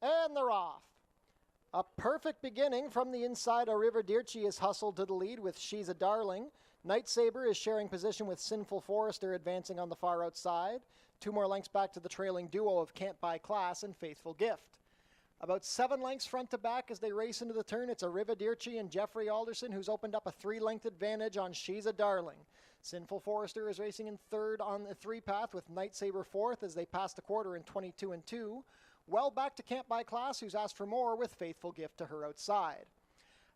And they're off. A perfect beginning from the inside. Arrivederci is hustled to the lead with She's a Darling. Night Saber is sharing position with Sinful Forester advancing on the far outside. 2 more lengths back to the trailing duo of Can't Buy Class and Faithful Gift. About 7 lengths front to back as they race into the turn. It's Arrivederci and Jeffrey Alderson who's opened up a 3-length advantage on She's a Darling. Sinful Forester is racing in third on the 3 path with Night Saber fourth as they pass the quarter in 22 and 2. Well back to Can't Buy Class, who's asked for more with Faithful Gift to her outside.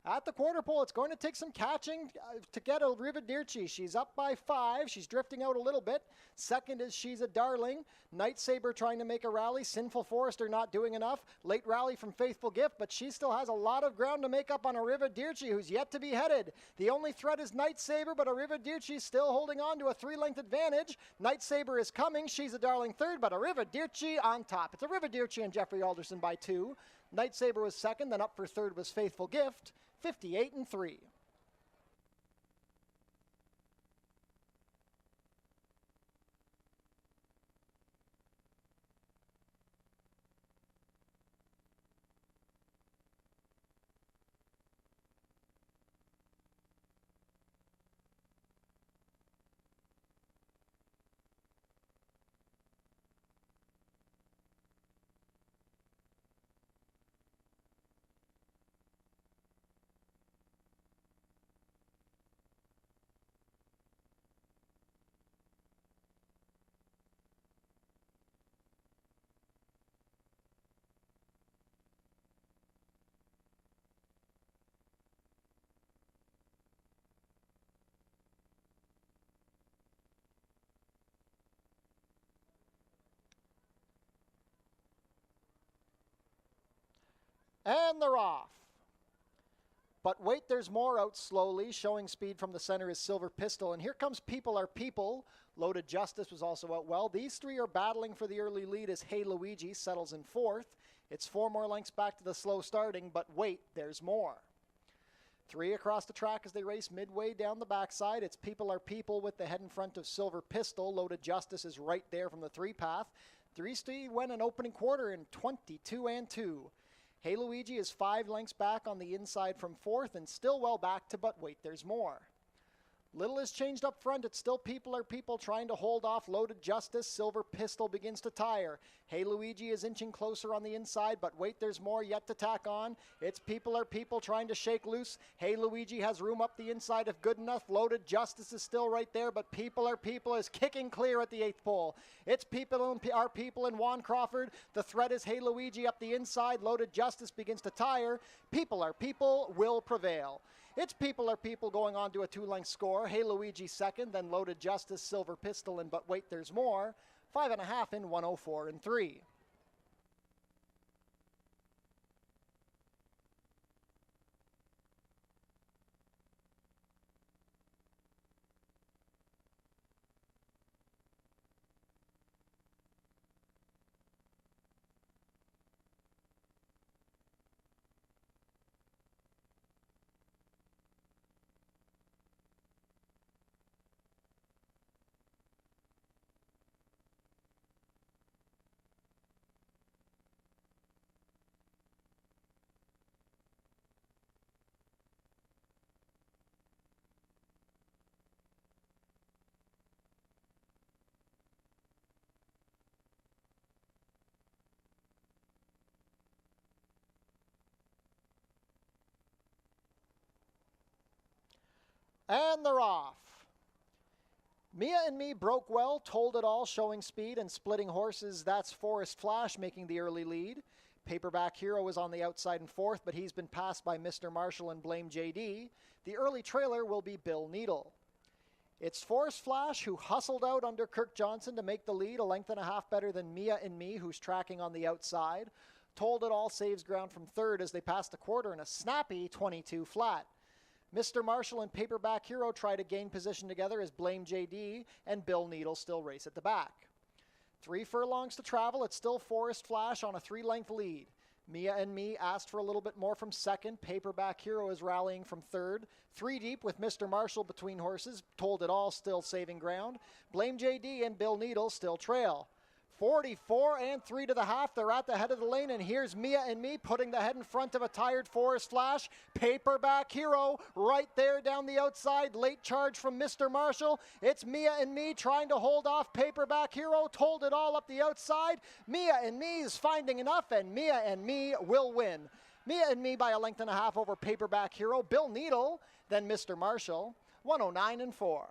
At the quarter pole, it's going to take some catching to get Arrivederci. She's up by 5. She's drifting out a little bit. Second is She's a Darling. Night Saber trying to make a rally. Sinful Forester not doing enough. Late rally from Faithful Gift, but she still has a lot of ground to make up on Arrivederci, who's yet to be headed. The only threat is Night Saber, but Arrivederci still holding on to a 3-length advantage. Night Saber is coming. She's a Darling third, but Arrivederci on top. It's Arrivederci and Jeffrey Alderson by 2. Night Saber was second, then up for third was Faithful Gift. 58 and 3. And they're off. But wait, there's more out slowly. Showing speed from the center is Silver Pistol. And here comes People Are People. Loaded Justice was also out well. These 3 are battling for the early lead as Hey Luigi settles in 4th. It's 4 more lengths back to the slow starting, but wait, there's more. 3 across the track as they race midway down the backside. It's People Are People with the head in front of Silver Pistol. Loaded Justice is right there from the 3 path. 3 went an opening quarter in 22 and 2. Hey Luigi is 5 lengths back on the inside from 4th and still well back to but wait, there's more. Little has changed up front. It's still People Are People trying to hold off Loaded Justice. Silver Pistol begins to tire. Hey Luigi is inching closer on the inside, but wait, there's more yet to tack on. It's People Are People trying to shake loose. Hey Luigi has room up the inside if good enough. Loaded Justice is still right there, but People Are People is kicking clear at the 8th pole. It's People Are People and Juan Crawford. The threat is Hey Luigi up the inside. Loaded Justice begins to tire. People Are People will prevail. It's People Are People going on to a 2-length score. Hey Luigi second, then Loaded Justice, Silver Pistol, and but wait, there's more. 5.5 in 104 and 3. And they're off. Mia and Me broke well, Told It All showing speed and splitting horses. That's Forest Flash making the early lead. Paperback Hero is on the outside in 4th, but he's been passed by Mr. Marshall and Blame JD. The early trailer will be Bill Needle. It's Forest Flash who hustled out under Kirk Johnson to make the lead, a length and a half better than Mia and Me, who's tracking on the outside. Told It All saves ground from 3rd as they pass the quarter in a snappy 22 flat. Mr. Marshall and Paperback Hero try to gain position together as Blame JD and Bill Needle still race at the back. 3 furlongs to travel. It's still Forest Flash on a 3-length lead. Mia and Me asked for a little bit more from 2nd. Paperback Hero is rallying from 3rd. 3 deep with Mr. Marshall between horses. Told It All still saving ground. Blame JD and Bill Needle still trail. 44 and 3 to the half. They're at the head of the lane, and here's Mia and Me putting the head in front of a tired Forest Flash. Paperback Hero right there down the outside. Late charge from Mr. Marshall. It's Mia and Me trying to hold off Paperback Hero. Told it all up the outside. Mia and Me is finding enough, and Mia and Me will win. Mia and Me by a length and a half over Paperback Hero. Bill Needle, then Mr. Marshall, 109 and 4.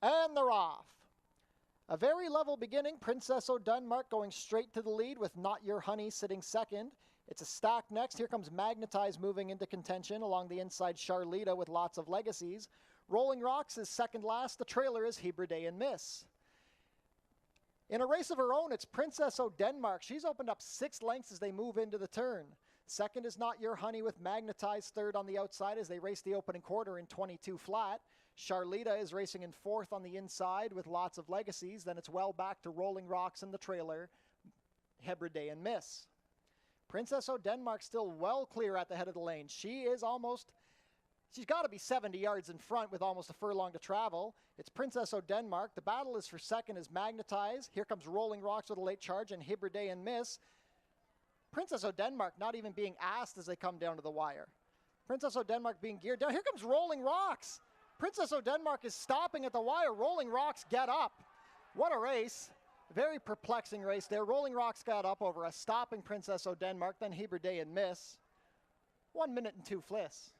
And they're off. A very level beginning. Princess O'Denmark going straight to the lead with Not Your Honey sitting second. It's a stack next. Here comes Magnetize moving into contention along the inside. Charlita with Lots of Legacies. Rolling Rocks is second last. The trailer is Hebriday and Miss. In a race of her own, it's Princess O'Denmark. She's opened up 6 lengths as they move into the turn. Second is Not Your Honey with Magnetize third on the outside as they race the opening quarter in 22 flat. Charlita is racing in fourth on the inside with Lots of Legacies. Then it's well back to Rolling Rocks in the trailer, Hebriday and Miss. Princess O'Denmark still well clear at the head of the lane. She's got to be 70 yards in front with almost a furlong to travel. It's Princess O'Denmark. The battle is for second is Magnetize. Here comes Rolling Rocks with a late charge and Hebriday and Miss. Princess O'Denmark not even being asked as they come down to the wire. Princess O'Denmark being geared down. Here comes Rolling Rocks. Princess O'Denmark is stopping at the wire. Rolling Rocks get up. What a race. Very perplexing race there. Rolling Rocks got up over a stopping Princess O'Denmark, then Hebriday and Miss. 1 minute and 2 fliss.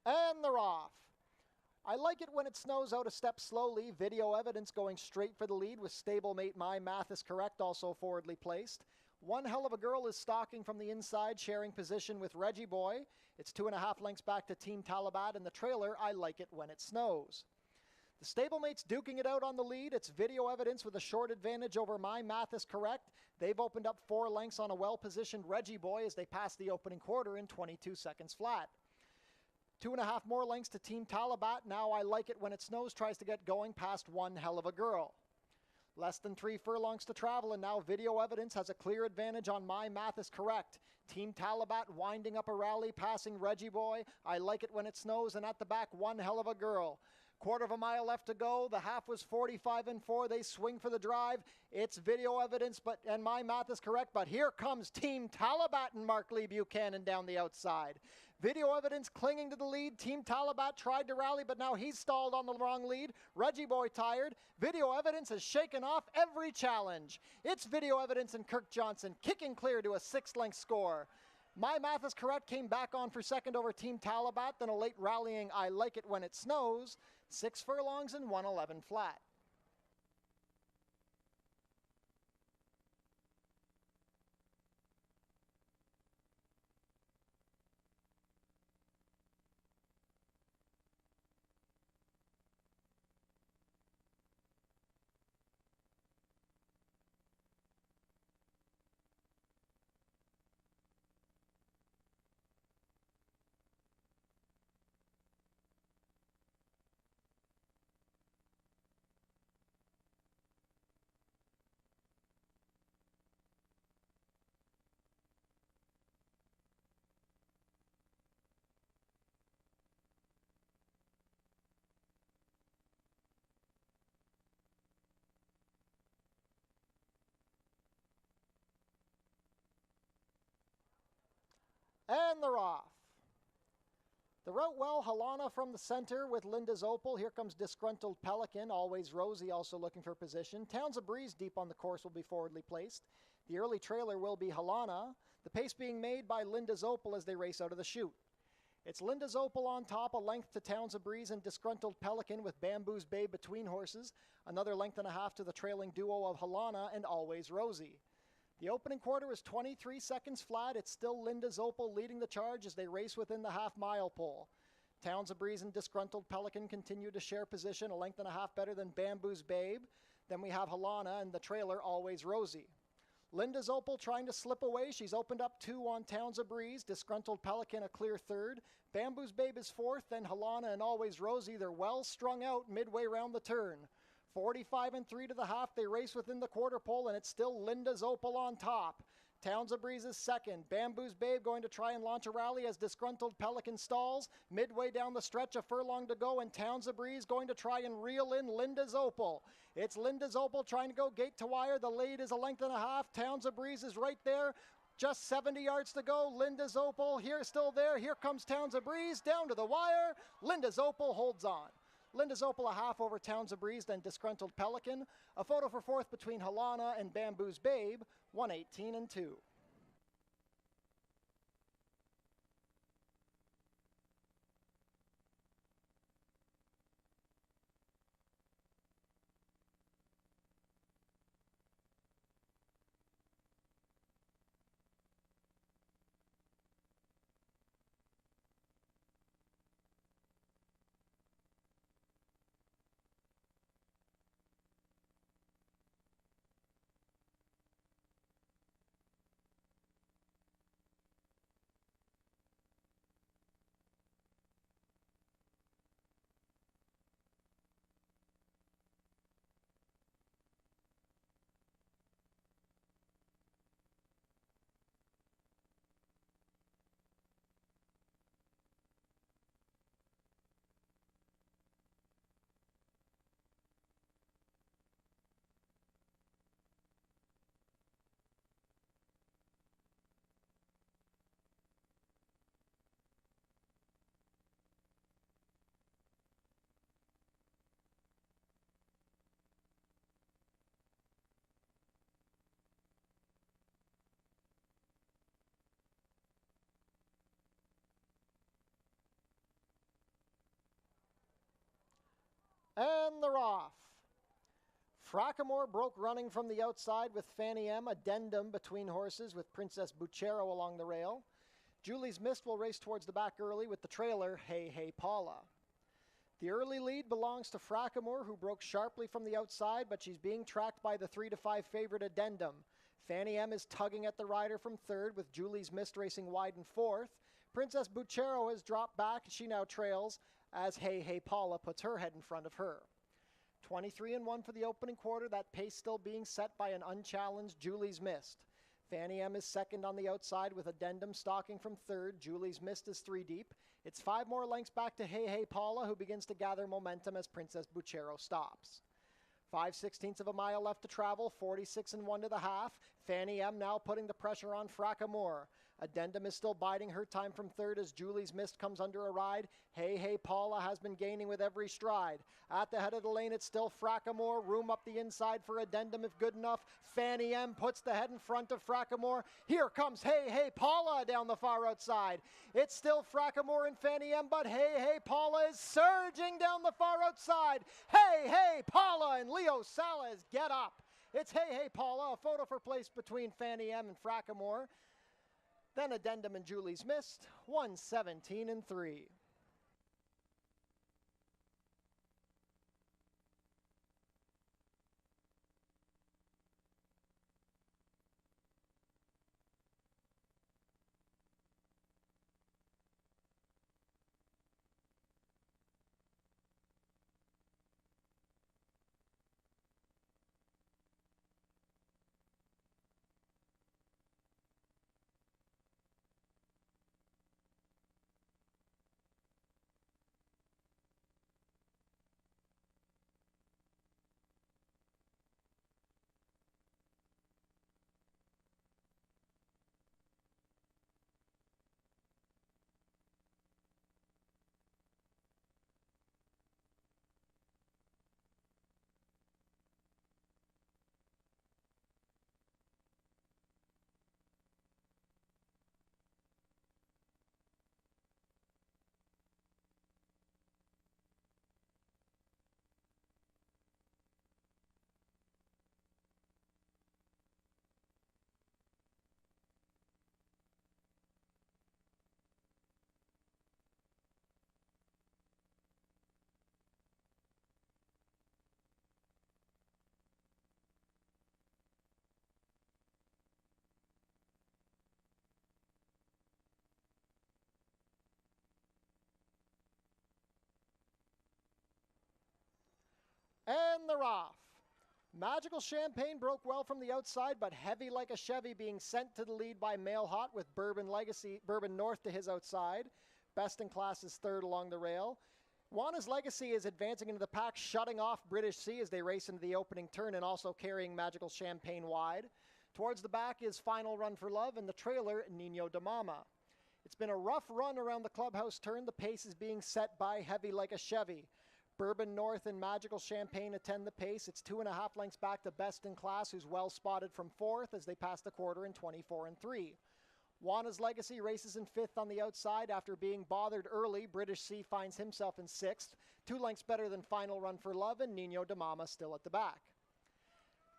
And they're off. I like it when it snows out a step slowly. Video evidence going straight for the lead with stablemate My Math is Correct, also forwardly placed. One Hell of a Girl is stalking from the inside, sharing position with Reggie Boy. It's 2.5 lengths back to Team Talabat in the trailer. I Like It When It Snows. The stablemate's duking it out on the lead. It's video evidence with a short advantage over My Math is Correct. They've opened up 4 lengths on a well-positioned Reggie Boy as they pass the opening quarter in 22 seconds flat. 2.5 more lengths to Team Talabat. Now I Like It When It Snows tries to get going past One Hell of a Girl. Less than 3 furlongs to travel, and now video evidence has a clear advantage on My Math is Correct. Team Talabat winding up a rally, passing Reggie Boy. I Like It When It Snows, and at the back, One Hell of a Girl. Quarter of a mile left to go. The half was 45 and 4. They swing for the drive. It's video evidence, and My Math is Correct. But here comes Team Talabat and Mark Lee Buchanan down the outside. Video evidence clinging to the lead. Team Talabat tried to rally, but now he's stalled on the wrong lead. Reggie Boy tired. Video evidence has shaken off every challenge. It's video evidence and Kirk Johnson kicking clear to a 6-length score. My Math is Correct came back on for second over Team Talabat, then a late rallying I Like It When It Snows. 6 furlongs and 111 flat. And they're off. The route well, Halana from the center with Linda's Opal. Here comes Disgruntled Pelican, Always Rosie also looking for position. Towns of Breeze deep on the course will be forwardly placed. The early trailer will be Halana. The pace being made by Linda's Opal as they race out of the chute. It's Linda's Opal on top, a length to Towns of Breeze and Disgruntled Pelican with Bamboo's Bay between horses. Another length and a half to the trailing duo of Halana and Always Rosie. The opening quarter is 23 seconds flat. It's still Linda's Opal leading the charge as they race within the half-mile pole. Towns of Breeze and Disgruntled Pelican continue to share position, a length and a half better than Bamboo's Babe. Then we have Halana and the trailer, Always Rosie. Linda's Opal trying to slip away. She's opened up 2 on Towns of Breeze. Disgruntled Pelican a clear third. Bamboo's Babe is fourth. Then Halana and Always Rosie. They're well strung out midway round the turn. 45 and 3 to the half. They race within the quarter pole, and it's still Linda's Opal on top. Towns of Breeze is second. Bamboo's Babe going to try and launch a rally as Disgruntled Pelican stalls. Midway down the stretch, a furlong to go, and Towns of Breeze going to try and reel in Linda's Opal. It's Linda's Opal trying to go gate to wire. The lead is a length and a half. Towns of Breeze is right there. Just 70 yards to go. Linda's Opal here, still there. Here comes Towns of Breeze down to the wire. Linda's Opal holds on. Linda's Opal a half over Towns of Breeze, then Disgruntled Pelican. A photo for fourth between Halana and Bamboo's Babe, 118 and 2. And they're off. Frackamore broke running from the outside with Fanny M. Addendum between horses with Princess Buchero along the rail. Julie's Mist will race towards the back early with the trailer, Hey Hey Paula. The early lead belongs to Frackamore, who broke sharply from the outside, but she's being tracked by the 3-5 favorite Addendum. Fanny M is tugging at the rider from third, with Julie's Mist racing wide in fourth. Princess Buchero has dropped back. She now trails as Hey Hey Paula puts her head in front of her. 23-1 for the opening quarter. That pace still being set by an unchallenged Julie's Mist. Fanny M is second on the outside with Addendum stalking from third. Julie's Mist is 3 deep. It's 5 more lengths back to Hey Hey Paula, who begins to gather momentum as Princess Buchero stops. 5/16 of a mile left to travel, 46-1 to the half. Fanny M now putting the pressure on Frackamore. Addendum is still biding her time from third as Julie's Mist comes under a ride. Hey Hey Paula has been gaining with every stride. At the head of the lane, it's still Frackamore. Room up the inside for Addendum if good enough. Fanny M puts the head in front of Frackamore. Here comes Hey Hey Paula down the far outside. It's still Frackamore and Fanny M, but Hey Hey Paula is surging down the far outside. Hey Hey Paula and Leo Salas get up. It's Hey Hey Paula, a photo for place between Fanny M and Frackamore. Then Addendum and Julie's Mist, 1:17-3. And they're off. Magical Champagne broke well from the outside, but Heavy Like a Chevy being sent to the lead by Mail Hot with Bourbon North to his outside. Best in Class is third along the rail. Juana's Legacy is advancing into the pack, shutting off British Sea as they race into the opening turn and also carrying Magical Champagne wide. Towards the back is Final Run for Love and the trailer Nino de Mama. It's been a rough run around the clubhouse turn. The pace is being set by Heavy Like a Chevy. Bourbon North and Magical Champagne attend the pace. It's 2.5 lengths back to Best in Class, who's well spotted from fourth as they pass the quarter in 24-3. Juana's Legacy races in fifth on the outside after being bothered early. British Sea finds himself in sixth, 2 lengths better than Final Run for Love, and Nino de Mama still at the back.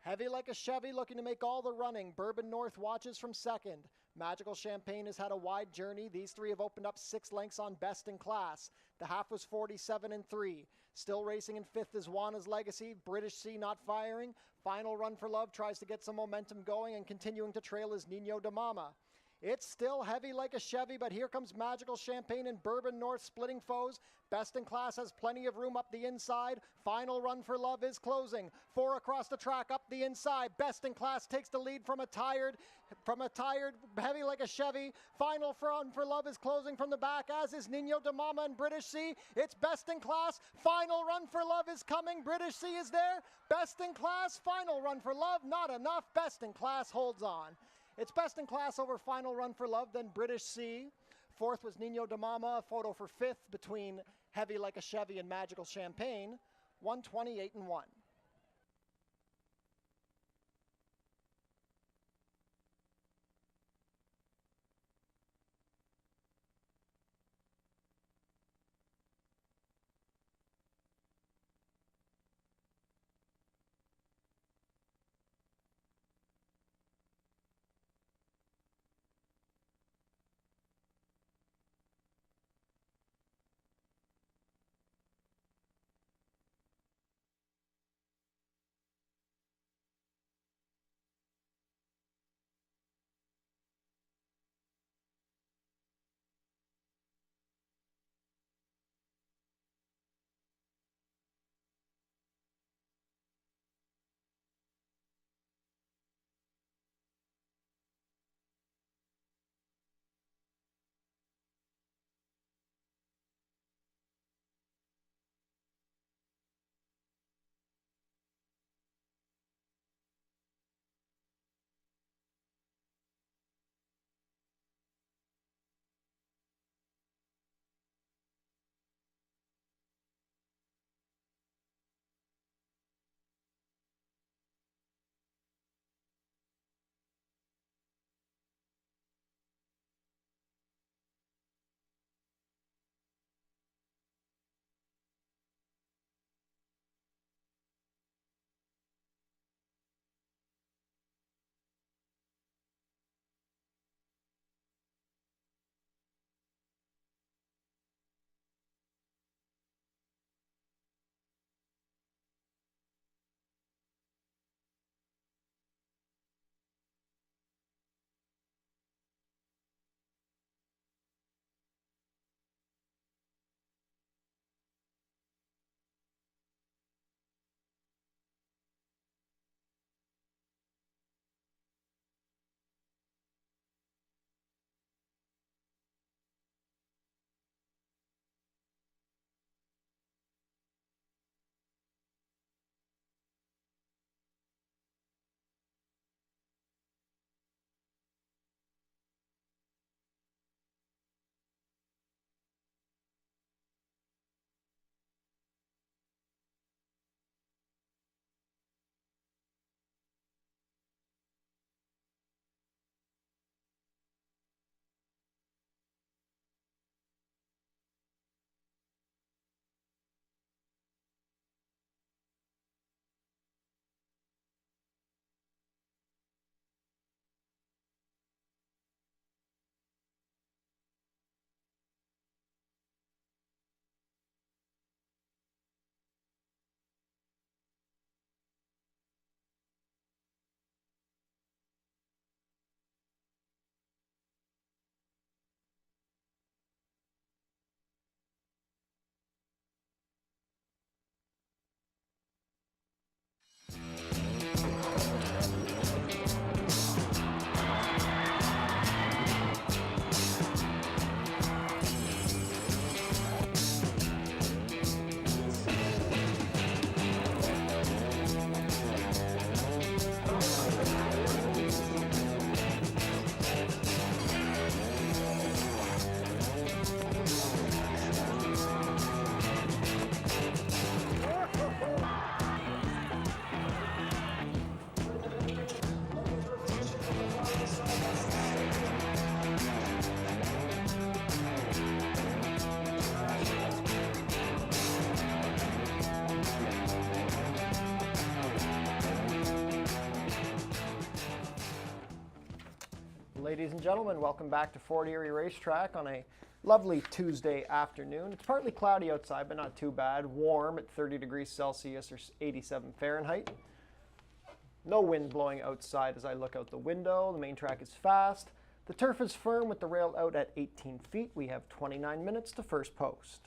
Heavy Like a Chevy looking to make all the running. Bourbon North watches from second. Magical Champagne has had a wide journey. These three have opened up 6 lengths on Best in Class. The half was 47-3. Still racing in fifth is Juana's Legacy. British Sea not firing. Final Run for Love tries to get some momentum going, and continuing to trail is Nino de Mama. It's still Heavy Like a Chevy, but here comes Magical Champagne and Bourbon North splitting foes. Best in Class has plenty of room up the inside. Final Run for Love is closing. 4 across the track up the inside. Best in Class takes the lead from a tired Heavy Like a Chevy. Final Run for Love is closing from the back, as is Nino de Mama and British Sea. It's Best in Class. Final Run for Love is coming. British Sea is there. Best in Class. Final Run for Love. Not enough. Best in Class holds on. It's Best in Class over Final Run for Love, then British Sea. Fourth was Nino de Mama, a photo for fifth between Heavy Like a Chevy and Magical Champagne, 128-1. Ladies and gentlemen, welcome back to Fort Erie Racetrack on a lovely Tuesday afternoon. It's partly cloudy outside, but not too bad. Warm at 30 degrees Celsius or 87 Fahrenheit. No wind blowing outside as I look out the window. The main track is fast. The turf is firm with the rail out at 18 feet. We have 29 minutes to first post.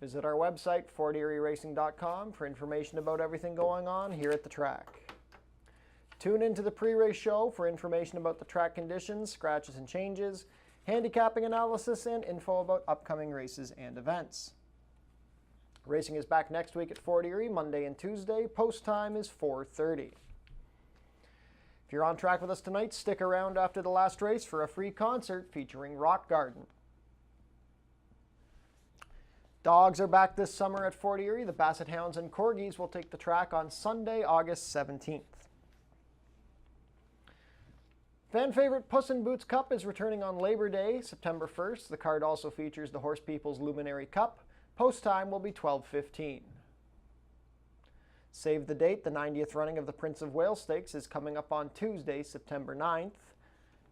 Visit our website, fortierieracing.com, for information about everything going on here at the track. Tune into the pre-race show for information about the track conditions, scratches and changes, handicapping analysis, and info about upcoming races and events. Racing is back next week at Fort Erie, Monday and Tuesday. Post time is 4:30. If you're on track with us tonight, stick around after the last race for a free concert featuring Rock Garden. Dogs are back this summer at Fort Erie. The Basset Hounds and Corgis will take the track on Sunday, August 17th. Fan favorite Puss in Boots Cup is returning on Labor Day, September 1st. The card also features the Horse People's Luminary Cup. Post time will be 12:15. Save the date, the 90th running of the Prince of Wales Stakes is coming up on Tuesday, September 9th.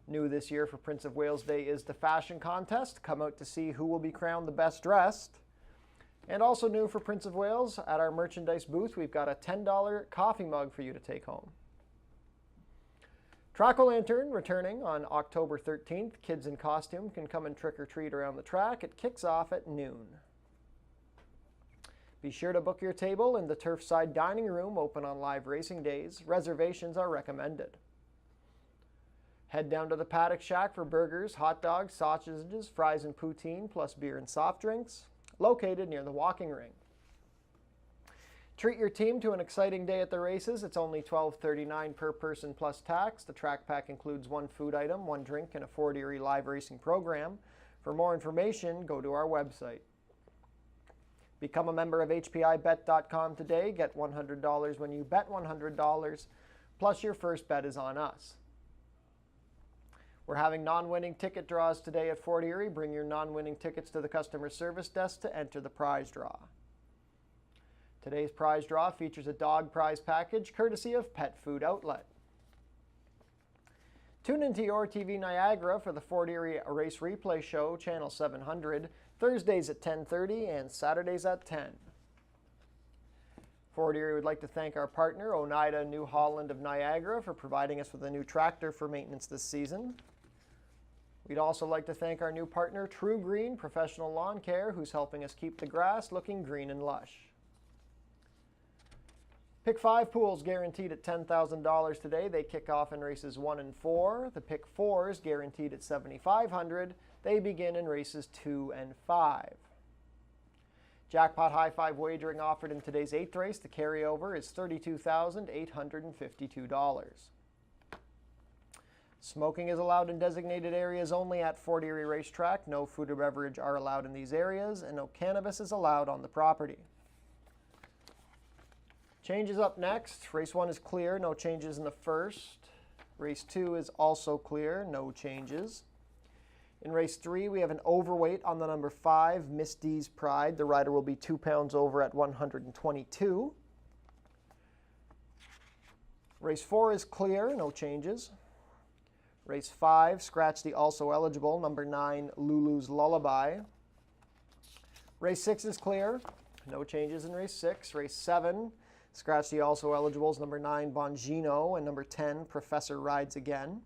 New this year for Prince of Wales Day is the fashion contest. Come out to see who will be crowned the best dressed. And also new for Prince of Wales, at our merchandise booth, we've got a $10 coffee mug for you to take home. Track-O-Lantern returning on October 13th. Kids in costume can come and trick-or-treat around the track. It kicks off at noon. Be sure to book your table in the Turfside Dining Room, open on live racing days. Reservations are recommended. Head down to the Paddock Shack for burgers, hot dogs, sausages, fries, and poutine, plus beer and soft drinks, located near the walking ring. Treat your team to an exciting day at the races. It's only $12.39 per person plus tax. The track pack includes one food item, one drink, and a Fort Erie live racing program. For more information, go to our website. Become a member of HPIBet.com today. Get $100 when you bet $100, plus your first bet is on us. We're having non-winning ticket draws today at Fort Erie. Bring your non-winning tickets to the customer service desk to enter the prize draw. Today's prize draw features a dog prize package courtesy of Pet Food Outlet. Tune into your TV Niagara for the Fort Erie Race Replay Show, Channel 700, Thursdays at 10:30 and Saturdays at 10. Fort Erie would like to thank our partner, Oneida New Holland of Niagara, for providing us with a new tractor for maintenance this season. We'd also like to thank our new partner, True Green Professional Lawn Care, who's helping us keep the grass looking green and lush. Pick 5 pools guaranteed at $10,000 today. They kick off in races 1 and 4. The Pick 4s guaranteed at $7,500. They begin in races 2 and 5. Jackpot High 5 wagering offered in today's 8th race. The carryover is $32,852. Smoking is allowed in designated areas only at Fort Erie Racetrack. No food or beverage are allowed in these areas, and no cannabis is allowed on the property. Changes up next. Race 1 is clear, no changes in the first. Race 2 is also clear, no changes. In race 3, we have an overweight on the number 5, Miss D's Pride. The rider will be 2 pounds over at 122. Race 4 is clear, no changes. Race 5, scratch the also eligible, number 9, Lulu's Lullaby. Race 6 is clear, no changes in race 6. Race 7, scratch the also eligibles, number 9, Bongino, and number 10, Professor Rides Again.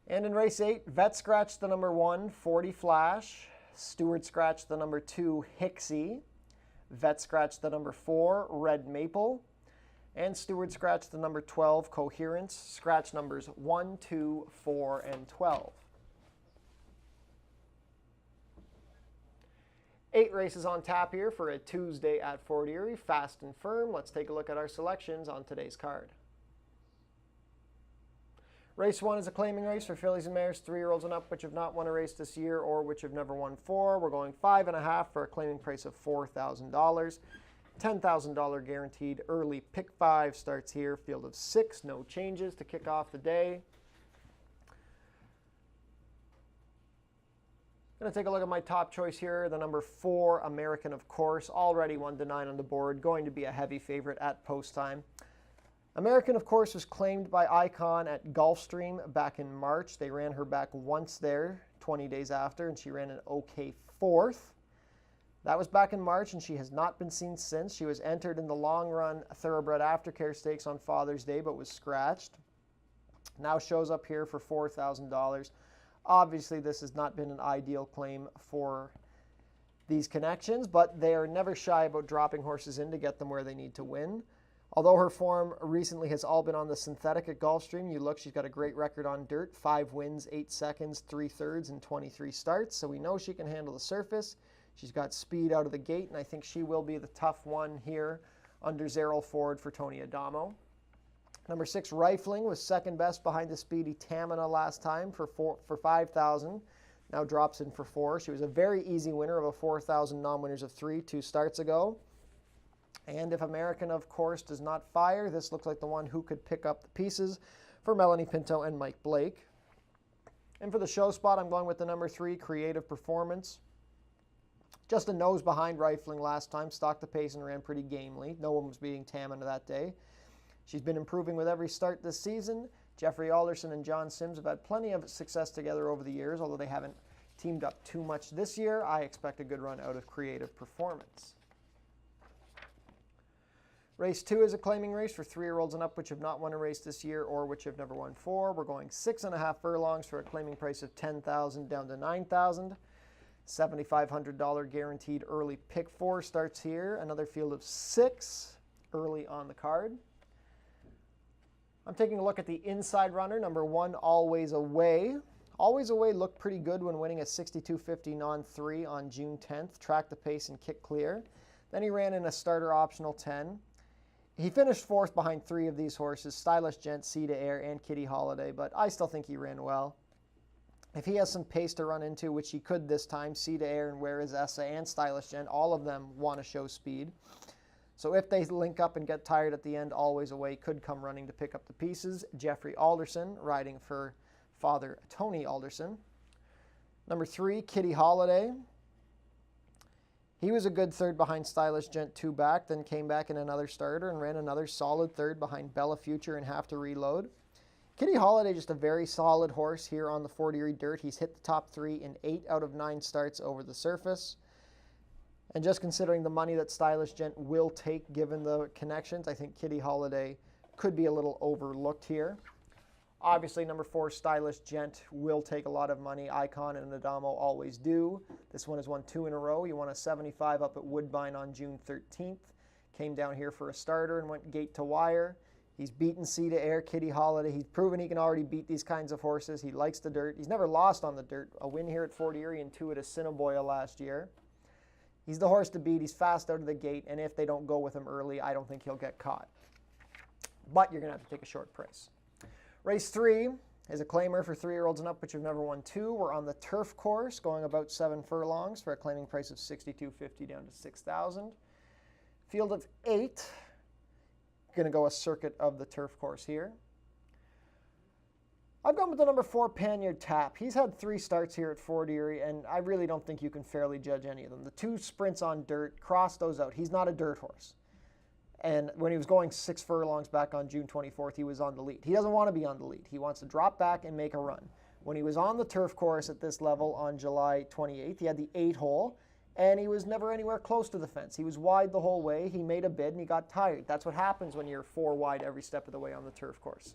And in race 8, Vet scratched the number 1, 40 Flash. Stewart scratched the number 2, Hixie. Vet scratched the number 4, Red Maple. And Stewart scratched the number 12, Coherence. Scratch numbers 1, 2, 4, and 12. 8 races on tap here for a Tuesday at Fort Erie, fast and firm. Let's take a look at our selections on today's card. Race 1 is a claiming race for fillies and mares, 3-year-olds and up, which have not won a race this year or which have never won 4. We're going 5.5 for a claiming price of $4,000. $10,000 guaranteed. Early pick 5 starts here. Field of 6, no changes to kick off the day. Going to take a look at my top choice here, the number 4, American, of course, already 1-9 on the board, going to be a heavy favorite at post time. American, of course, was claimed by Icon at Gulfstream back in March. They ran her back once there 20 days after, and she ran an okay fourth. That was back in March, and she has not been seen since. She was entered in the long-run Thoroughbred Aftercare Stakes on Father's Day, but was scratched. Now shows up here for $4,000. Obviously, this has not been an ideal claim for these connections, but they are never shy about dropping horses in to get them where they need to win. Although her form recently has all been on the synthetic at Gulfstream, you look, she's got a great record on dirt, 5 wins, 8 seconds, 3/3, and 23 starts, so we know she can handle the surface. She's got speed out of the gate, and I think she will be the tough one here under Zerrel Ford for Tony Adamo. Number 6, Rifling, was second best behind the speedy Tamina last time for $5,000. Now drops in for $4,000. She was a very easy winner of a $4,000 non-winners of 3 2 starts ago. And if American, of course, does not fire, this looks like the one who could pick up the pieces for Melanie Pinto and Mike Blake. And for the show spot, I'm going with the number 3, Creative Performance. Just a nose behind Rifling last time, stalked the pace and ran pretty gamely. No one was beating Tamina that day. She's been improving with every start this season. Jeffrey Alderson and John Sims have had plenty of success together over the years, although they haven't teamed up too much this year. I expect a good run out of Creative Performance. Race 2 is a claiming race for 3-year-olds and up which have not won a race this year or which have never won 4. We're going 6.5 furlongs for a claiming price of $10,000 down to $9,000. $7,500 guaranteed early pick 4 starts here. Another field of 6 early on the card. I'm taking a look at the inside runner, number 1, Always Away. Always Away looked pretty good when winning a 62.50 non-3 on June 10th. Tracked the pace and kicked clear. Then he ran in a starter optional 10. He finished 4th behind 3 of these horses, Stylish Gent, Sea to Air, and Kitty Holiday, but I still think he ran well. If he has some pace to run into, which he could this time, Sea to Air and Where Is Essa and Stylish Gent, all of them want to show speed. So if they link up and get tired at the end, Always Away could come running to pick up the pieces. Jeffrey Alderson riding for father Tony Alderson. Number 3, Kitty Holiday. He was a good 3rd behind Stylish Gent 2 back, then came back in another starter and ran another solid 3rd behind Bella Future and Have to Reload. Kitty Holiday, just a very solid horse here on the Fort Erie dirt. He's hit the top 3 in 8 out of 9 starts over the surface. And just considering the money that Stylish Gent will take given the connections, I think Kitty Holiday could be a little overlooked here. Obviously, number 4, Stylish Gent will take a lot of money. Icon and Adamo always do. This one has won 2 in a row. He won a 75 up at Woodbine on June 13th. Came down here for a starter and went gate to wire. He's beaten Sea to Air, Kitty Holiday. He's proven he can already beat these kinds of horses. He likes the dirt. He's never lost on the dirt. A win here at Fort Erie and 2 at Assiniboia last year. He's the horse to beat. He's fast out of the gate, and if they don't go with him early, I don't think he'll get caught. But you're going to have to take a short price. Race 3 is a claimer for 3-year-olds and up, which have never won 2. We're on the turf course, going about 7 furlongs for a claiming price of $62.50 down to $6,000. Field of 8. Going to go a circuit of the turf course here. I've gone with the number 4, Panyard Tap. He's had 3 starts here at Fort Erie, and I really don't think you can fairly judge any of them. The 2 sprints on dirt, cross those out. He's not a dirt horse. And when he was going 6 furlongs back on June 24th, he was on the lead. He doesn't want to be on the lead. He wants to drop back and make a run. When he was on the turf course at this level on July 28th, he had the 8-hole, and he was never anywhere close to the fence. He was wide the whole way. He made a bid, and he got tired. That's what happens when you're 4 wide every step of the way on the turf course.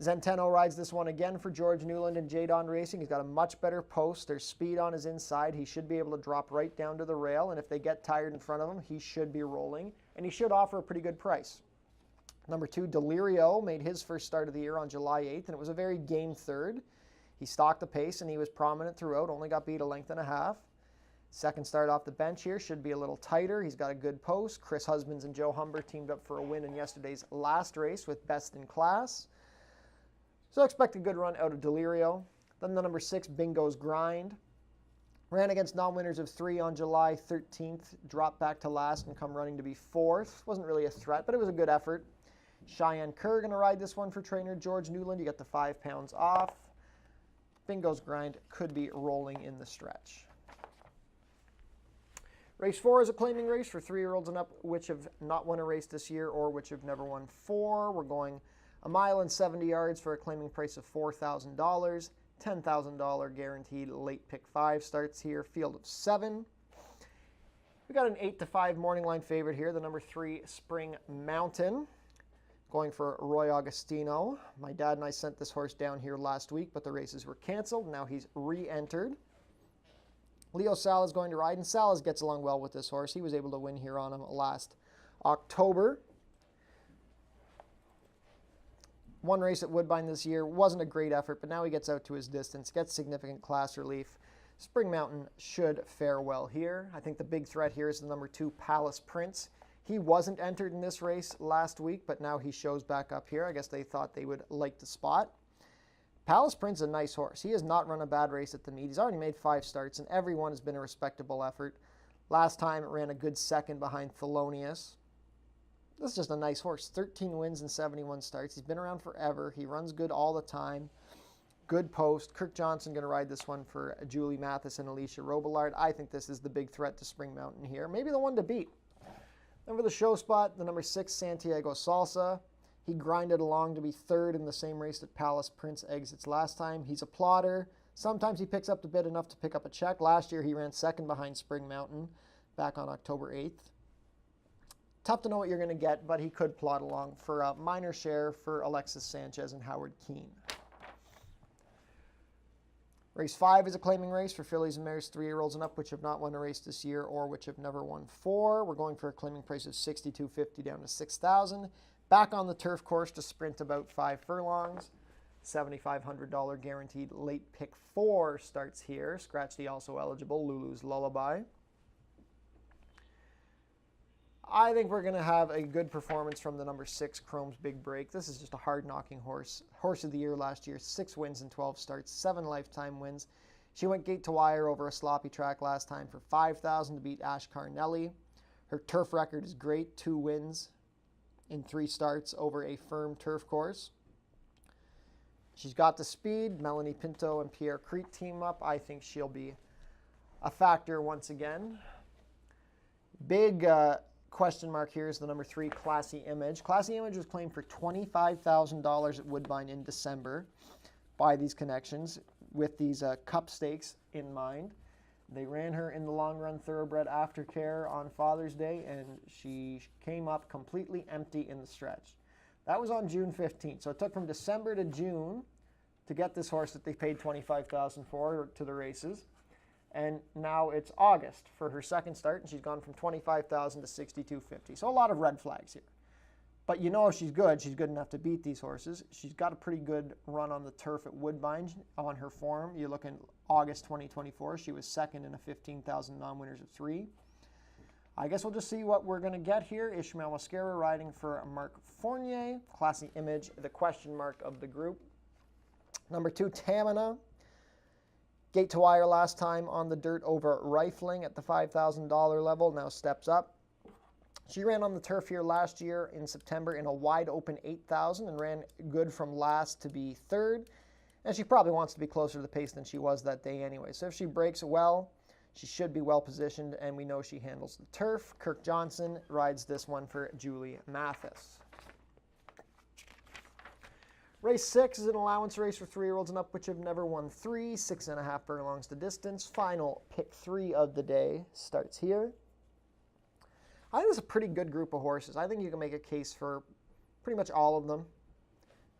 Zenteno rides this one again for George Newland and J-Don Racing. He's got a much better post. There's speed on his inside. He should be able to drop right down to the rail, and if they get tired in front of him, he should be rolling, and he should offer a pretty good price. Number 2, Delirio, made his first start of the year on July 8th, and it was a very game 3rd. He stalked the pace, and he was prominent throughout, only got beat a length and a half. Second start off the bench here should be a little tighter. He's got a good post. Chris Husbands and Joe Humber teamed up for a win in yesterday's last race with Best in Class. So expect a good run out of Delirio. Then the number 6, Bingo's Grind. Ran against non-winners of 3 on July 13th. Dropped back to last and come running to be 4th. Wasn't really a threat, but it was a good effort. Cheyenne Kerr going to ride this one for trainer George Newland. You got the 5 pounds off. Bingo's Grind could be rolling in the stretch. Race 4 is a claiming race for 3-year-olds and up, which have not won a race this year or which have never won 4. We're going a mile and 70 yards for a claiming price of $4,000. $10,000 guaranteed late pick 5 starts here. Field of 7. We got an 8-5 morning line favorite here, the number 3 Spring Mountain, going for Roy Augustino. My dad and I sent this horse down here last week, but the races were canceled. Now he's re-entered. Leo Salas going to ride, and Salas gets along well with this horse. He was able to win here on him last October. One race at Woodbine this year. Wasn't a great effort, but now he gets out to his distance, gets significant class relief. Spring Mountain should fare well here. I think the big threat here is the number 2 Palace Prince. He wasn't entered in this race last week, but now he shows back up here. I guess they thought they would like the spot. Palace Prince is a nice horse. He has not run a bad race at the meet. He's already made 5 starts, and every one has been a respectable effort. Last time it ran a good second behind Thelonious. This is just a nice horse. 13 wins and 71 starts. He's been around forever. He runs good all the time. Good post. Kirk Johnson going to ride this one for Julie Mathis and Alicia Robillard. I think this is the big threat to Spring Mountain here. Maybe the one to beat. Then for the show spot, the number 6 Santiago Salsa. He grinded along to be 3rd in the same race that Palace Prince exits last time. He's a plotter. Sometimes he picks up the bid enough to pick up a check. Last year he ran 2nd behind Spring Mountain back on October 8th. Tough to know what you're going to get, but he could plot along for a minor share for Alexis Sanchez and Howard Keene. Race 5 is a claiming race for fillies and mares 3-year-olds and up, which have not won a race this year or which have never won 4. We're going for a claiming price of $6,250 down to $6,000. Back on the turf course to sprint about 5 furlongs. $7,500 guaranteed late pick 4 starts here. Scratch the also eligible Lulu's Lullaby. I think we're going to have a good performance from the number 6 Chrome's Big Break. This is just a hard-knocking horse. Horse of the year last year, 6 wins in 12 starts, 7 lifetime wins. She went gate to wire over a sloppy track last time for $5,000 to beat Ash Carnelli. Her turf record is great, 2 wins in 3 starts over a firm turf course. She's got the speed. Melanie Pinto and Pierre Crete team up. I think she'll be a factor once again. Big question mark here is the number 3 Classy Image. Classy Image was claimed for $25,000 at Woodbine in December by these connections with these cup stakes in mind. They ran her in the long run thoroughbred aftercare on Father's Day, and she came up completely empty in the stretch. That was on June 15th. So it took from December to June to get this horse that they paid $25,000 for to the races. And now it's August for her second start, and she's gone from $25,000 to $62.50. So a lot of red flags here. But you know if she's good enough to beat these horses. She's got a pretty good run on the turf at Woodbine on her form. You look in August 2024, she was second in a 15,000 non-winners of 3. I guess we'll just see what we're going to get here. Ishmael Mascara riding for Mark Fournier. Classy Image, the question mark of the group. Number 2, Tamina. Gate to wire last time on the dirt over Rifling at the $5,000 level, now steps up. She ran on the turf here last year in September in a wide open 8,000 and ran good from last to be 3rd. And she probably wants to be closer to the pace than she was that day anyway. So if she breaks well, she should be well positioned, and we know she handles the turf. Kirk Johnson rides this one for Julie Mathis. Race 6 is an allowance race for 3-year-olds and up, which have never won 3, 6.5 furlongs to distance. Final pick 3 of the day starts here. I think it's a pretty good group of horses. I think you can make a case for pretty much all of them,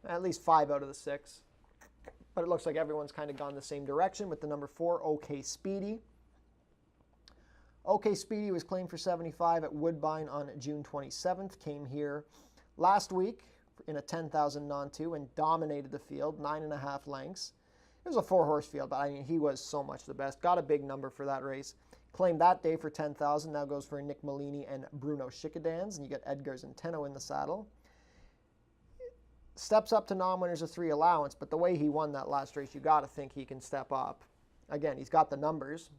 at least 5 out of the 6. But it looks like everyone's kind of gone the same direction with the number 4, OK Speedy. OK Speedy was claimed for $75 at Woodbine on June 27th, came here last week in a 10,000 non-2 and dominated the field, 9.5 lengths. It was a 4-horse field, but I mean, he was so much the best. Got a big number for that race. Claimed that day for $10,000, now goes for Nick Malini and Bruno Chickadans, and you get Edgar Zenteno in the saddle. Steps up to non-winners of 3 allowance, but the way he won that last race, you got to think he can step up. Again, he's got the numbers.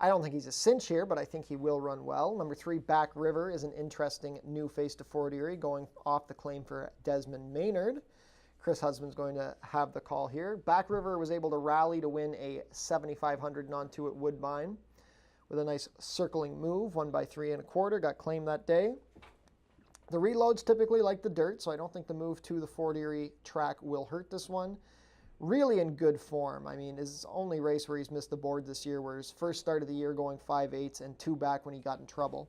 I don't think he's a cinch here, but I think he will run well. Number 3, Back River, is an interesting new face to Fort Erie, going off the claim for Desmond Maynard. Chris Husband's going to have the call here. Back River was able to rally to win a 7,500 non-2 at Woodbine. with a nice circling move, 1 by 3 1/4, got claimed that day. The reloads typically like the dirt, so I don't think the move to the Fort Erie track will hurt this one. Really in good form. I mean, his only race where he's missed the board this year, where his first start of the year going 5/8 and 2 back when he got in trouble.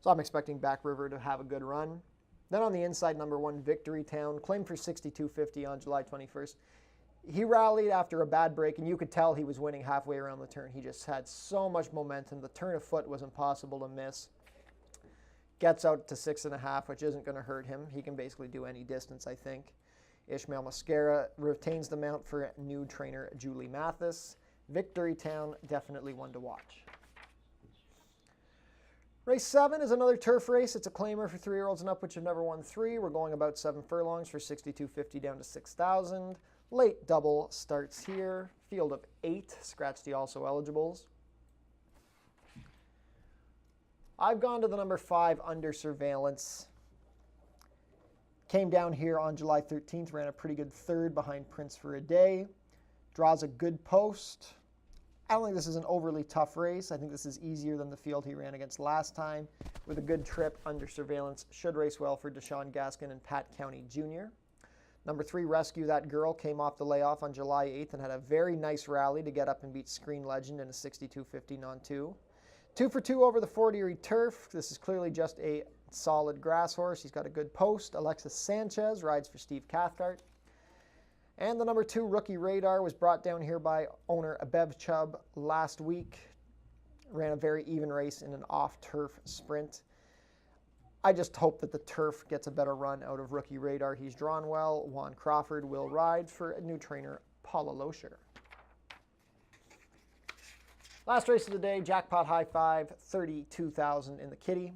So I'm expecting Back River to have a good run. Then on the inside, number 1, Victory Town, claimed for $62.50 on July 21st. He rallied after a bad break, and you could tell he was winning halfway around the turn. He just had so much momentum. The turn of foot was impossible to miss. Gets out to 6.5, which isn't going to hurt him. He can basically do any distance, I think. Ishmael Mascara retains the mount for new trainer Julie Mathis. Victory Town, definitely one to watch. Race 7 is another turf race. It's a claimer for 3-year-olds and up, which have never won 3. We're going about 7 furlongs for $62.50 down to $6,000. Late double starts here. Field of 8, scratch the also eligibles. I've gone to the number 5, Under Surveillance. Came down here on July 13th, ran a pretty good third behind Prince for a Day. Draws a good post. I don't think this is an overly tough race. I think this is easier than the field he ran against last time. With a good trip, Under Surveillance should race well for Deshaun Gaskin and Pat County Jr. Number 3, Rescue That Girl, came off the layoff on July 8th and had a very nice rally to get up and beat Screen Legend in a 62.50 non-2. 2 for 2 over the Fort Erie turf. This is clearly just a solid grass horse. He's got a good post. Alexis Sanchez rides for Steve Cathcart. And the number 2, Rookie Radar, was brought down here by owner Bev Chubb last week. Ran a very even race in an off-turf sprint. I just hope that the turf gets a better run out of Rookie Radar. He's drawn well. Juan Crawford will ride for a new trainer, Paula Loescher. Last race of the day, Jackpot High 5, $32,000 in the kitty.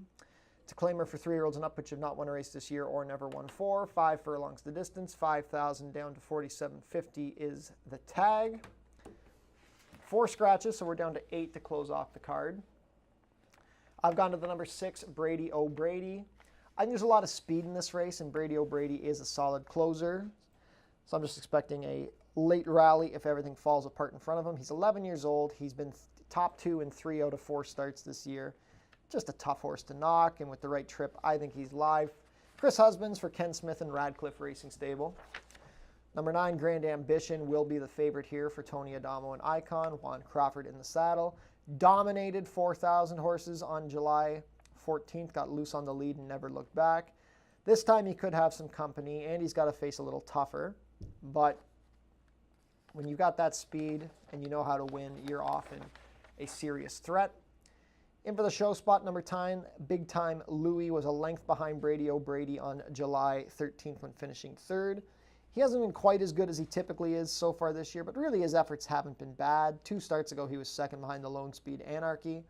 It's a claimer for 3-year-olds and up, which have not won a race this year or never won 4. 5 furlongs the distance, $5,000 down to $47.50 is the tag. 4 scratches, so we're down to 8 to close off the card. I've gone to the number 6, Brady O'Brady. I think there's a lot of speed in this race, and Brady O'Brady is a solid closer. So I'm just expecting a late rally if everything falls apart in front of him. He's 11 years old. He's been top 2 in 3 out of 4 starts this year. Just a tough horse to knock, and with the right trip, I think he's live. Chris Husbands for Ken Smith and Radcliffe Racing Stable. Number 9, Grand Ambition, will be the favorite here for Tony Adamo and Icon. Juan Crawford in the saddle. Dominated 4,000 horses on July 14th, got loose on the lead and never looked back. This time he could have some company, and he's got to face a little tougher. But when you've got that speed and you know how to win, you're often a serious threat. In for the show spot, number 10, Big Time Louie, was a length behind Brady O'Brady on July 13th when finishing 3rd. He hasn't been quite as good as he typically is so far this year, but really his efforts haven't been bad. 2 starts ago, he was 2nd behind the Lone Speed Anarchy.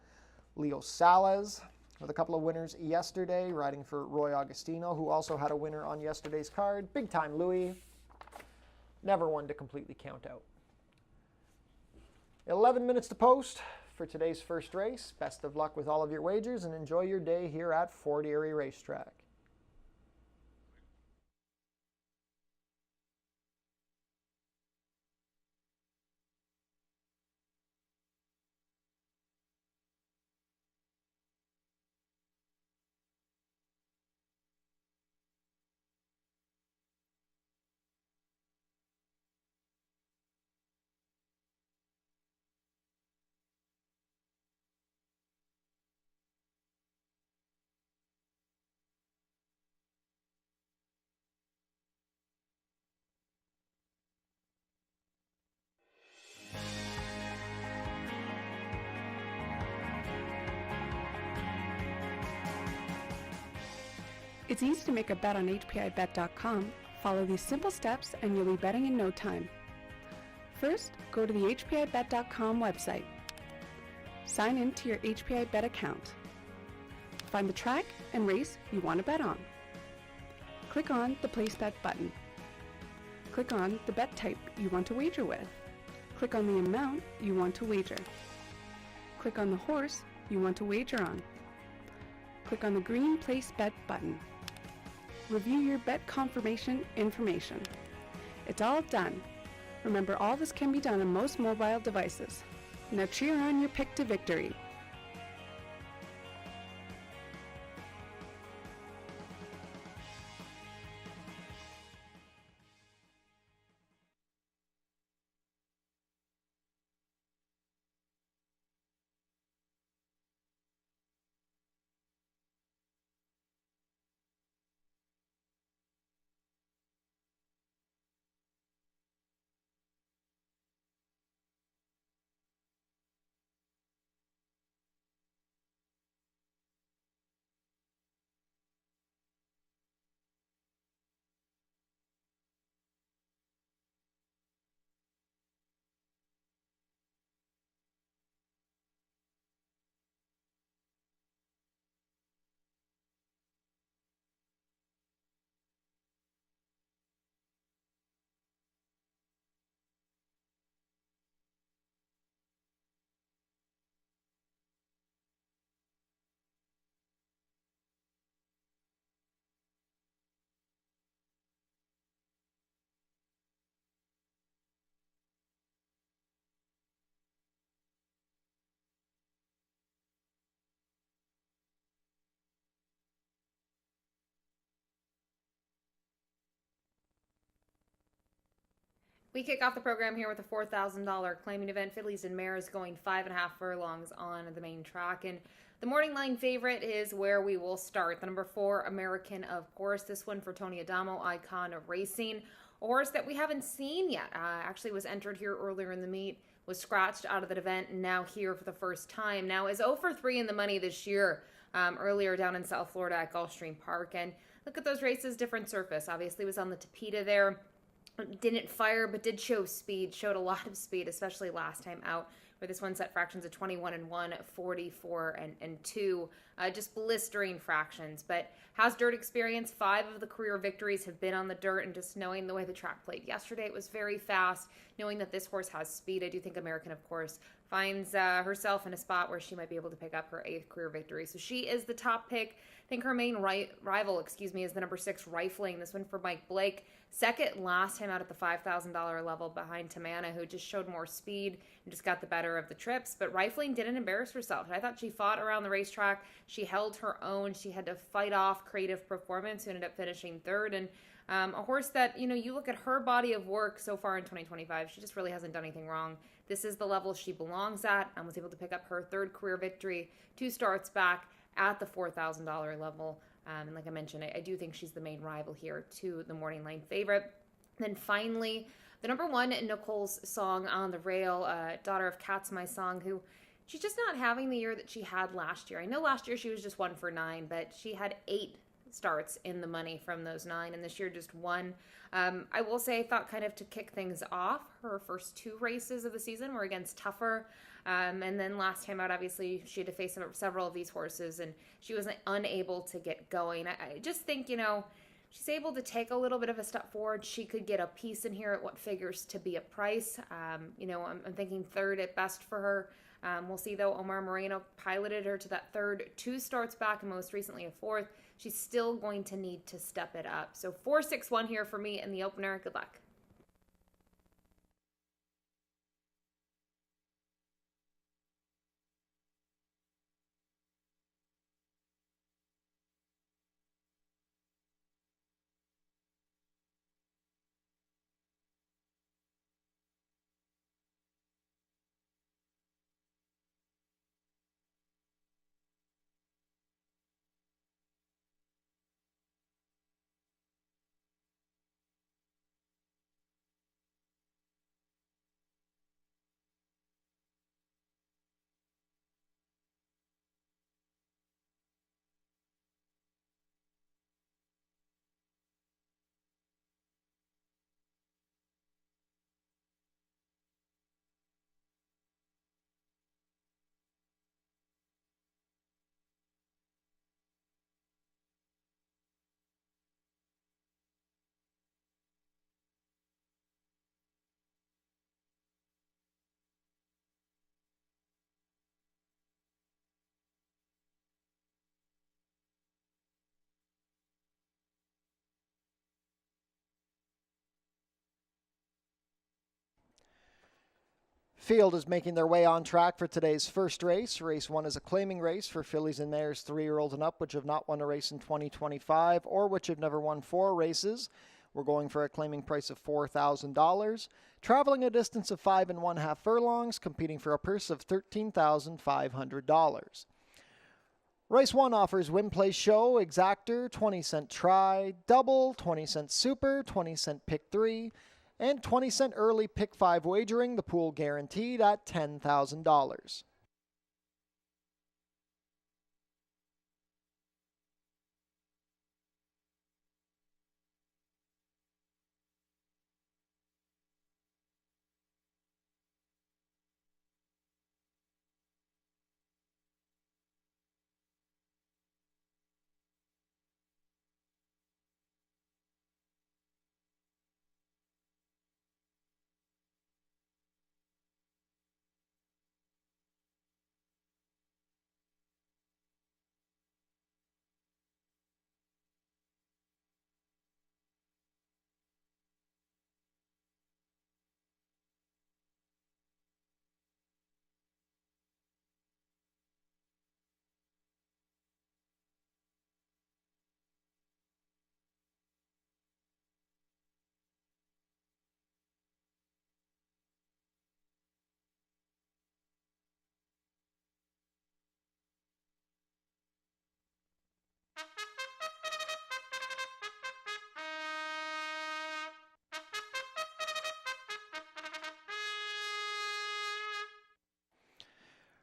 Leo Salas with a couple of winners yesterday, riding for Roy Agostino, who also had a winner on yesterday's card. Big Time Louie, never one to completely count out. 11 minutes to post for today's first race. Best of luck with all of your wagers, and enjoy your day here at Fort Erie Racetrack. It's easy to make a bet on HPIBet.com. Follow these simple steps and you'll be betting in no time. First, go to the HPIBet.com website. Sign in to your HPIBet account. Find the track and race you want to bet on. Click on the Place Bet button. Click on the bet type you want to wager with. Click on the amount you want to wager. Click on the horse you want to wager on. Click on the green Place Bet button. Review your bet confirmation information. It's all done. Remember, all this can be done on most mobile devices. Now cheer on your pick to victory. We kick off the program here with a $4,000 claiming event. Fillies and Mares going 5.5 furlongs on the main track. And the morning line favorite is where we will start. The number 4, American, of course. This one for Tony Adamo, Icon of Racing. A horse that we haven't seen yet. Actually was entered here earlier in the meet, was scratched out of that event, and now here for the first time. Now is 0 for 3 in the money this year, earlier down in South Florida at Gulfstream Park. And look at those races, different surface. Obviously was on the Tapeta there. Didn't fire, but did show speed, showed a lot of speed, especially last time out, where this one set fractions of 21-1, 44-2, just blistering fractions. But has dirt experience. 5 of the career victories have been on the dirt, and just knowing the way the track played yesterday, it was very fast. Knowing that this horse has speed, I do think American, of course, finds herself in a spot where she might be able to pick up her 8th career victory. So she is the top pick. I think her main rival, is the number 6, Rifling. This one for Mike Blake. Second last time out at the $5,000 level behind Tamana, who just showed more speed and just got the better of the trips. But Rifling didn't embarrass herself. I thought she fought around the racetrack. She held her own. She had to fight off Creative Performance, who ended up finishing 3rd. And a horse that, you look at her body of work so far in 2025, she just really hasn't done anything wrong. This is the level she belongs at, and was able to pick up her 3rd career victory, 2 starts back at the $4,000 level. And like I mentioned, I do think she's the main rival here to the morning line favorite. Then finally, the number 1, Nicole's Song on the Rail, daughter of Cat's My Song, who she's just not having the year that she had last year. I know last year she was just 1 for 9, but she had 8 starts in the money from those 9, and this year just 1. I will say, I thought kind of to kick things off, her first 2 races of the season were against tougher. And then last time out, obviously, she had to face several of these horses, and she was unable to get going. I just think, she's able to take a little bit of a step forward. She could get a piece in here at what figures to be a price. I'm thinking 3rd at best for her. We'll see, though. Omar Moreno piloted her to that 3rd, 2 starts back, and most recently a 4th. She's still going to need to step it up. So 4-6-1 here for me in the opener. Good luck. Field is making their way on track for today's first race. Race 1 is a claiming race for fillies and mares 3-year-olds and up, which have not won a race in 2025 or which have never won 4 races. We're going for a claiming price of $4,000. Traveling a distance of 5.5 furlongs, competing for a purse of $13,500. Race 1 offers win, play, show, exactor, 20-cent try, double, 20-cent super, 20-cent pick 3, and 20-cent early pick 5 wagering, the pool guaranteed at $10,000.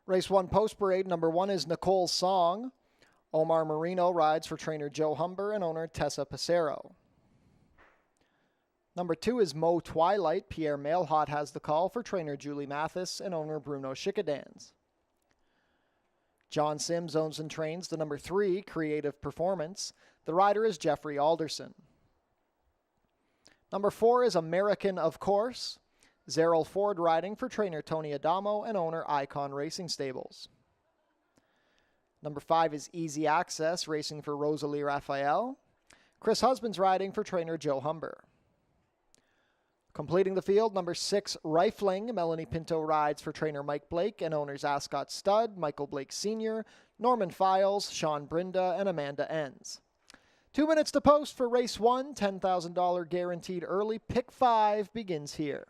Race 1 post parade, number 1 is Nicole's Song. Omar Marino rides for trainer Joe Humber and owner Tessa Passero. Number 2 is Mo Twilight. Pierre Mailhot has the call for trainer Julie Mathis and owner Bruno Schickadans. John Sims owns and trains the number 3, Creative Performance. The rider is Jeffrey Alderson. Number 4 is American of Course. Zerrell Ford riding for trainer Tony Adamo and owner Icon Racing Stables. Number 5 is Easy Access, racing for Rosalie Raphael. Chris Husbands riding for trainer Joe Humber. Completing the field, number 6, Rifling. Melanie Pinto rides for trainer Mike Blake and owners Ascot Stud, Michael Blake Sr., Norman Files, Sean Brinda, and Amanda Enns. 2 minutes to post for race 1, $10,000 guaranteed early. Pick 5 begins here.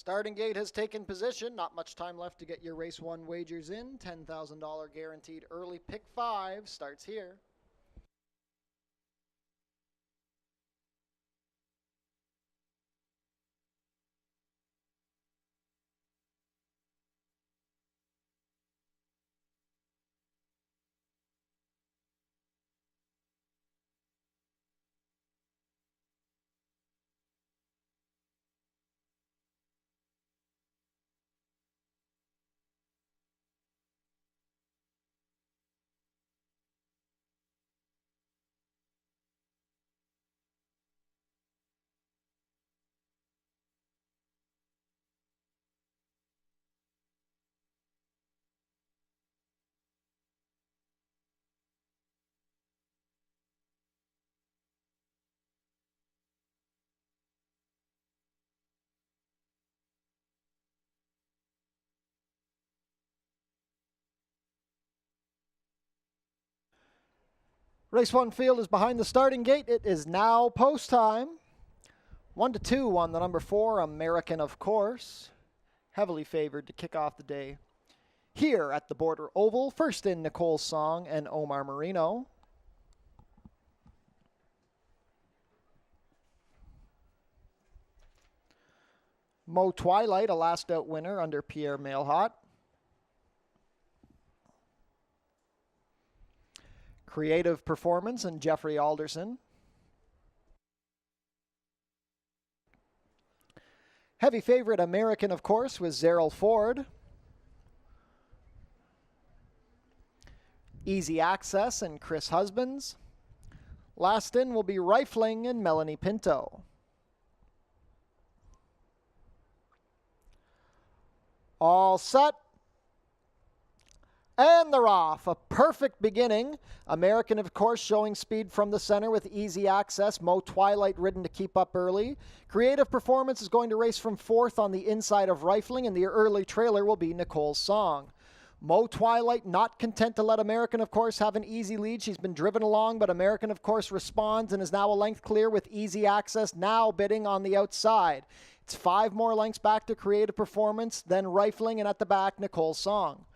Starting gate has taken position. Not much time left to get your race 1 wagers in. $10,000 guaranteed early. Pick 5 starts here. Race 1 field is behind the starting gate. It is now post time. 1-2 on the number 4, American of Course. Heavily favored to kick off the day. Here at the Border Oval, first in Nicole Song and Omar Marino. Mo Twilight, a last out winner under Pierre Mailhot. Creative Performance and Jeffrey Alderson. Heavy favorite American, of course, was Zerrell Ford. Easy Access and Chris Husbands. Last in will be Rifling and Melanie Pinto. All set. And they're off. A perfect beginning. American, of course, showing speed from the center with Easy Access. Mo Twilight ridden to keep up early. Creative Performance is going to race from 4th on the inside of Rifling, and the early trailer will be Nicole Song. Mo Twilight not content to let American, of course, have an easy lead. She's been driven along, but American, of course, responds and is now a length clear with Easy Access now bidding on the outside. It's 5 more lengths back to Creative Performance, then Rifling, and at the back, Nicole Song.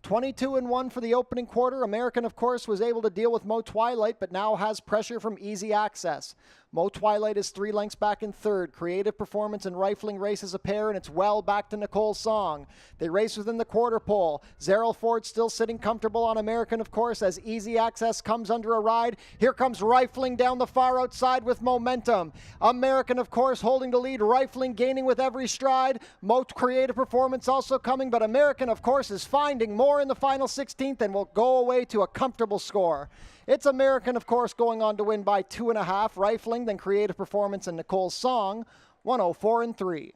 22-1 for the opening quarter. American, of course, was able to deal with Mo Twilight, but now has pressure from Easy Access. Mo Twilight is 3 lengths back in 3rd. Creative Performance and Rifling races a pair, and it's well back to Nicole Song. They race within the quarter pole. Zerrell Ford still sitting comfortable on American, of course, as Easy Access comes under a ride. Here comes Rifling down the far outside with momentum. American, of course, holding the lead. Rifling gaining with every stride. Mo Creative Performance also coming, but American, of course, is finding more in the final 16th and will go away to a comfortable score. It's American, of course, going on to win by 2.5. Rifling, then Creative Performance and Nicole Song, 104-3.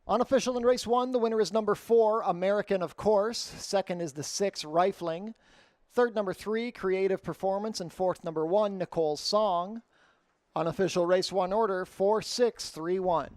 Unofficial in race 1, the winner is number 4, American, of course. Second is the 6, Rifling. Third, number 3, Creative Performance. And fourth, number 1, Nicole Song. Unofficial race 1 order, 4-6-3-1.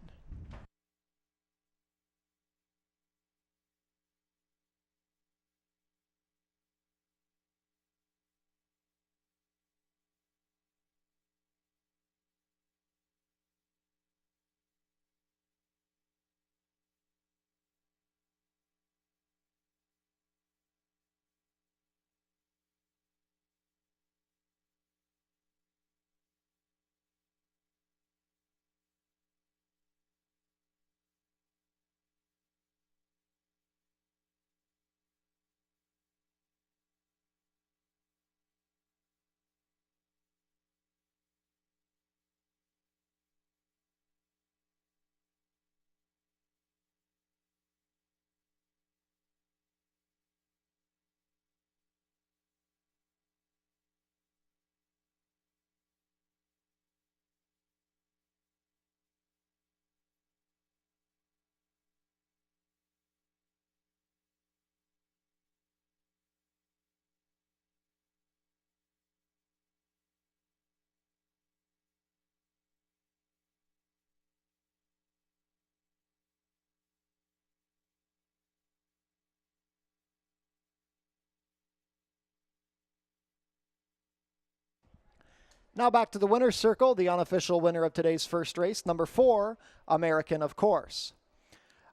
Now back to the winner's circle, the unofficial winner of today's first race, number 4, American of Course.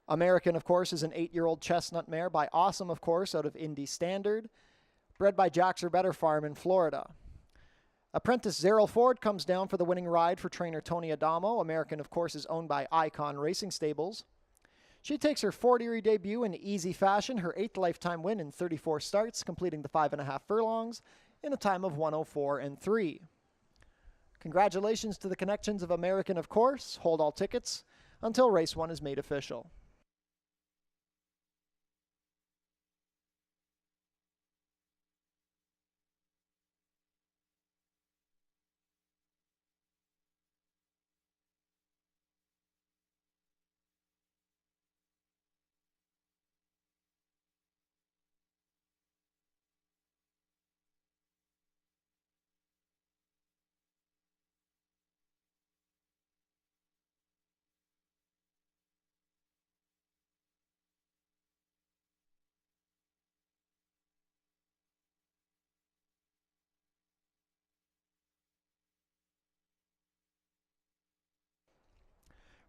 American of Course is an 8-year-old chestnut mare by Awesome of Course out of Indy Standard, bred by Jack's or Better Farm in Florida. Apprentice Zerrell Ford comes down for the winning ride for trainer Tony Adamo. American of Course is owned by Icon Racing Stables. She takes her Fort Erie debut in easy fashion, her 8th lifetime win in 34 starts, completing the 5.5 furlongs in a time of 1:04.3. Congratulations to the connections of American of Course. Hold all tickets until race 1 is made official.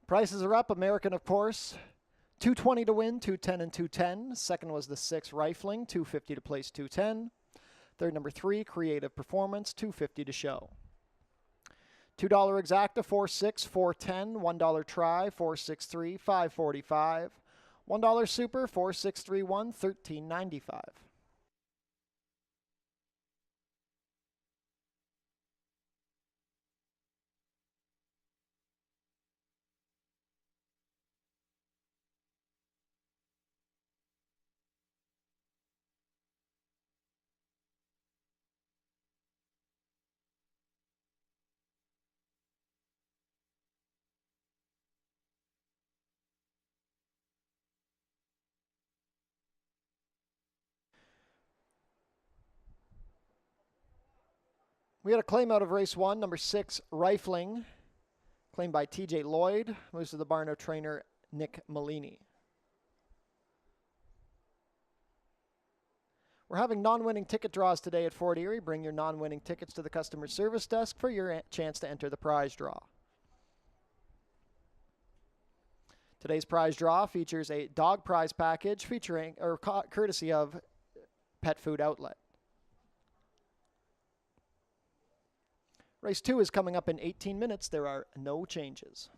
Prices are up. American of Course, $220 to win, $210 and $210. Second was the 6 Rifling, $250 to place, $210. Third, number 3 Creative Performance, $250 to show. $2 Exacta, $4.6, $4.10. $1 Try, $4.63, $5.45. $1 Super, $4.631, $13.95. We had a claim out of race 1, number 6 Rifling, claimed by TJ Lloyd, moves to the barn of trainer Nick Malini. We're having non-winning ticket draws today at Fort Erie. Bring your non-winning tickets to the customer service desk for your chance to enter the prize draw. Today's prize draw features a dog prize package featuring or courtesy of Pet Food Outlet. Race 2 is coming up in 18 minutes. There are no changes.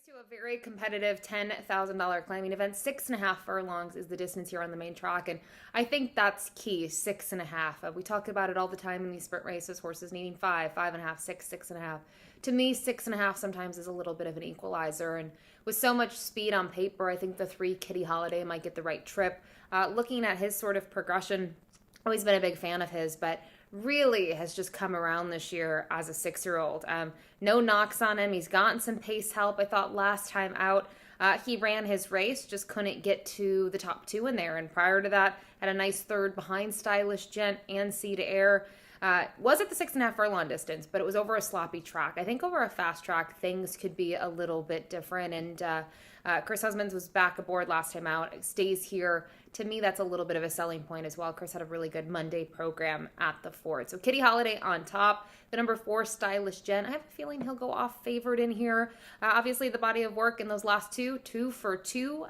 race to a very competitive $10,000 claiming event. 6.5 furlongs is the distance here on the main track, and I think that's key. 6.5. We talk about it all the time in these sprint races. Horses needing 5.5, 6.5. To me, 6.5 sometimes is a little bit of an equalizer, and with so much speed on paper, I think the 3 Kitty Holiday might get the right trip. Looking at his sort of progression, always been a big fan of his, but really has just come around this year as a 6-year-old. No knocks on him. He's gotten some pace help. I thought last time out he ran his race, just couldn't get to the top 2 in there. And prior to that, had a nice third behind Stylish Gent and Sea to Air. Was at the 6.5 furlong distance, but it was over a sloppy track. I think over a fast track, things could be a little bit different. And Chris Husbands was back aboard last time out, stays here. To me, that's a little bit of a selling point as well. Chris had a really good Monday program at the Ford. So Kitty Holiday on top. The number 4, Stylish Jen. I have a feeling he'll go off favored in here. Obviously, the body of work in those last 2 for 2.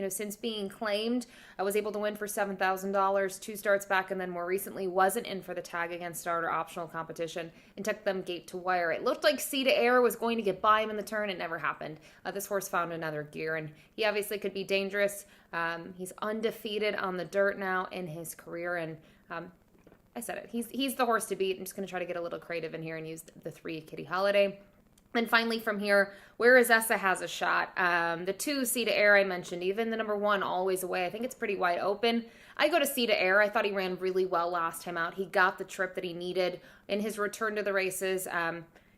Since being claimed, I was able to win for $7,000, 2 starts back, and then more recently wasn't in for the tag against starter optional competition and took them gate to wire. It looked like Sea to Air was going to get by him in the turn. It never happened. This horse found another gear, and he obviously could be dangerous. He's undefeated on the dirt now in his career, and I said it. He's the horse to beat. I'm just going to try to get a little creative in here and use the 3 Kitty Holiday. And finally from here, Where Is Essa has a shot. The 2 Sea to Air I mentioned, even the number 1 Always Away. I think it's pretty wide open. I go to Sea to Air. I thought he ran really well last time out. He got the trip that he needed in his return to the races.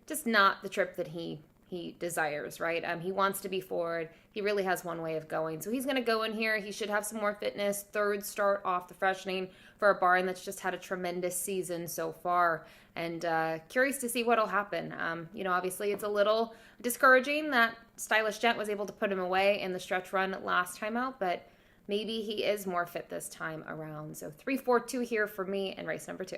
Just not the trip that he desires, right? He wants to be forward. He really has one way of going. So he's going to go in here. He should have some more fitness. 3rd start off the freshening for a barn that's just had a tremendous season so far. And curious to see what'll happen. Obviously it's a little discouraging that Stylish Gent was able to put him away in the stretch run last time out, but maybe he is more fit this time around. So 3-4-2 here for me in race number 2.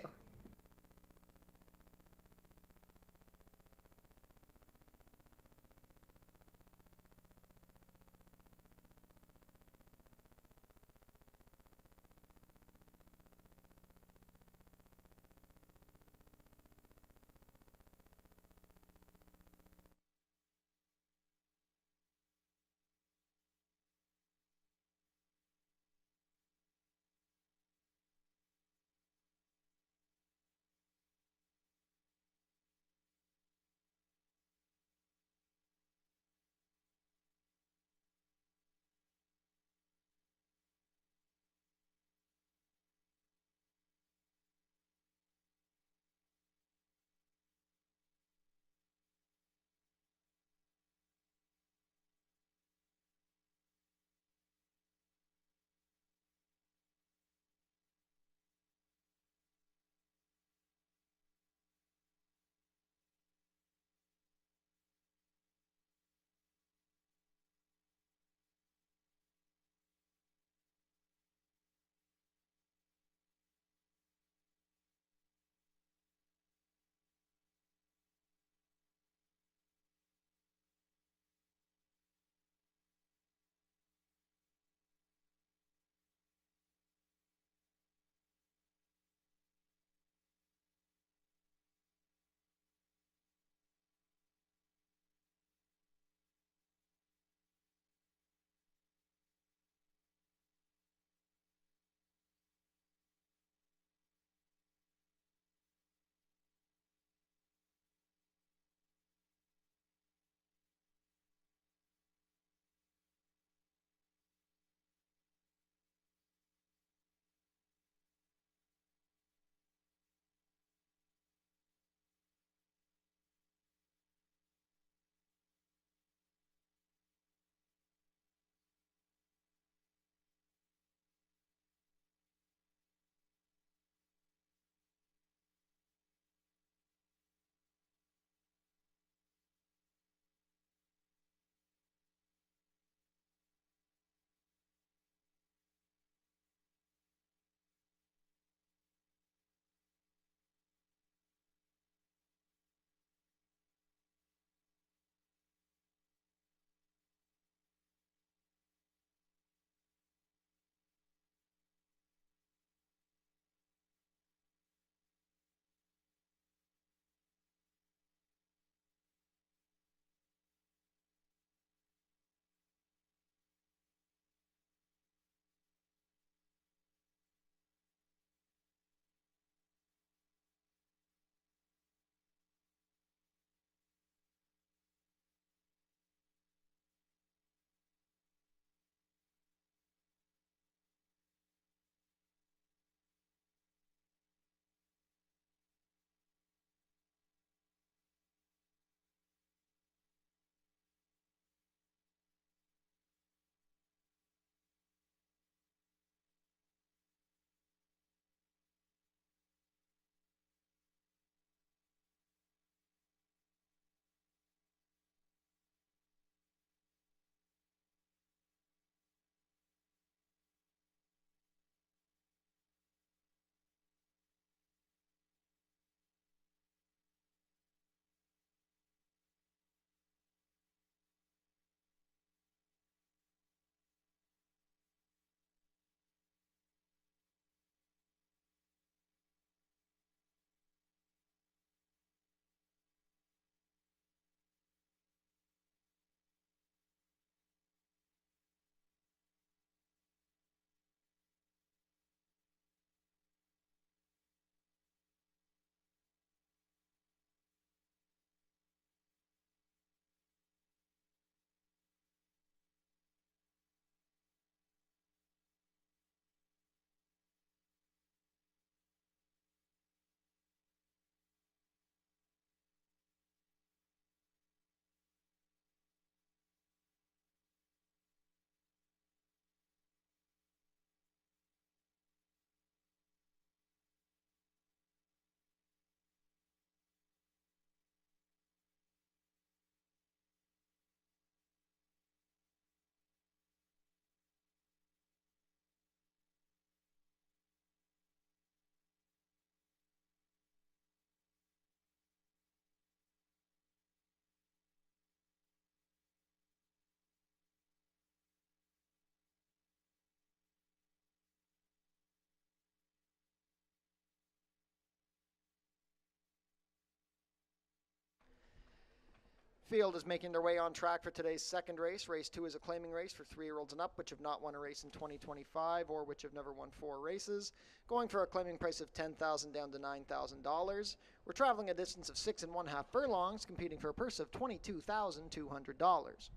Field is making their way on track for today's second race. Race 2 is a claiming race for 3-year-olds and up, which have not won a race in 2025 or which have never won 4 races. Going for a claiming price of $10,000 down to $9,000. We're traveling a distance of 6½ furlongs, competing for a purse of $22,200.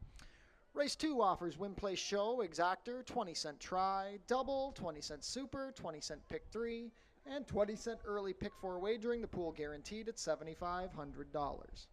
Race 2 offers win, place, show, exactor, 20-cent try, double, 20-cent super, 20-cent pick 3, and 20-cent early pick 4 wagering. The pool guaranteed at $7,500.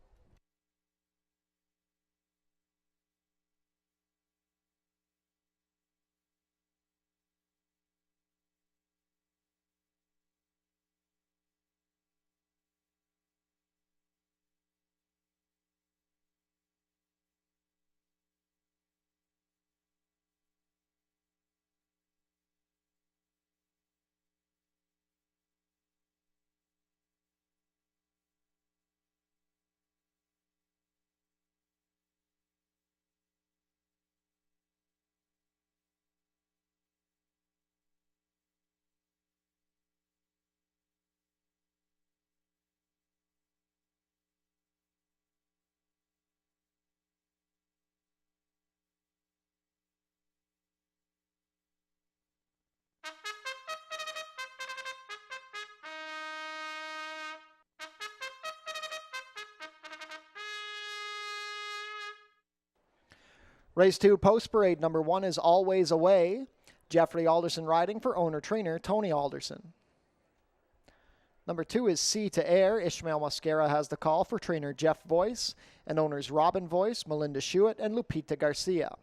Race 2 post parade number 1 is Always Away. Jeffrey Alderson riding for owner-trainer Tony Alderson. Number 2 is Sea to Air. Ishmael Mosquera has the call for trainer Jeff Voice and owners Robin Voice, Melinda Schuett, and Lupita Garcia.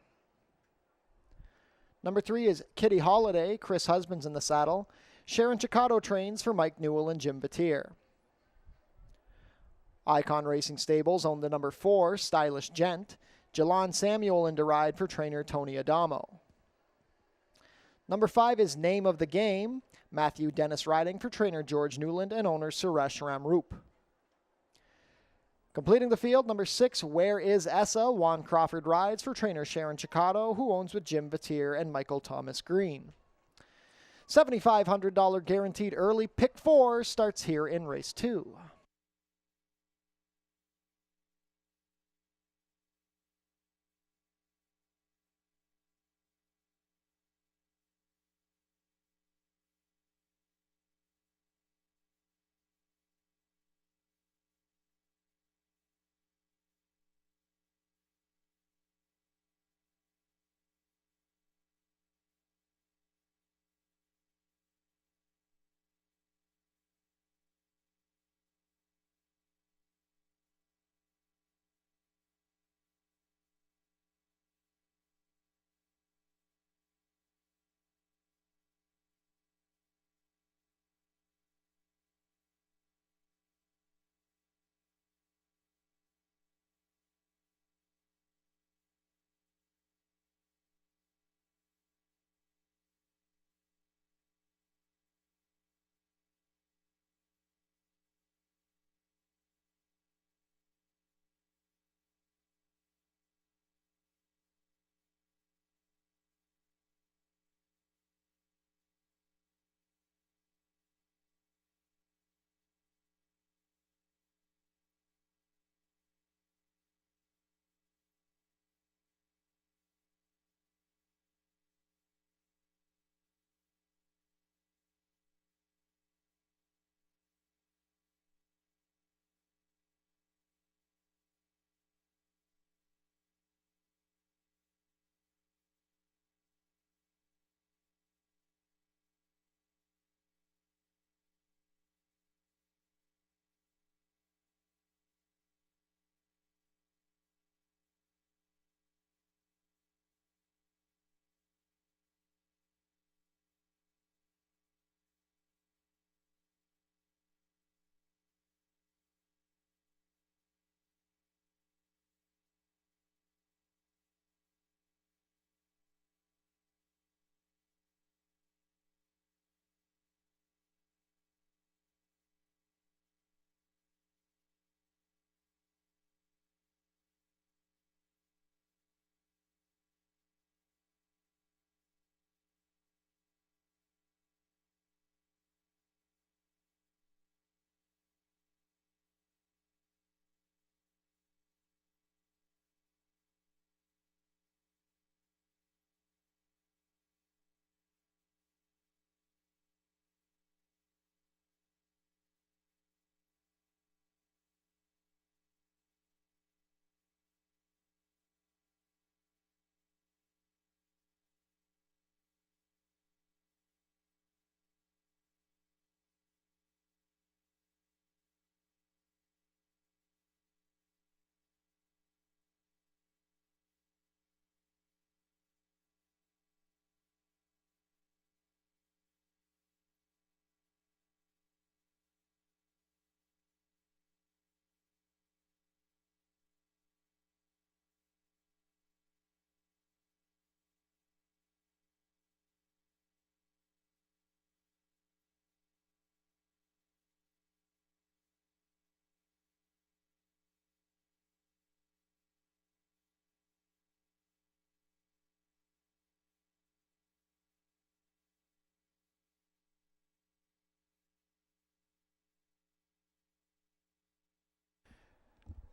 Number 3 is Kitty Holiday. Chris Husbands in the saddle. Sharon Chicotto trains for Mike Newell and Jim Batier. Icon Racing Stables own the number 4, Stylish Gent. Jalon Samuel in to ride for trainer Tony Adamo. Number 5 is Name of the Game. Matthew Dennis riding for trainer George Newland and owner Suresh Ramroop. Completing the field, number 6, Where is Essa? Juan Crawford rides for trainer Sharon Chicotto, who owns with Jim Batier and Michael Thomas Green. $7,500 guaranteed early pick 4 starts here in race 2.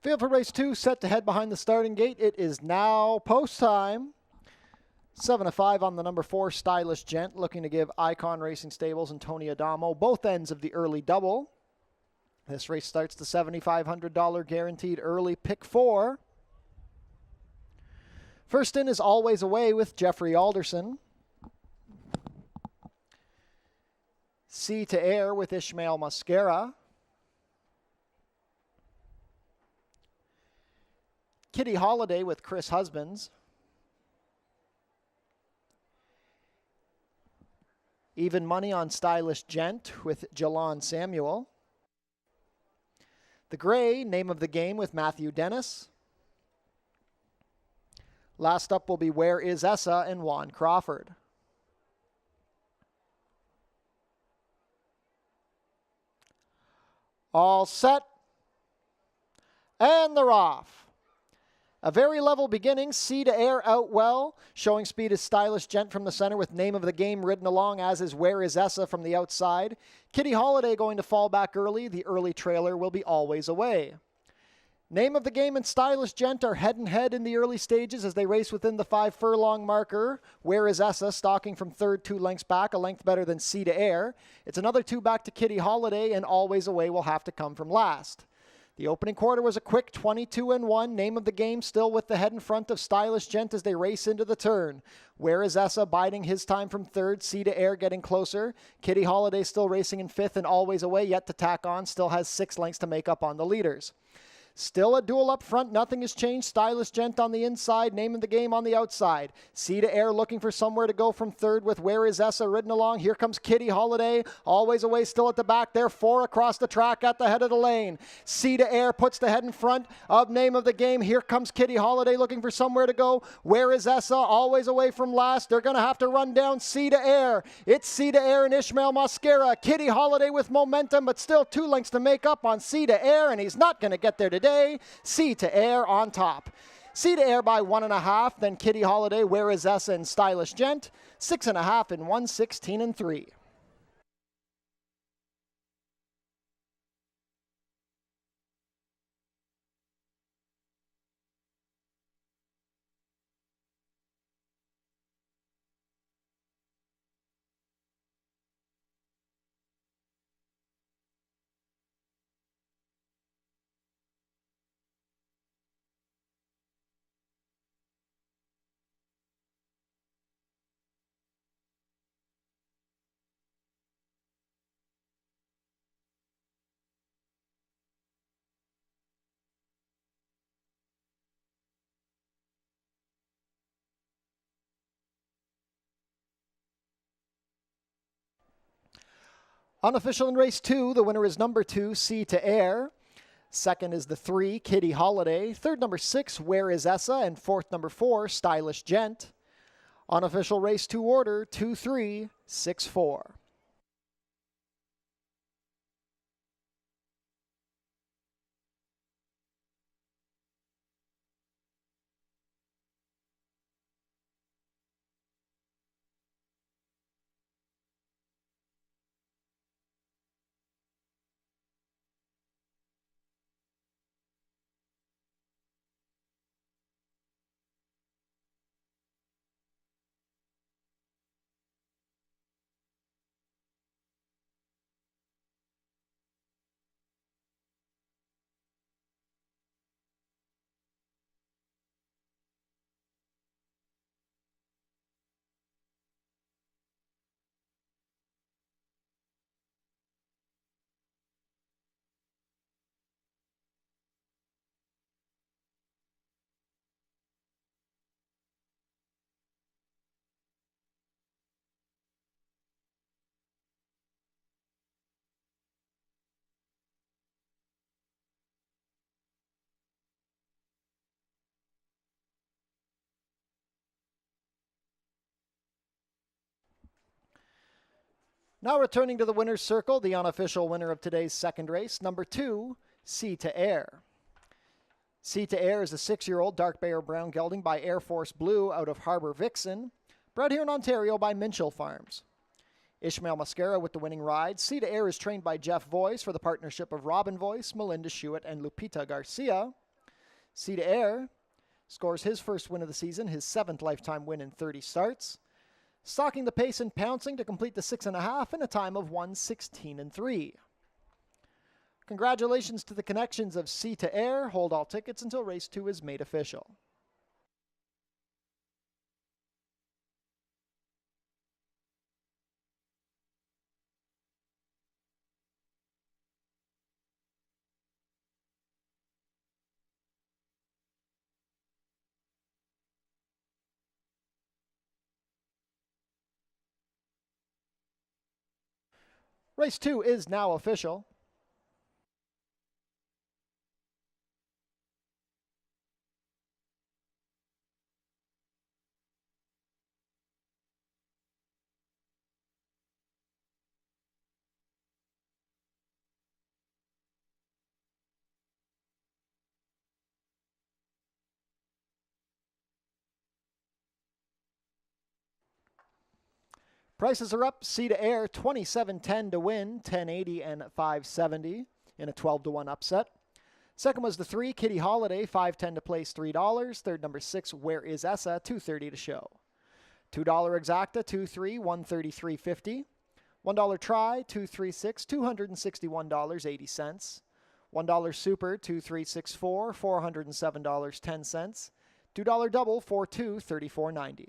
Field for race 2, set to head behind the starting gate. It is now post time. 7-5 on the number 4, Stylish Gent, looking to give Icon Racing Stables and Tony Adamo both ends of the early double. This race starts the $7,500 guaranteed early pick 4. First in is Always Away with Jeffrey Alderson. Sea to Air with Ishmael Mascara. Kitty Holiday with Chris Husbands. Even Money on Stylish Gent with Jalon Samuel. The Gray, Name of the Game with Matthew Dennis. Last up will be Where Is Essa and Juan Crawford. All set. And they're off. A very level beginning, Sea to Air out well. Showing speed is Stylish Gent from the center with Name of the Game ridden along, as is Where Is Essa from the outside. Kitty Holiday going to fall back early. The early trailer will be Always Away. Name of the Game and Stylish Gent are head-and-head in the early stages as they race within the 5-furlong marker. Where Is Essa stalking from third 2 lengths back, a length better than Sea to Air. It's another 2 back to Kitty Holiday, and Always Away will have to come from last. The opening quarter was a quick 22-1. Name of the Game still with the head in front of Stylish Gent as they race into the turn. Where Is Essa biding his time from third. Sea to Air getting closer. Kitty Holiday still racing in fifth, and Always Away yet to tack on. Still has 6 lengths to make up on the leaders. Still a duel up front. Nothing has changed. Stylish Gent on the inside. Name of the Game on the outside. Sea to Air looking for somewhere to go from third with Where Is Essa ridden along. Here comes Kitty Holiday. Always Away still at the back there. 4 across the track at the head of the lane. Sea to Air puts the head in front of Name of the Game. Here comes Kitty Holiday looking for somewhere to go. Where Is Essa? Always Away from last. They're going to have to run down Sea to Air. It's Sea to Air and Ishmael Mascara. Kitty Holiday with momentum, but still 2 lengths to make up on Sea to Air, and he's not going to get there today. Sea to Air on top. Sea to Air by 1.5, then Kitty Holiday, Where Is Essa, and Stylish Gent. 6.5 and 1:16 and 3. Unofficial in race 2, the winner is number 2, Sea to Air. Second is the 3, Kitty Holiday. Third, number 6, Where Is Essa. And fourth, number 4, Stylish Gent. Unofficial race 2 order, 2-3, 6-4. Now returning to the winner's circle, the unofficial winner of today's second race, number 2, Sea to Air. Sea to Air is a 6-year-old dark bay or brown gelding by Air Force Blue out of Harbour Vixen, bred here in Ontario by Minchell Farms. Ishmael Mascara with the winning ride. Sea to Air is trained by Jeff Voice for the partnership of Robin Voice, Melinda Schuett, and Lupita Garcia. Sea to Air scores his first win of the season, his 7th lifetime win in 30 starts. Stalking the pace and pouncing to complete the 6.5 in a time of 1:16.3. Congratulations to the connections of Sea to Air. Hold all tickets until race 2 is made official. Race 2 is now official. Prices are up. Sea to Air, 27.10 to win, 10.80 and 5.70 in a 12-1 upset. Second was the 3, Kitty Holiday, 5.10 to place, $3. Third, number 6, Where Is Essa, 2.30 to show. $2 Exacta, 2-3, 133.50. $1 Try, 236, $261.80. $1 Super, 2364, $407.10. $2 Double, 42, $34.90.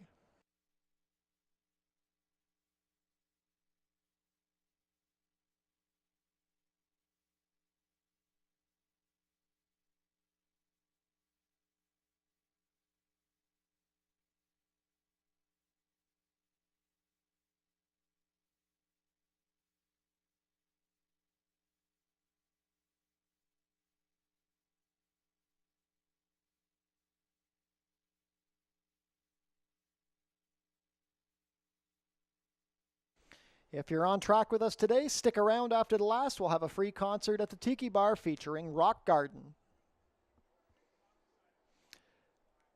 If you're on track with us today, stick around after the last. We'll have a free concert at the Tiki Bar featuring Rock Garden.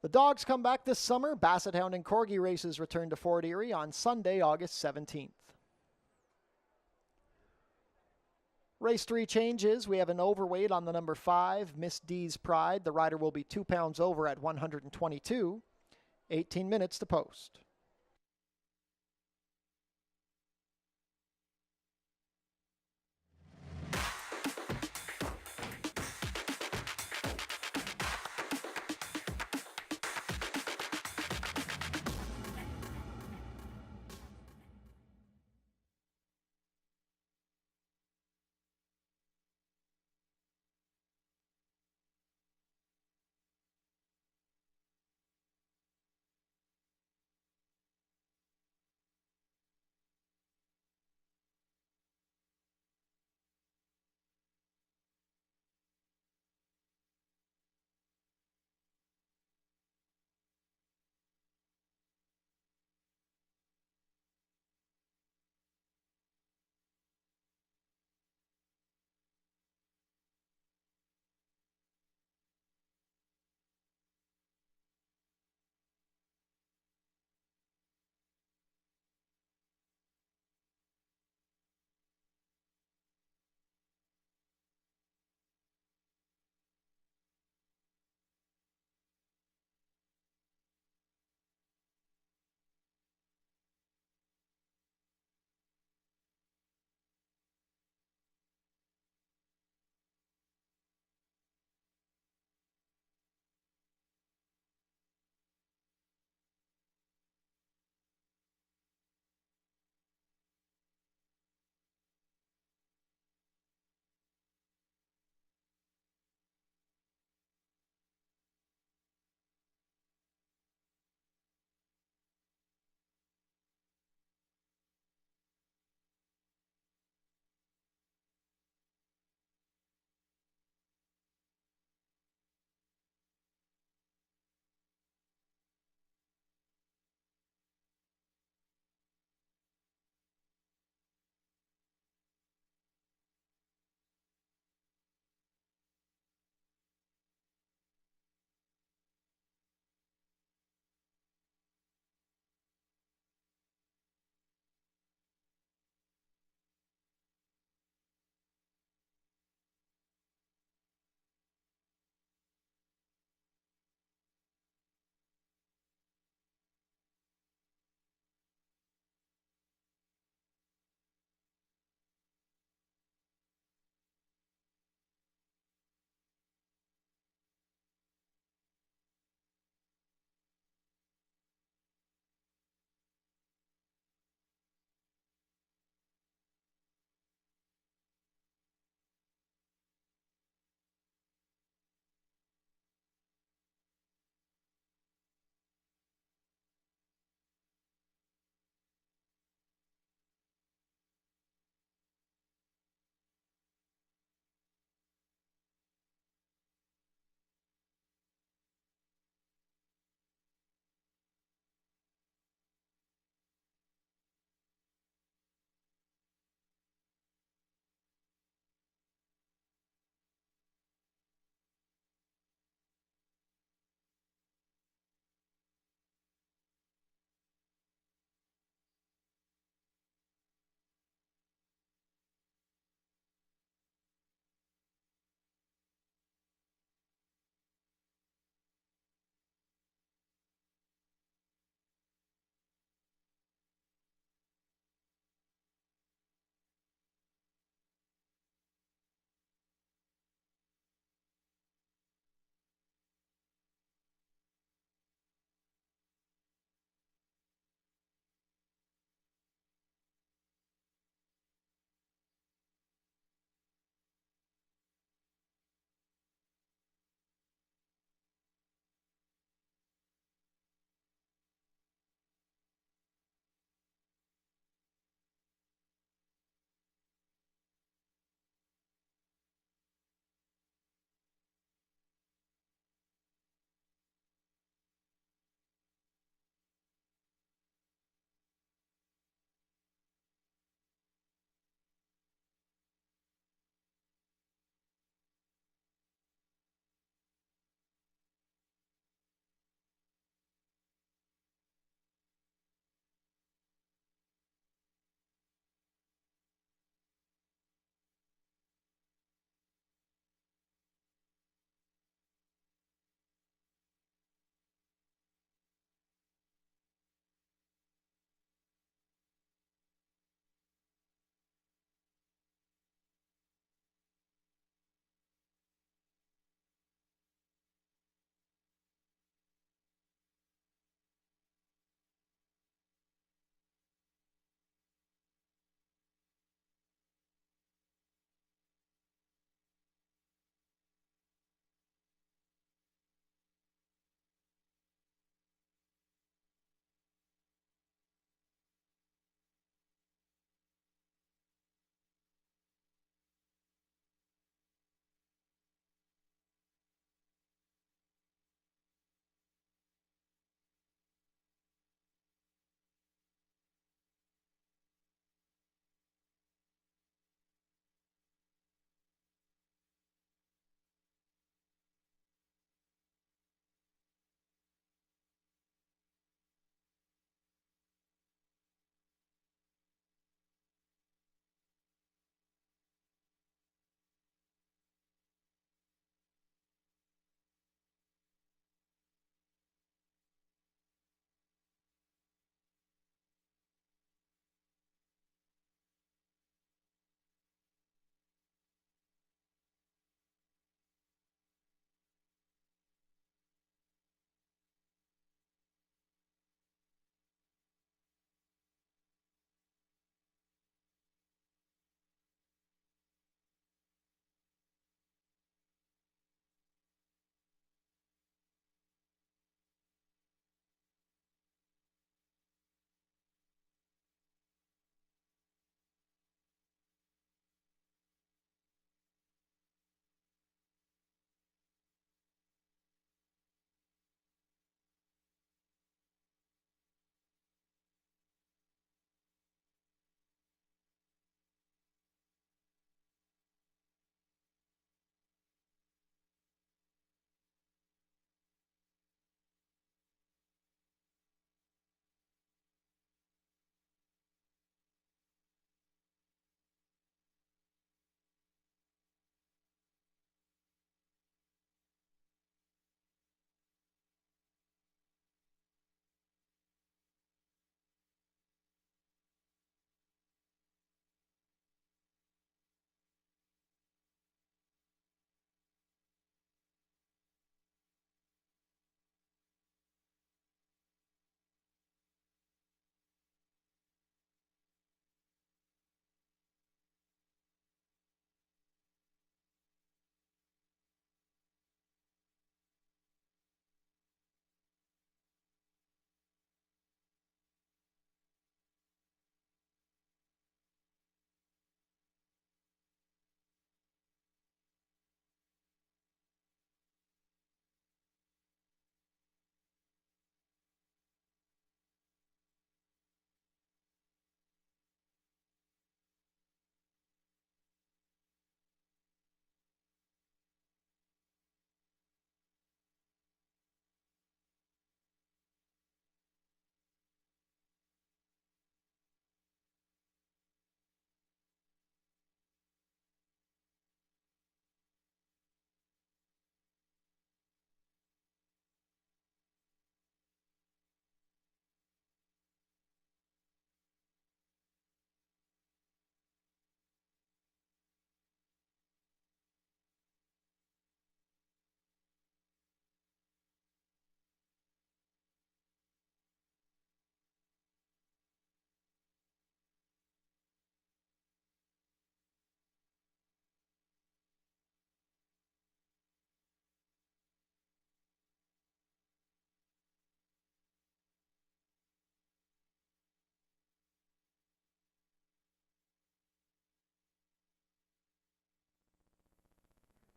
The dogs come back this summer. Basset Hound and Corgi races return to Fort Erie on Sunday, August 17th. Race 3 changes. We have an overweight on the number 5, Miss D's Pride. The rider will be 2 pounds over at 122. 18 minutes to post.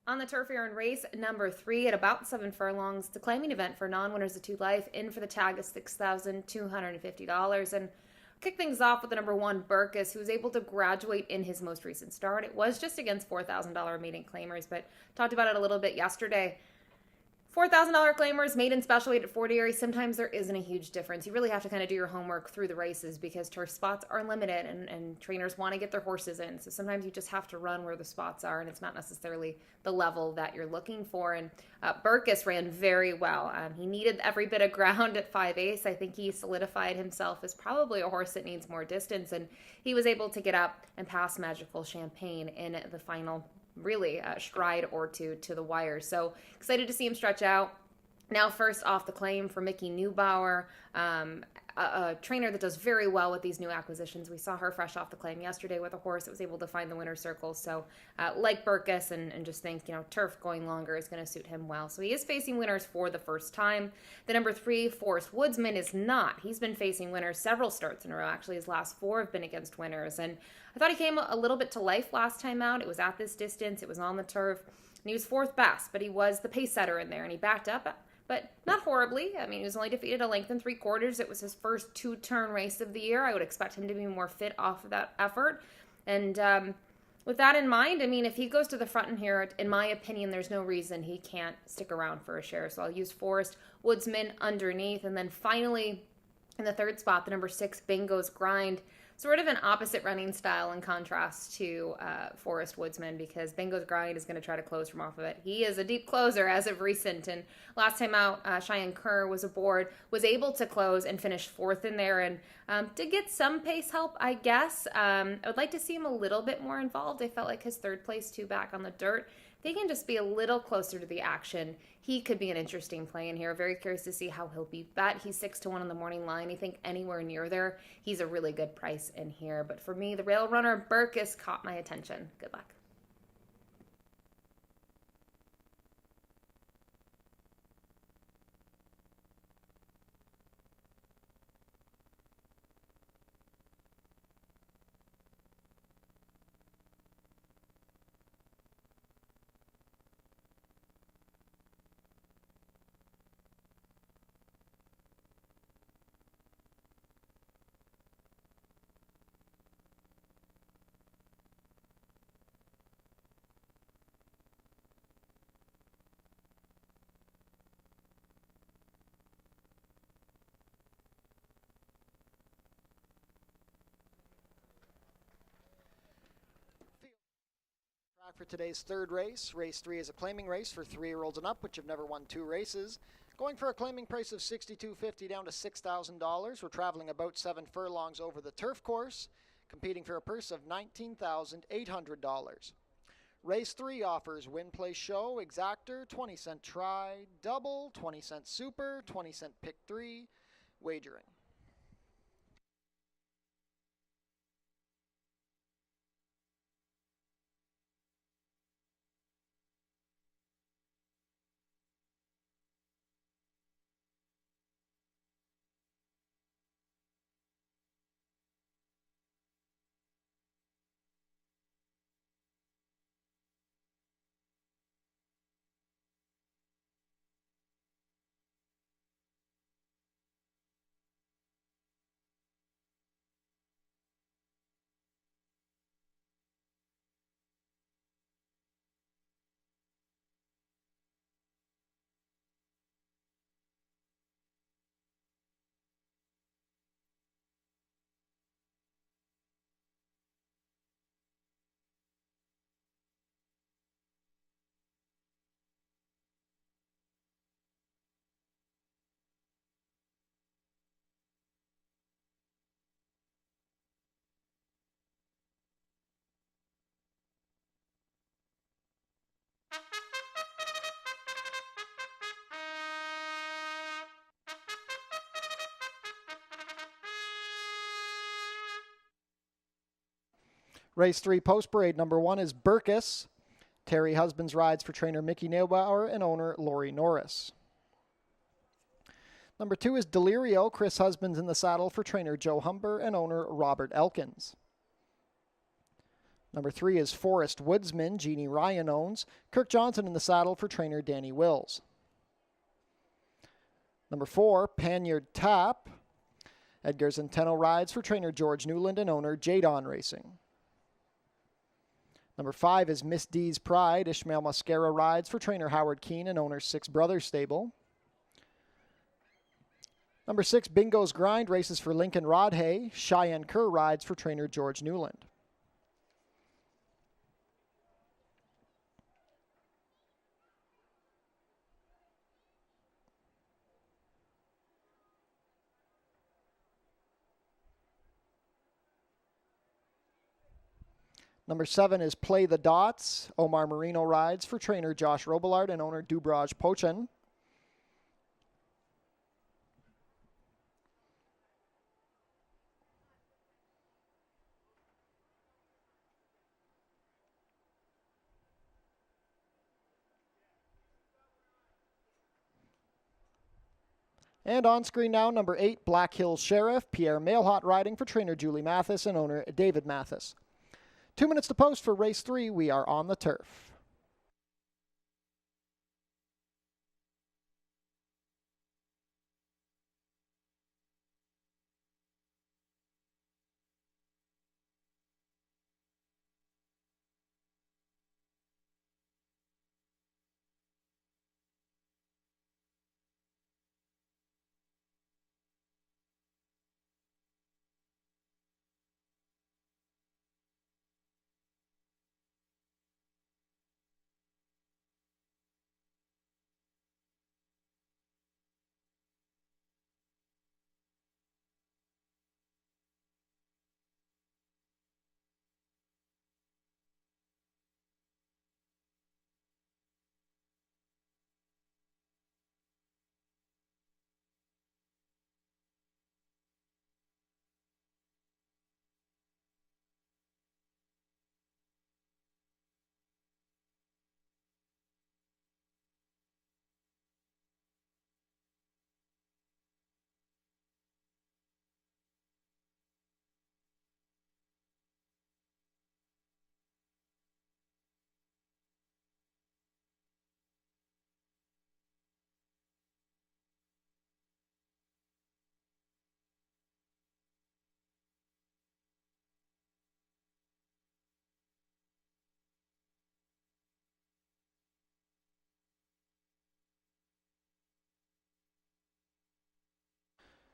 On the turf here in race number 3 at about 7 furlongs, the claiming event for non-winners of 2 Life, in for the tag of $6,250. And kick things off with the number 1, Burkus, who was able to graduate in his most recent start. It was just against $4,000 maiden claimers, but talked about it a little bit yesterday. $4,000 claimers, maiden special weight at 40 Erie, sometimes there isn't a huge difference. You really have to kind of do your homework through the races because turf spots are limited and trainers want to get their horses in. So sometimes you just have to run where the spots are and it's not necessarily the level that you're looking for. And Burkus ran very well. He needed every bit of ground at 5/8. I think he solidified himself as probably a horse that needs more distance. And he was able to get up and pass Magical Champagne in the final really stride or two to the wire. So excited to see him stretch out. Now first off the claim for Mickey Neubauer, a trainer that does very well with these new acquisitions. We saw her fresh off the claim yesterday with a horse that was able to find the winner's circle. So like Burkus and just think, turf going longer is going to suit him well. So he is facing winners for the first time. The number 3, Forest Woodsman, is not. He's been facing winners several starts in a row. Actually, his last 4 have been against winners. And I thought he came a little bit to life last time out. It was at this distance. It was on the turf. And he was 4th best, but he was the pace setter in there. And he backed up, but not horribly. I mean, he was only defeated a length and 3/4. It was his first 2-turn race of the year. I would expect him to be more fit off of that effort. And with that in mind, I mean, if he goes to the front in here, in my opinion, there's no reason he can't stick around for a share. So I'll use Forest Woodsman underneath. And then finally, in the 3rd spot, the number 6, Bingo's Grind. Sort of an opposite running style in contrast to Forest Woodsman, because Bingo's Grind is going to try to close from off of it. He is a deep closer as of recent, and last time out, Cheyenne Kerr was aboard, was able to close and finish 4th in there, and did get some pace help, I guess. I would like to see him a little bit more involved. I felt like his 3rd place 2 back on the dirt. If he can just be a little closer to the action, he could be an interesting play in here. Very curious to see how he'll be bet. He's 6-1 on the morning line. I think anywhere near there, he's a really good price in here. But for me, the rail runner Burkus caught my attention. Good luck. For today's 3rd race. Race 3 is a claiming race for 3-year-olds and up, which have never won 2 races. Going for a claiming price of $6,250 down to $6,000. We're traveling about 7 furlongs over the turf course, competing for a purse of $19,800. Race 3 offers win, play, show, exactor, 20-cent try, double, 20-cent super, 20-cent pick 3, wagering. Race 3 post parade number 1 is Burkus. Terry Husbands rides for trainer Mickey Neubauer and owner Lori Norris. Number 2 is Delirio. Chris Husbands in the saddle for trainer Joe Humber and owner Robert Elkins. Number 3 is Forest Woodsman, Jeannie Ryan owns. Kirk Johnson in the saddle for trainer Danny Wills. Number 4, Panyard Tap. Edgar Zenteno rides for trainer George Newland and owner Jadon Racing. Number 5 is Miss D's Pride. Ishmael Mascara rides for trainer Howard Keene and owner Six Brothers Stable. Number 6, Bingo's Grind races for Lincoln Rodhay. Cheyenne Kerr rides for trainer George Newland. Number 7 is Play the Dots. Omar Marino rides for trainer Josh Robillard and owner Dubraj Pochen. And on screen now, number 8, Black Hills Sheriff. Pierre Mailhot riding for trainer Julie Mathis and owner David Mathis. 2 minutes to post for race 3. We are on the turf.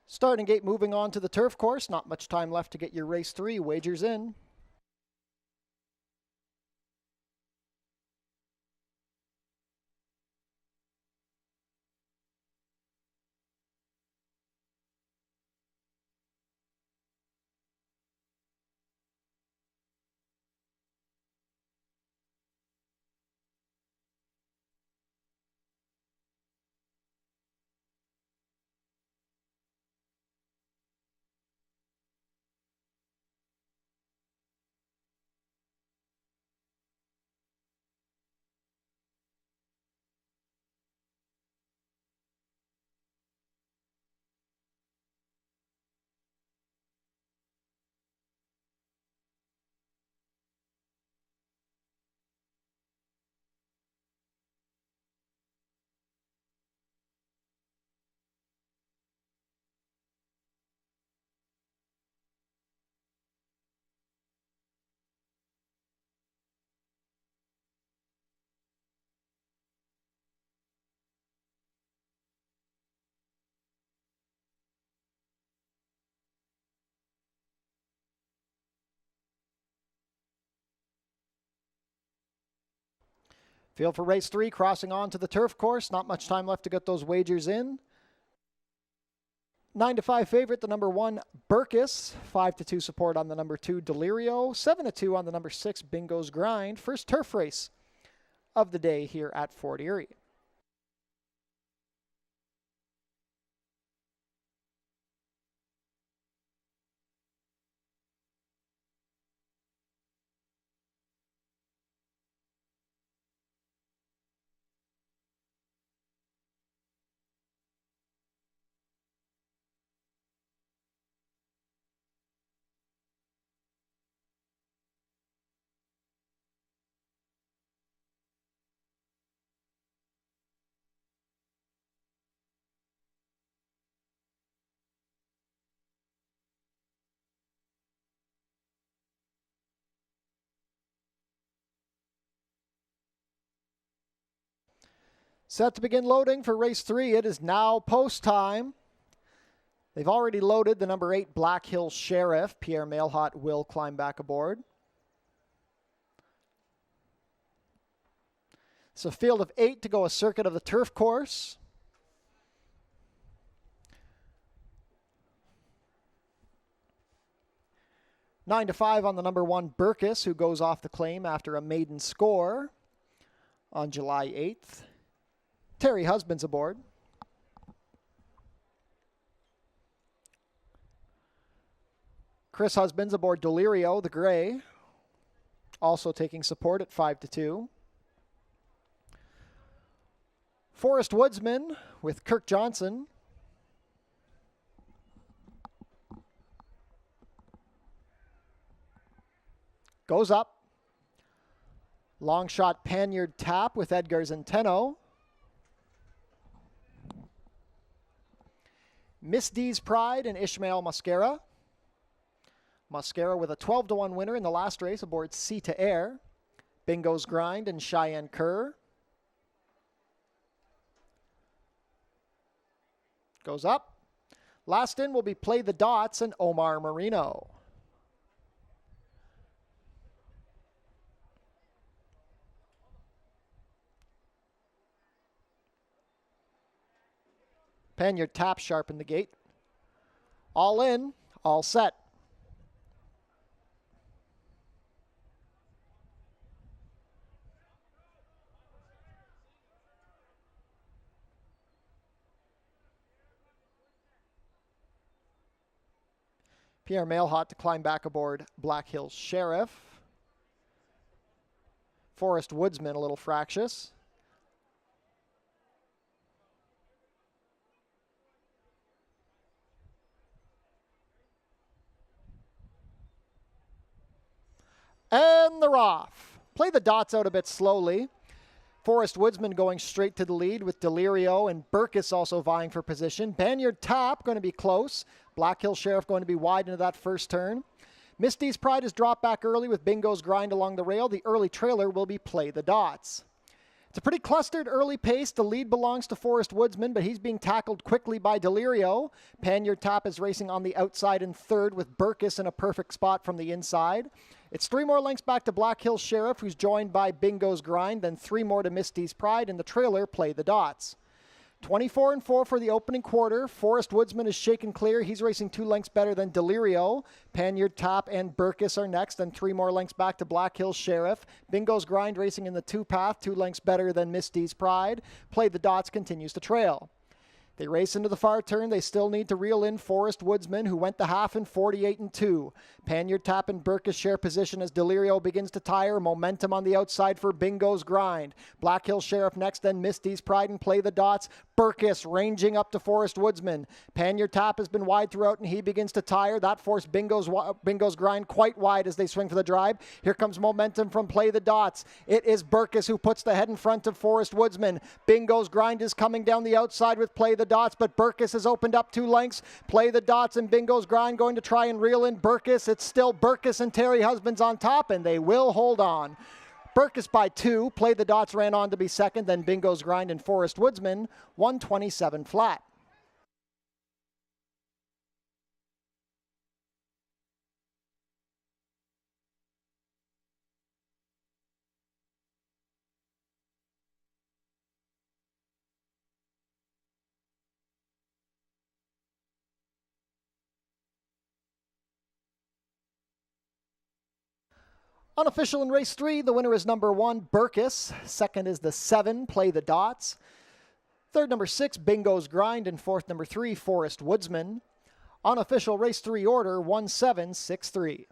Starting gate moving on to the turf course. Not much time left to get your race 3 wagers in. Field for race 3, crossing on to the turf course. Not much time left to get those wagers in. 9-5 favorite, the number 1, Burkus. 5-2 support on the number 2, Delirio. 7-2 on the number 6, Bingo's Grind. First turf race of the day here at Fort Erie. Set to begin loading for race 3. It is now post time. They've already loaded the number 8 Black Hill Sheriff. Pierre Mailhot will climb back aboard. It's a field of 8 to go a circuit of the turf course. Nine to 5 on the number 1 Burkus, who goes off the claim after a maiden score on July 8th. Terry Husbands aboard. Chris Husbands aboard Delirio, the gray, also taking support at 5 to 2. Forest Woodsman with Kirk Johnson. Goes up. Long shot Panyard Tap with Edgar Zenteno. Miss D's Pride and Ishmael Mascara. Mascara with a 12-1 winner in the last race aboard Sea to Air. Bingo's Grind and Cheyenne Kerr. Goes up. Last in will be Play the Dots and Omar Marino. Panyard Tap sharpened the gate. All in, all set. Pierre Mailhot to climb back aboard Black Hill Sheriff. Forest Woodsman a little fractious. And they're off. Play the Dots out a bit slowly. Forest Woodsman going straight to the lead with Delirio and Burkus also vying for position. Panyard Tap going to be close. Black Hill Sheriff going to be wide into that first turn. Misty's Pride has dropped back early with Bingo's Grind along the rail. The early trailer will be Play the Dots. It's a pretty clustered early pace. The lead belongs to Forest Woodsman, but he's being tackled quickly by Delirio. Panyard Tap is racing on the outside in third with Burkus in a perfect spot from the inside. It's 3 more lengths back to Black Hill Sheriff, who's joined by Bingo's Grind, then 3 more to Misty's Pride, and the trailer Play the Dots. 24-4 for the opening quarter. Forest Woodsman is shaken clear. He's racing 2 lengths better than Delirio. Panyard Tap and Burkus are next, and 3 more lengths back to Black Hill Sheriff. Bingo's Grind racing in the 2 path, 2 lengths better than Misty's Pride. Play the Dots continues to trail. They race into the far turn. They still need to reel in Forest Woodsman, who went the half in 48-2. Panyard Tap and Burkus share position as Delirio begins to tire. Momentum on the outside for Bingo's Grind. Black Hill Sheriff next, then Misty's Pride and Play the Dots. Burkus ranging up to Forest Woodsman. Panyard Tap has been wide throughout, and he begins to tire. That forced Bingo's Grind quite wide as they swing for the drive. Here comes momentum from Play the Dots. It is Burkus who puts the head in front of Forest Woodsman. Bingo's Grind is coming down the outside with Play the Dots, but Burkus has opened up 2 lengths. Play the Dots and Bingo's Grind going to try and reel in Burkus. It's still Burkus and Terry Husbands on top, and they will hold on. Burkus by 2. Play the Dots ran on to be second, then Bingo's Grind and Forest Woodsman, 127 flat. Unofficial in race 3, the winner is number 1, Burkus. Second is the 7, Play the Dots. Third, number 6, Bingo's Grind. And fourth, number 3, Forest Woodsman. Unofficial race 3 order, 1763.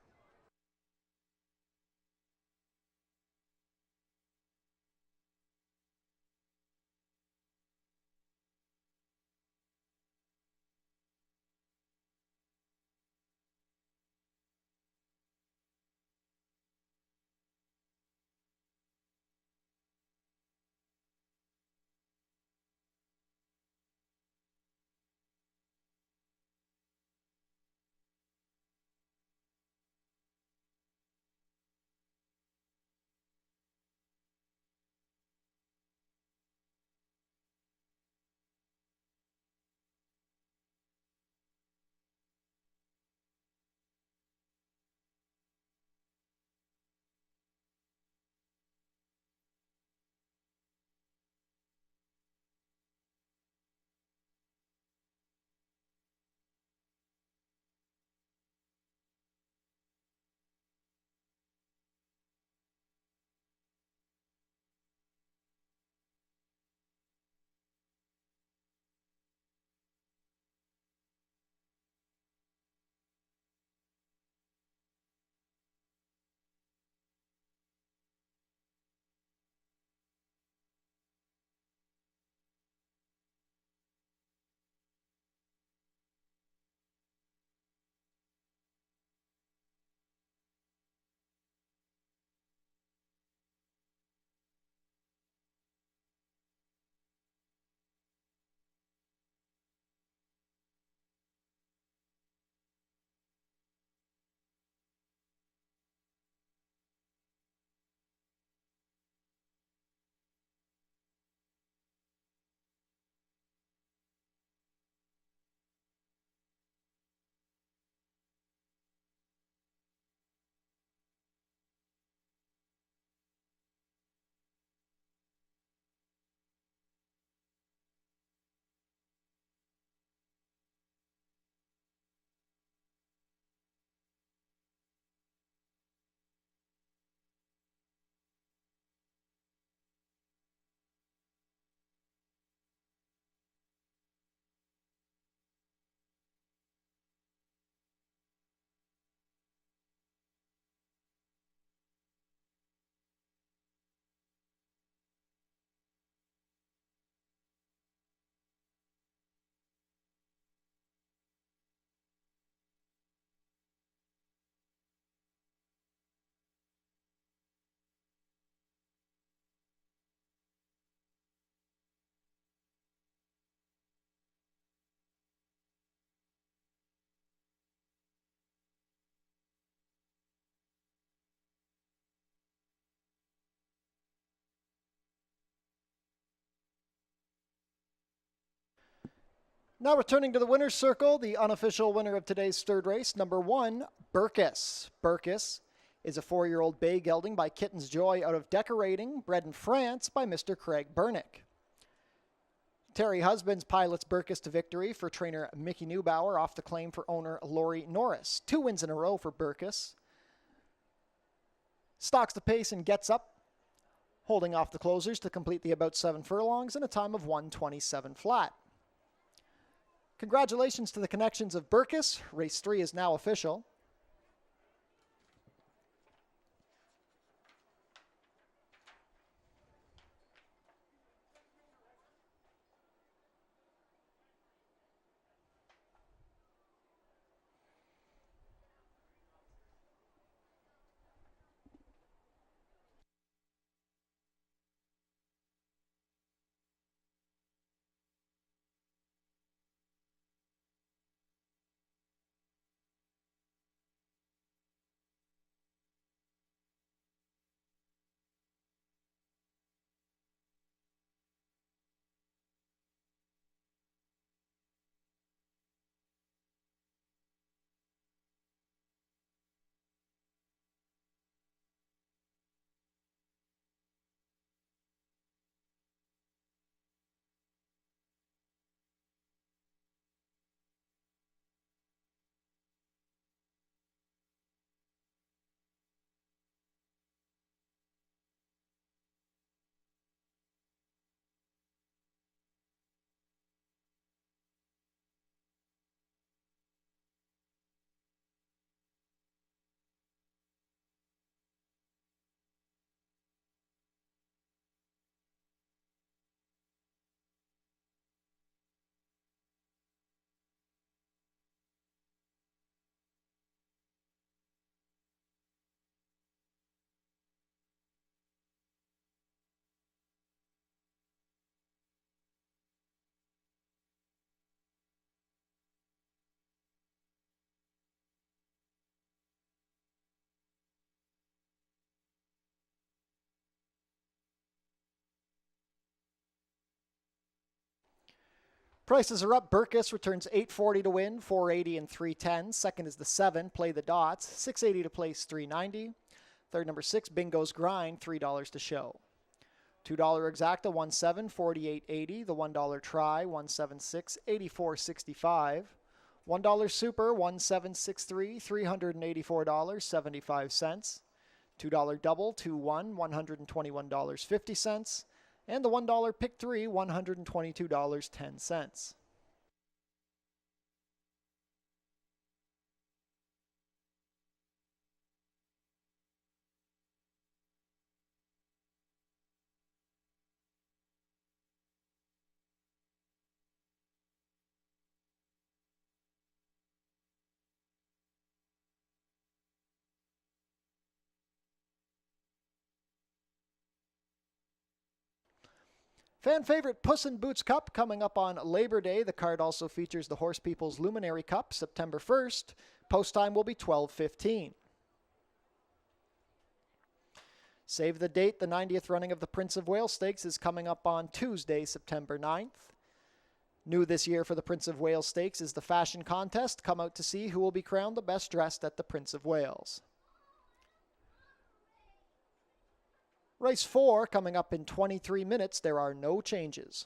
Now returning to the winner's circle, the unofficial winner of today's third race, number 1, Burkus. Burkus is a 4-year-old bay gelding by Kitten's Joy out of Decorating, bred in France by Mr. Craig Bernick. Terry Husbands pilots Burkus to victory for trainer Mickey Neubauer off the claim for owner Laurie Norris. 2 wins in a row for Burkus. Stalks the pace and gets up, holding off the closers to complete the about 7 furlongs in a time of 1:27 flat. Congratulations to the connections of Burkus. Race 3 is now official. Prices are up. Burkus returns $840 to win, $480 and $310. Second is the 7, Play the Dots, $680 to place, $390. Third, number 6, Bingo's Grind, $3 to show. $2 Exacta, 17, $48.80. The $1 Try, 176, $84.65. $1 Super, 1763, $384.75. $2 Double, 2-1, $121.50. And the $1 Pick 3, $122.10. Fan favorite Puss in Boots Cup coming up on Labor Day. The card also features the Horse People's Luminary Cup, September 1st. Post time will be 12:15. Save the date. The 90th running of the Prince of Wales Stakes is coming up on Tuesday, September 9th. New this year for the Prince of Wales Stakes is the fashion contest. Come out to see who will be crowned the best dressed at the Prince of Wales. Race 4 coming up in 23 minutes. There are no changes.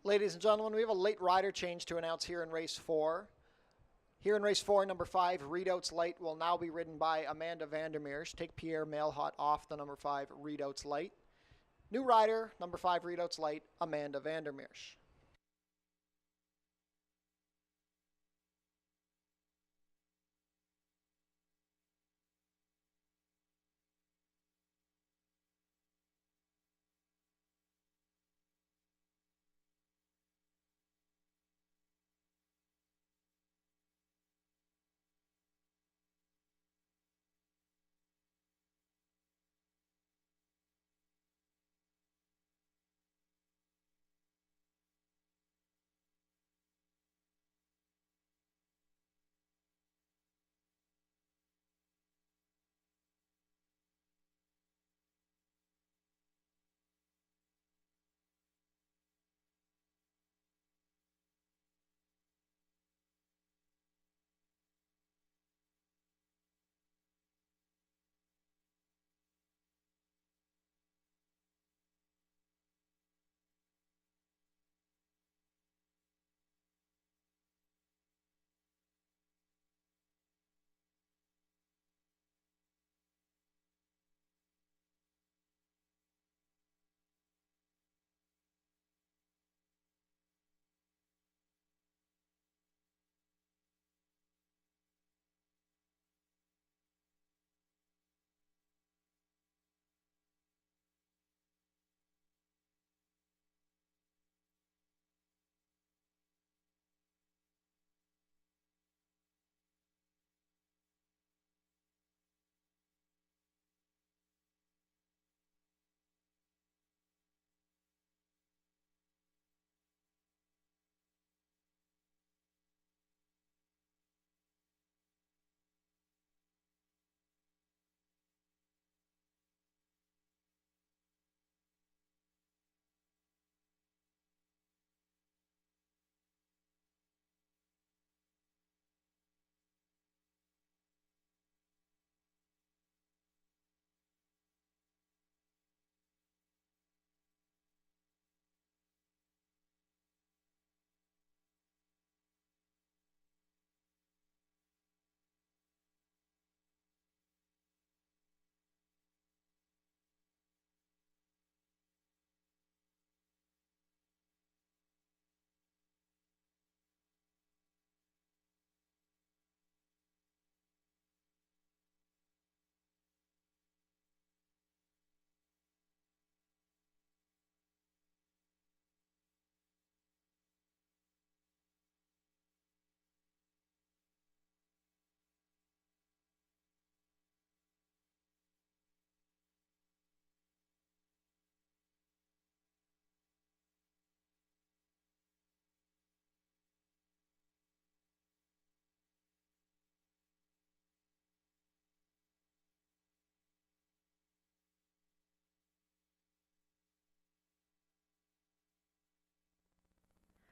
Ladies and gentlemen, we have a late rider change to announce here in race 4. Here in race 4, number 5, Readouts Light will now be ridden by Amanda Vandermeers. Take Pierre Mailhot off the number 5, Readouts Light. New rider, number 5, Readouts Light, Amanda Vandermeers.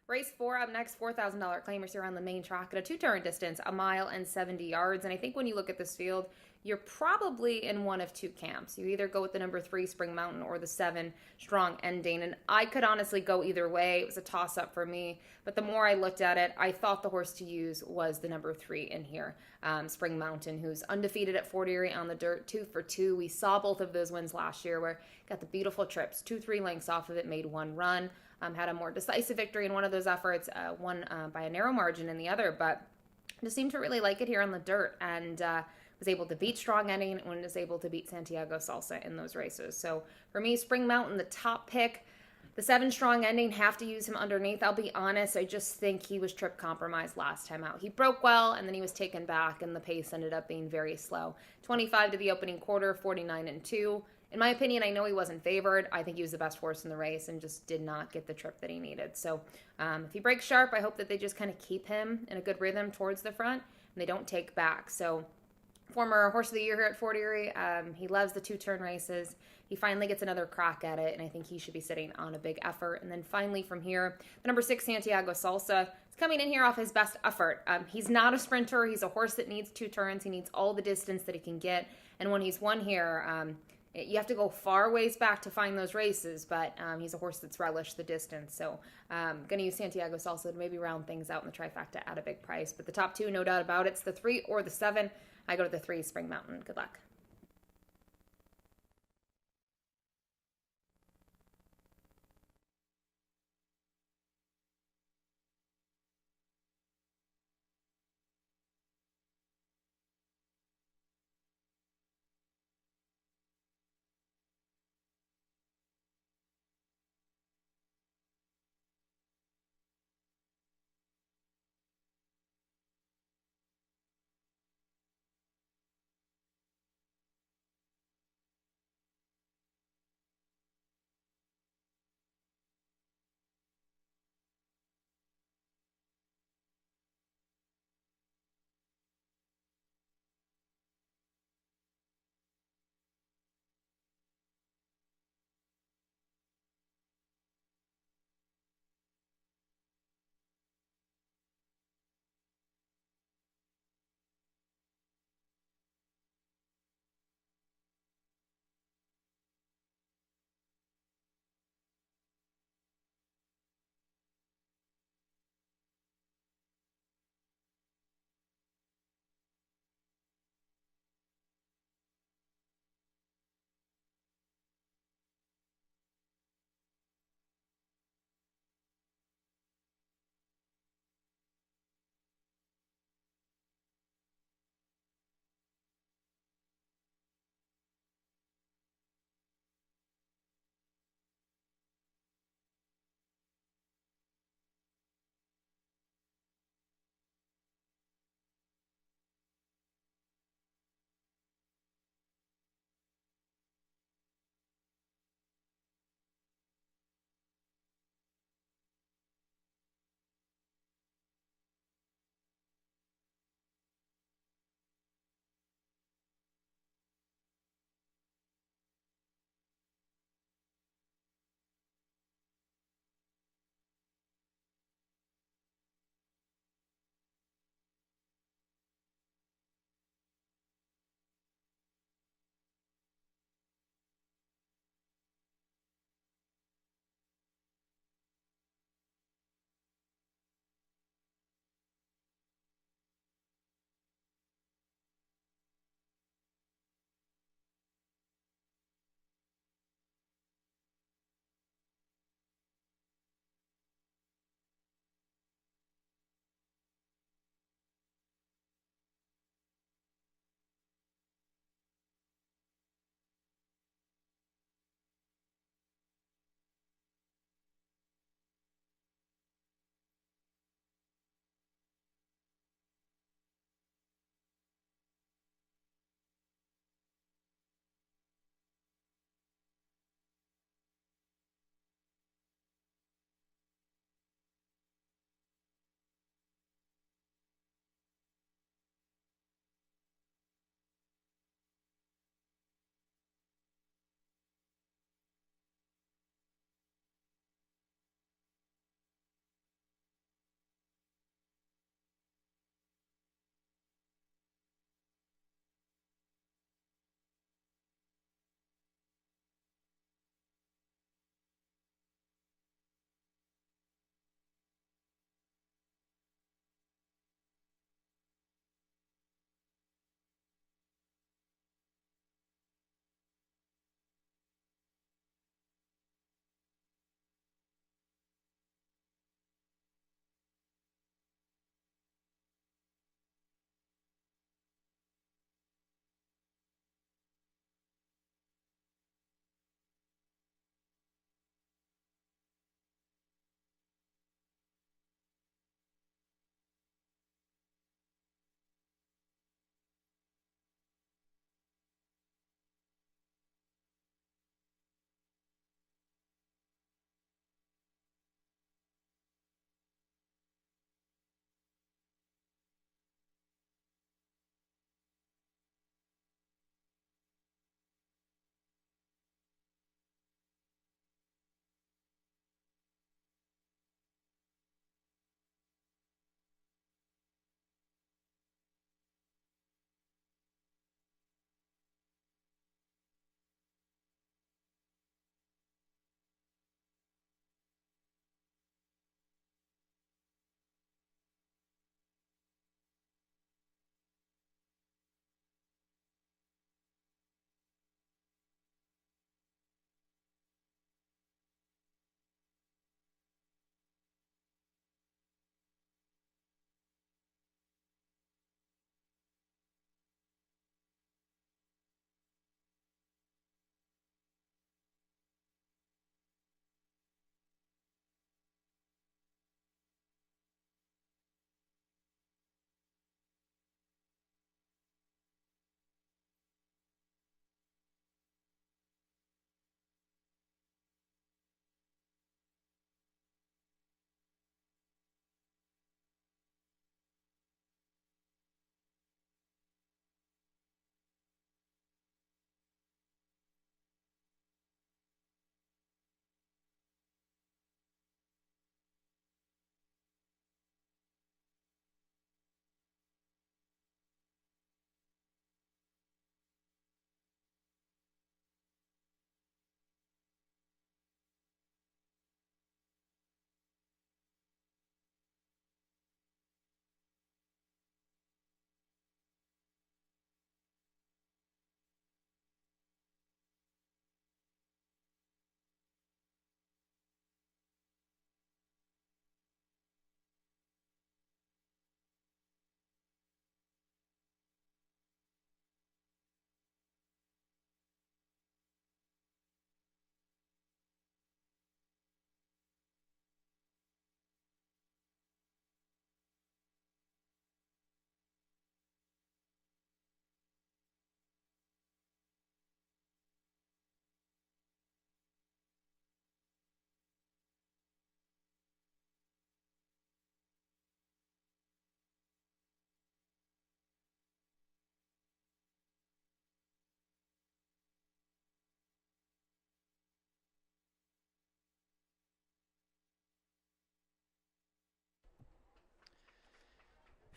Race 4 up next, $4,000 claimers here on the main track at a two-turn distance, a mile and 70 yards. And I think when you look at this field, you're probably in one of two camps. You either go with the number 3 Spring Mountain or the 7 Strong Ending. And I could honestly go either way. It was a toss-up for me. But the more I looked at it, I thought the horse to use was the number 3 in here, Spring Mountain, who's undefeated at Fort Erie on the dirt, 2 for 2. We saw both of those wins last year where got the beautiful trips, 2-3 lengths off of it, made one run. Had a more decisive victory in one of those efforts, one by a narrow margin in the other, but just seemed to really like it here on the dirt and was able to beat Strong Ending and was able to beat Santiago Salsa in those races. So for me, Spring Mountain, the top pick. The 7 Strong Ending, have to use him underneath. I'll be honest, I just think he was trip compromised last time out. He broke well, and then he was taken back, and the pace ended up being very slow. 25 to the opening quarter, 49-2. In my opinion, I know he wasn't favored. I think he was the best horse in the race and just did not get the trip that he needed. So if he breaks sharp, I hope that they just kind of keep him in a good rhythm towards the front and they don't take back. So former Horse of the Year here at Fort Erie, he loves the two-turn races. He finally gets another crack at it, and I think he should be sitting on a big effort. And then finally from here, the number 6 Santiago Salsa is coming in here off his best effort. He's not a sprinter. He's a horse that needs two turns. He needs all the distance that he can get. And when he's won here, you have to go far ways back to find those races, but he's a horse that's relished the distance. So going to use Santiago Salsa to maybe round things out in the trifecta at a big price. But the top two, no doubt about it, it's the 3 or the 7. I go to the 3, Spring Mountain. Good luck.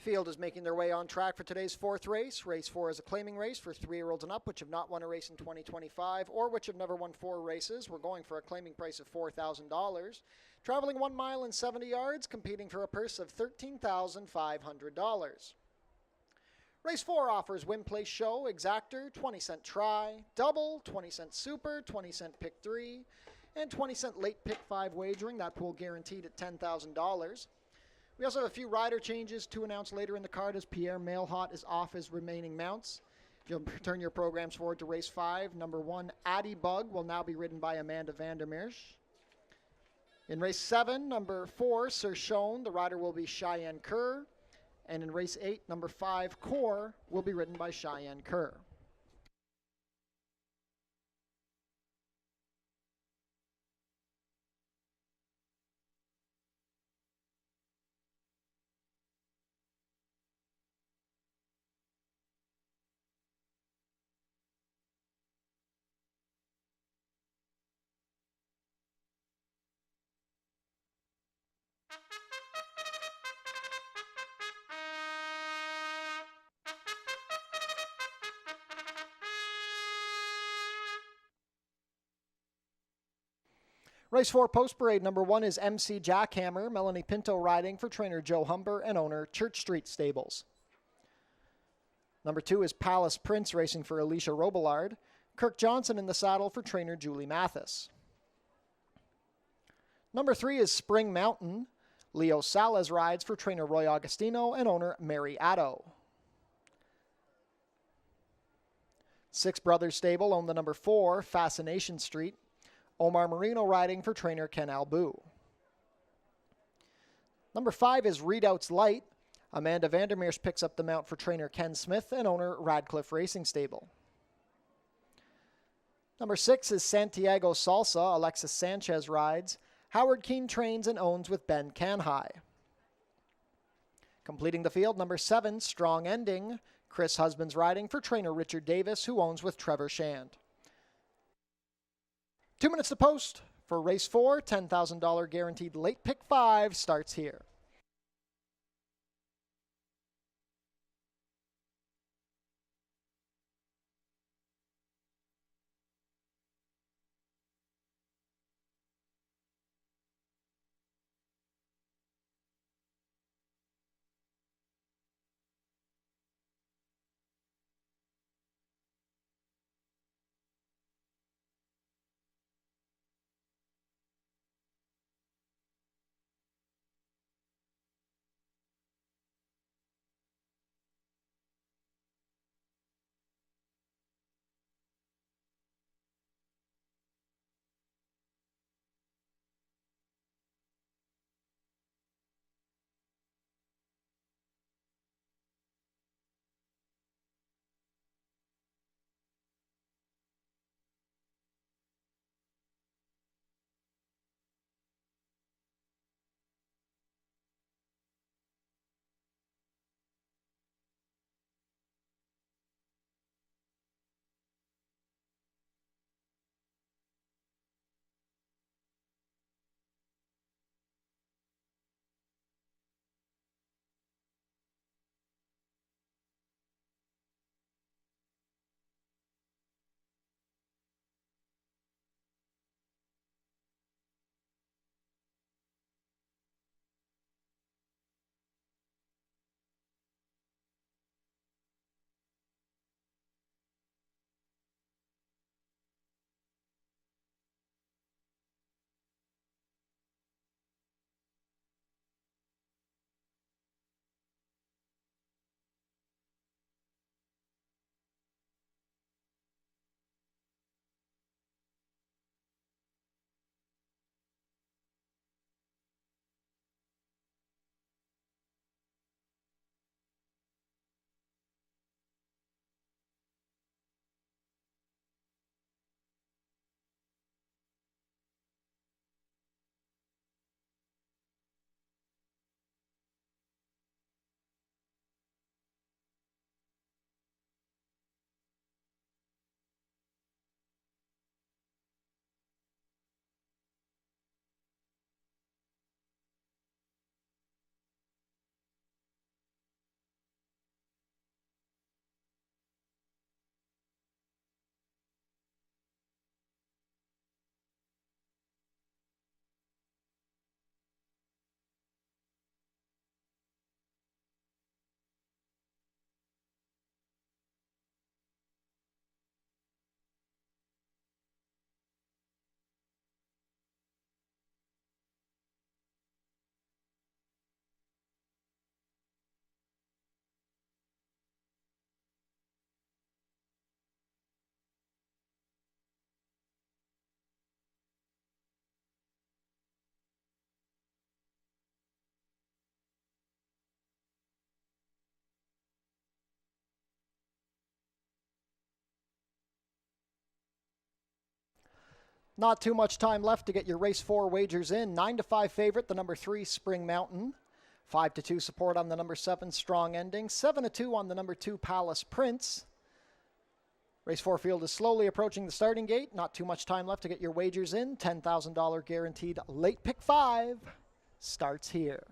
Field is making their way on track for today's fourth race. Race 4 is a claiming race for 3-year-olds and up which have not won a race in 2025 or which have never won 4 races. We're going for a claiming price of $4,000. Traveling 1 mile and 70 yards, competing for a purse of $13,500. Race 4 offers win, place, show, exactor, 20-cent try, double, 20-cent super, 20-cent pick 3, and 20-cent late pick 5 wagering. That pool guaranteed at $10,000. We also have a few rider changes to announce later in the card as Pierre Mailhot is off his remaining mounts. If you'll turn your programs forward to race 5, number 1, Addy Bug will now be ridden by Amanda Vandermeersch. In race 7, number 4, Sir Shone, the rider will be Cheyenne Kerr. And in race 8, number 5, Core, will be ridden by Cheyenne Kerr. Race 4 Post Parade, number 1 is MC Jackhammer, Melanie Pinto riding for trainer Joe Humber and owner Church Street Stables. Number 2 is Palace Prince racing for Alicia Robillard, Kirk Johnson in the saddle for trainer Julie Mathis. Number 3 is Spring Mountain, Leo Salas rides for trainer Roy Augustino and owner Mary Addo. Six Brothers Stable own the number 4, Fascination Street, Omar Marino riding for trainer Ken Albu. Number 5 is Redoubts Light. Amanda Vandermeersch picks up the mount for trainer Ken Smith and owner Radcliffe Racing Stable. Number 6 is Santiago Salsa. Alexis Sanchez rides. Howard Keene trains and owns with Ben Canhigh. Completing the field, number 7, Strong Ending. Chris Husbands riding for trainer Richard Davis, who owns with Trevor Shand. 2 minutes to post for race 4. $10,000 guaranteed late pick 5 starts here. Not too much time left to get your race 4 wagers in. 9-5 favorite, the number 3 Spring Mountain. 5-2 support on the number 7 Strong Ending. 7-2 on the number 2 Palace Prince. Race 4 field is slowly approaching the starting gate. Not too much time left to get your wagers in. $10,000 guaranteed late pick 5 starts here.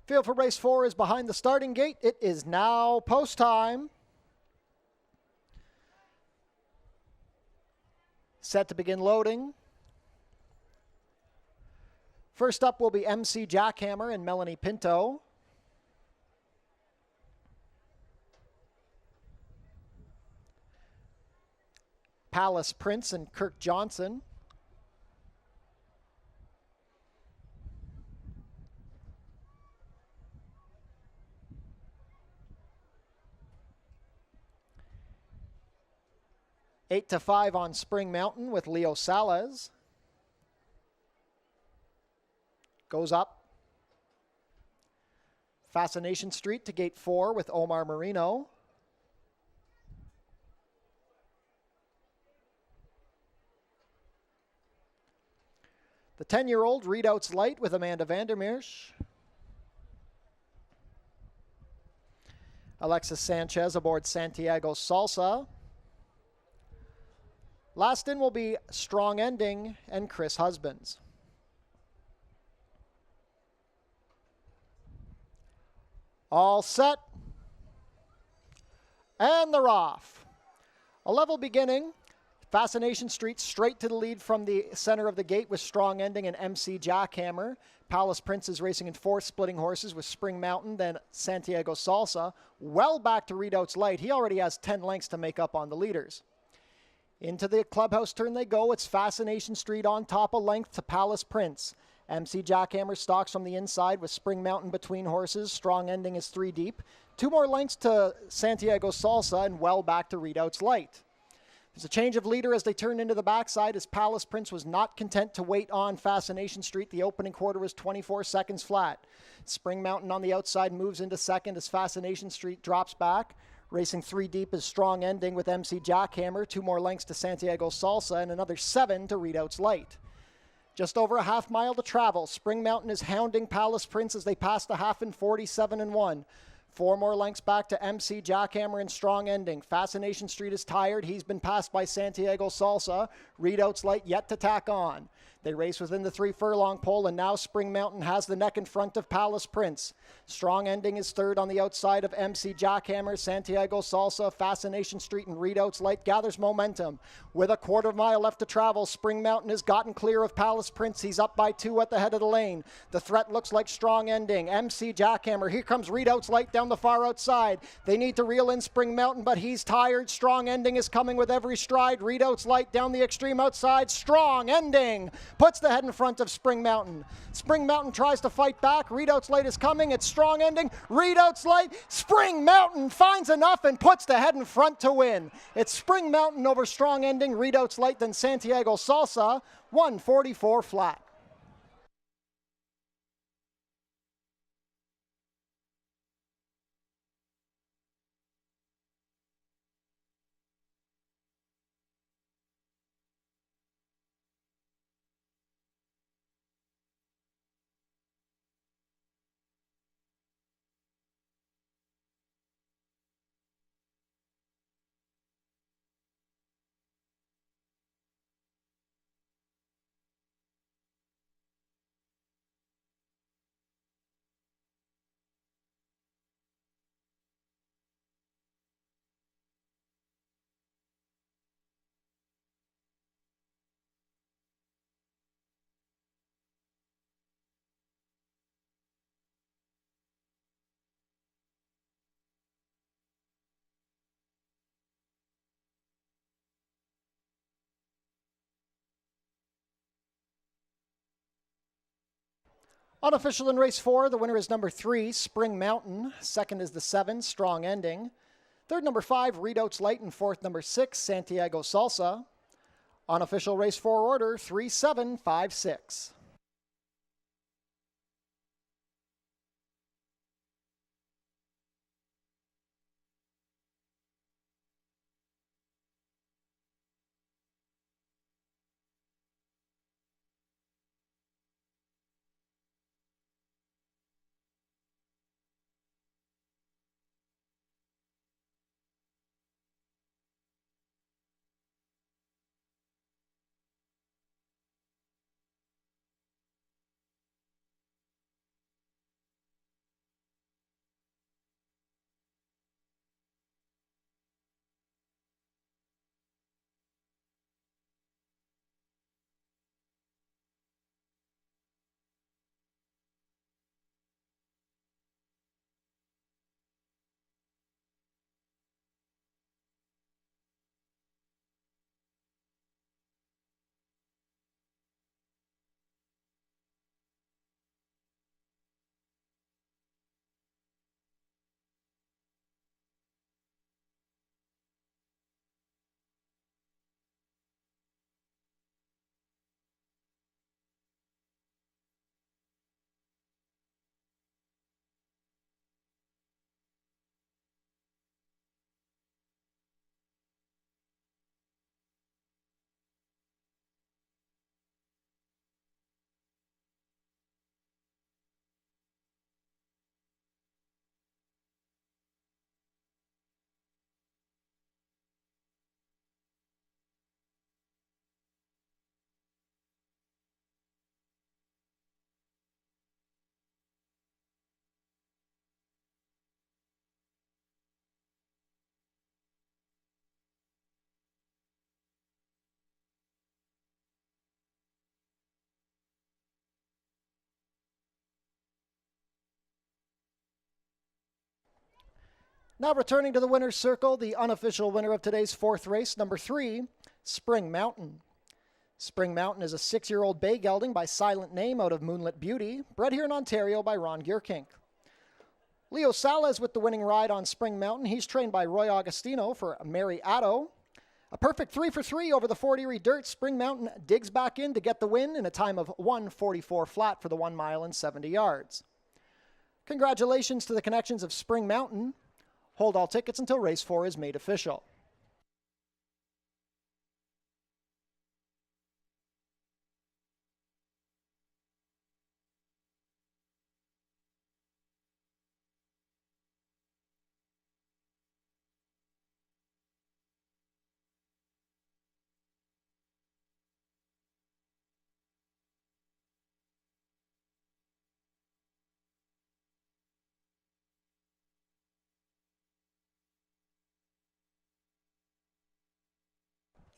Field for race 4 is behind the starting gate. It is now post time. Set to begin loading. First up will be MC Jackhammer and Melanie Pinto. Palace Prince and Kirk Johnson. 8-5 on Spring Mountain with Leo Salas. Goes up. Fascination Street to gate 4 with Omar Marino. The 10-year-old Readouts Light with Amanda Vandermeersch. Alexis Sanchez aboard Santiago Salsa. Last in will be Strong Ending and Chris Husbands. All set. And they're off. A level beginning. Fascination Street straight to the lead from the center of the gate with Strong Ending and MC Jackhammer. Palace Prince is racing in 4th, splitting horses with Spring Mountain, then Santiago Salsa. Well back to Readouts Light. He already has 10 lengths to make up on the leaders. Into the clubhouse turn they go. It's Fascination Street on top, a length to Palace Prince. MC Jackhammer stalks from the inside with Spring Mountain between horses. Strong Ending is 3 deep. 2 more lengths to Santiago Salsa and well back to Readouts Light. There's a change of leader as they turn into the backside as Palace Prince was not content to wait on Fascination Street. The opening quarter was 24 seconds flat. Spring Mountain on the outside moves into second as Fascination Street drops back. Racing 3 deep is Strong Ending with MC Jackhammer. 2 more lengths to Santiago Salsa and another 7 to Readouts Light. Just over a half mile to travel. Spring Mountain is hounding Palace Prince as they pass the half in 47-1. 4 more lengths back to MC Jackhammer and Strong Ending. Fascination Street is tired. He's been passed by Santiago Salsa. Readouts Light yet to tack on. They race within the 3 furlong pole, and now Spring Mountain has the neck in front of Palace Prince. Strong Ending is third on the outside of MC Jackhammer. Santiago Salsa, Fascination Street, and Readouts Light gathers momentum. With a quarter mile left to travel, Spring Mountain has gotten clear of Palace Prince. He's up by 2 at the head of the lane. The threat looks like Strong Ending. MC Jackhammer. Here comes Readouts Light down the far outside. They need to reel in Spring Mountain, but he's tired. Strong Ending is coming with every stride. Readouts Light down the extreme outside. Strong Ending puts the head in front of Spring Mountain. Spring Mountain tries to fight back. Readouts Light is coming. It's Strong Ending. Readouts Light. Spring Mountain finds enough and puts the head in front to win. It's Spring Mountain over Strong Ending. Readouts Light, then Santiago Salsa. 144 flat. Unofficial in race 4, the winner is number 3, Spring Mountain. Second is the 7, Strong Ending. Third, number 5, Redoubts Light, and fourth, number 6, Santiago Salsa. Unofficial race 4 order, 3, 7, 5, 6. Now returning to the winner's circle, the unofficial winner of today's 4th race, number 3, Spring Mountain. Spring Mountain is a 6-year-old bay gelding by silent name out of Moonlit Beauty, bred here in Ontario by Ron Gierkink. Leo Salas with the winning ride on Spring Mountain. He's trained by Roy Augustino for Mary Addo. A perfect 3 for 3 over the Fort Erie dirt. Spring Mountain digs back in to get the win in a time of 1:44 flat for the 1 mile and 70 yards. Congratulations to the connections of Spring Mountain. Hold all tickets until race 4 is made official.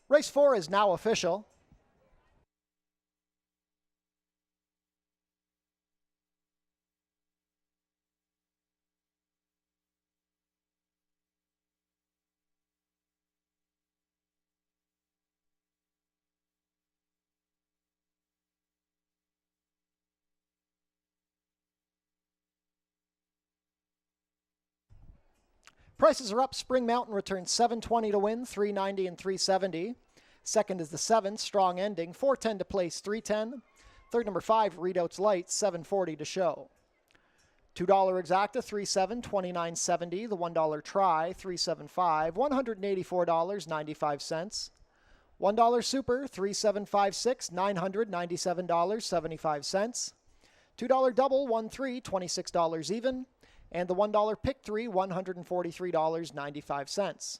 Race 4 is now official. Prices are up. Spring Mountain returns $720 to win, $390 and $370. Second is the 7, Strong Ending, $410 to place, $310. Third, number 5, Redoubts Light, $740 to show. $2 exacta, $37, $29.70. The $1 try, $375, $184.95. $1 super, $3756, $997.75. $2 double, 1-3, $26 even. And the $1 pick 3, $143.95.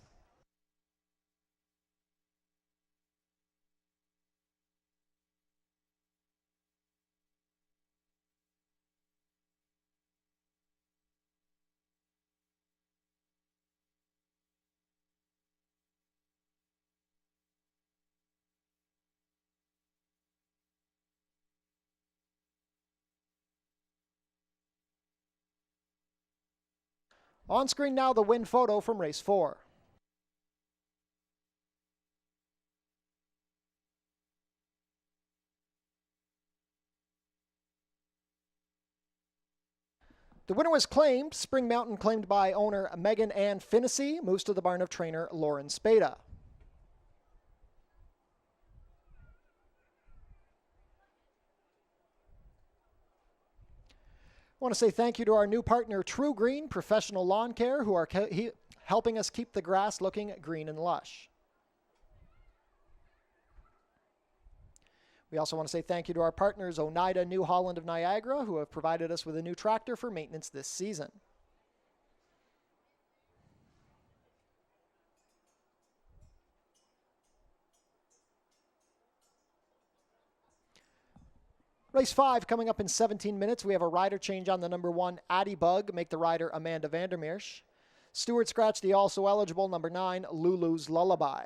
On screen now, the win photo from race 4. The winner was claimed. Spring Mountain, claimed by owner Megan Ann Finnessy, moves to the barn of trainer Lauren Spada. I want to say thank you to our new partner, True Green Professional Lawn Care, who are helping us keep the grass looking green and lush. We also want to say thank you to our partners, Oneida New Holland of Niagara, who have provided us with a new tractor for maintenance this season. Race 5 coming up in 17 minutes. We have a rider change on the number 1, Addie Bug, make the rider Amanda Vandermeersch. Stuart scratch the also eligible number 9, Lulu's Lullaby.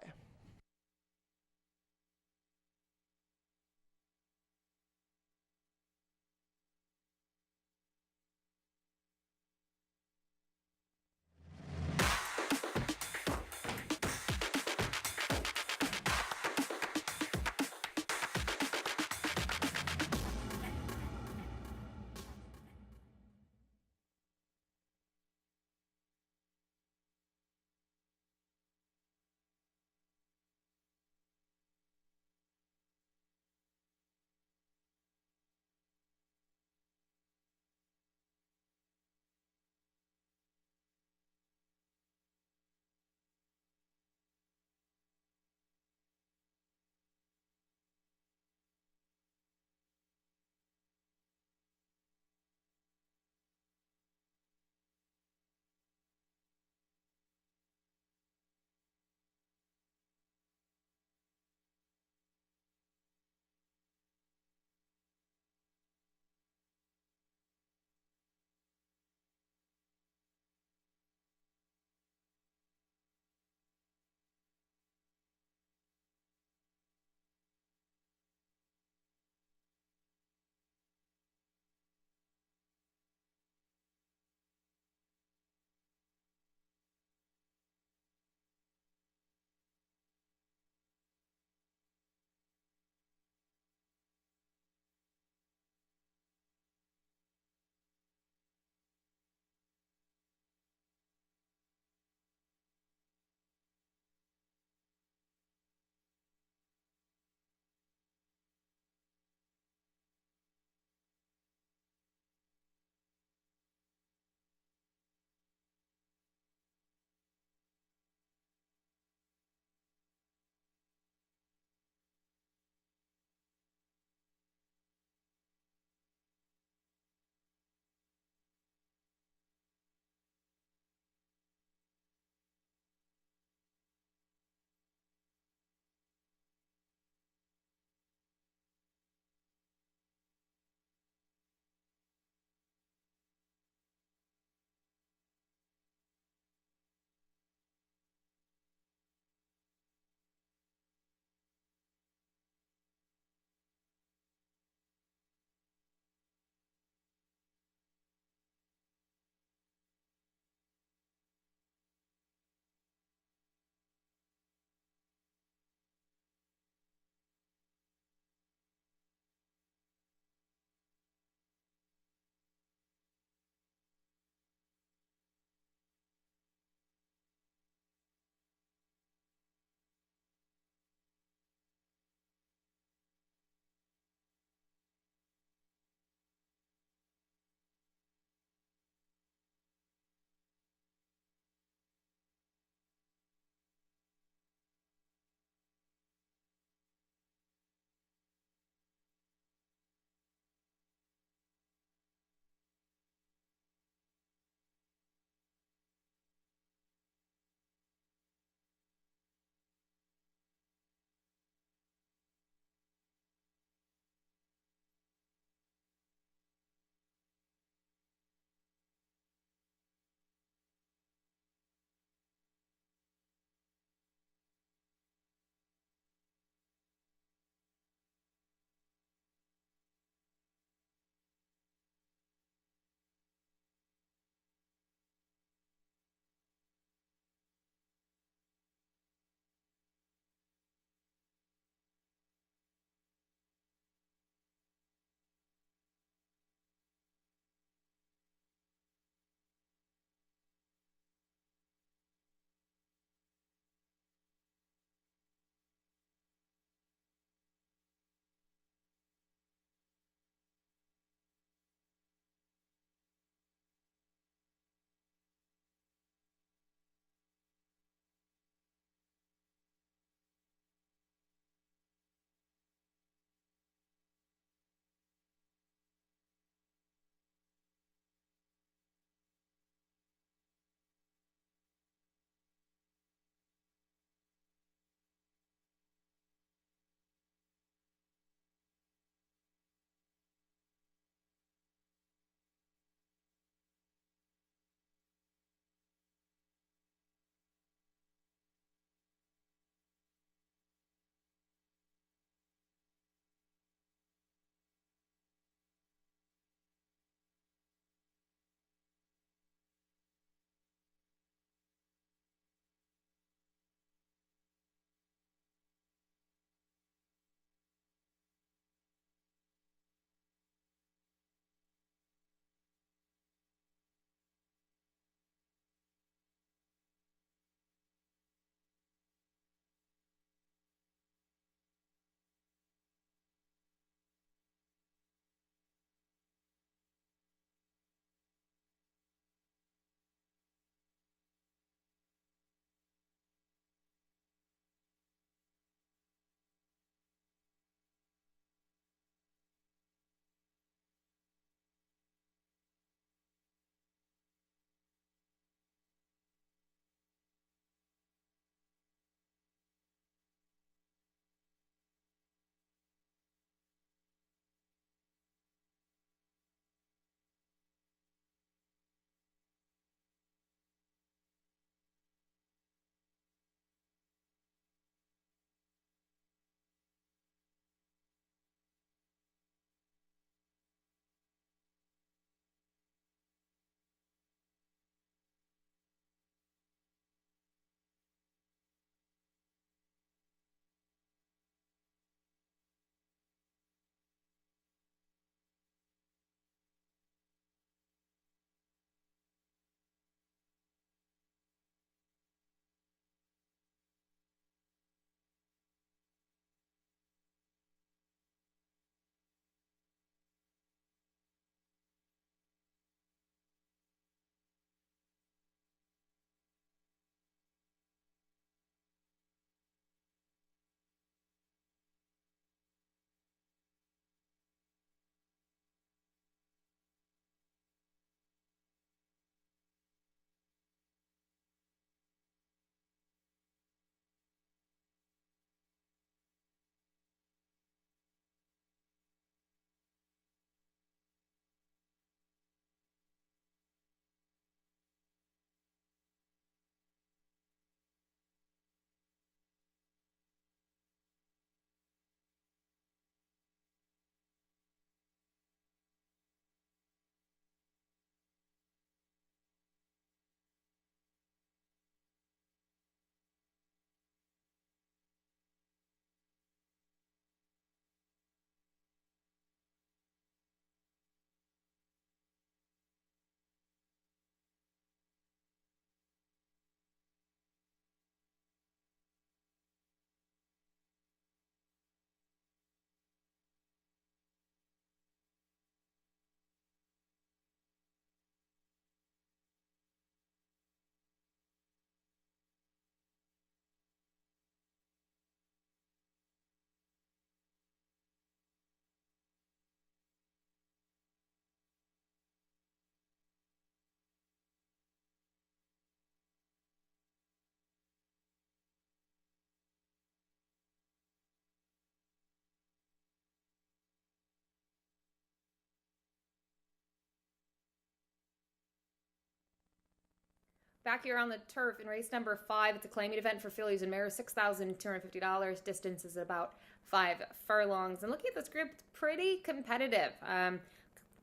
Back here on the turf in race number 5, it's a claiming event for fillies and mares, $6,250. Distance is about 5 furlongs. And looking at this group, it's pretty competitive.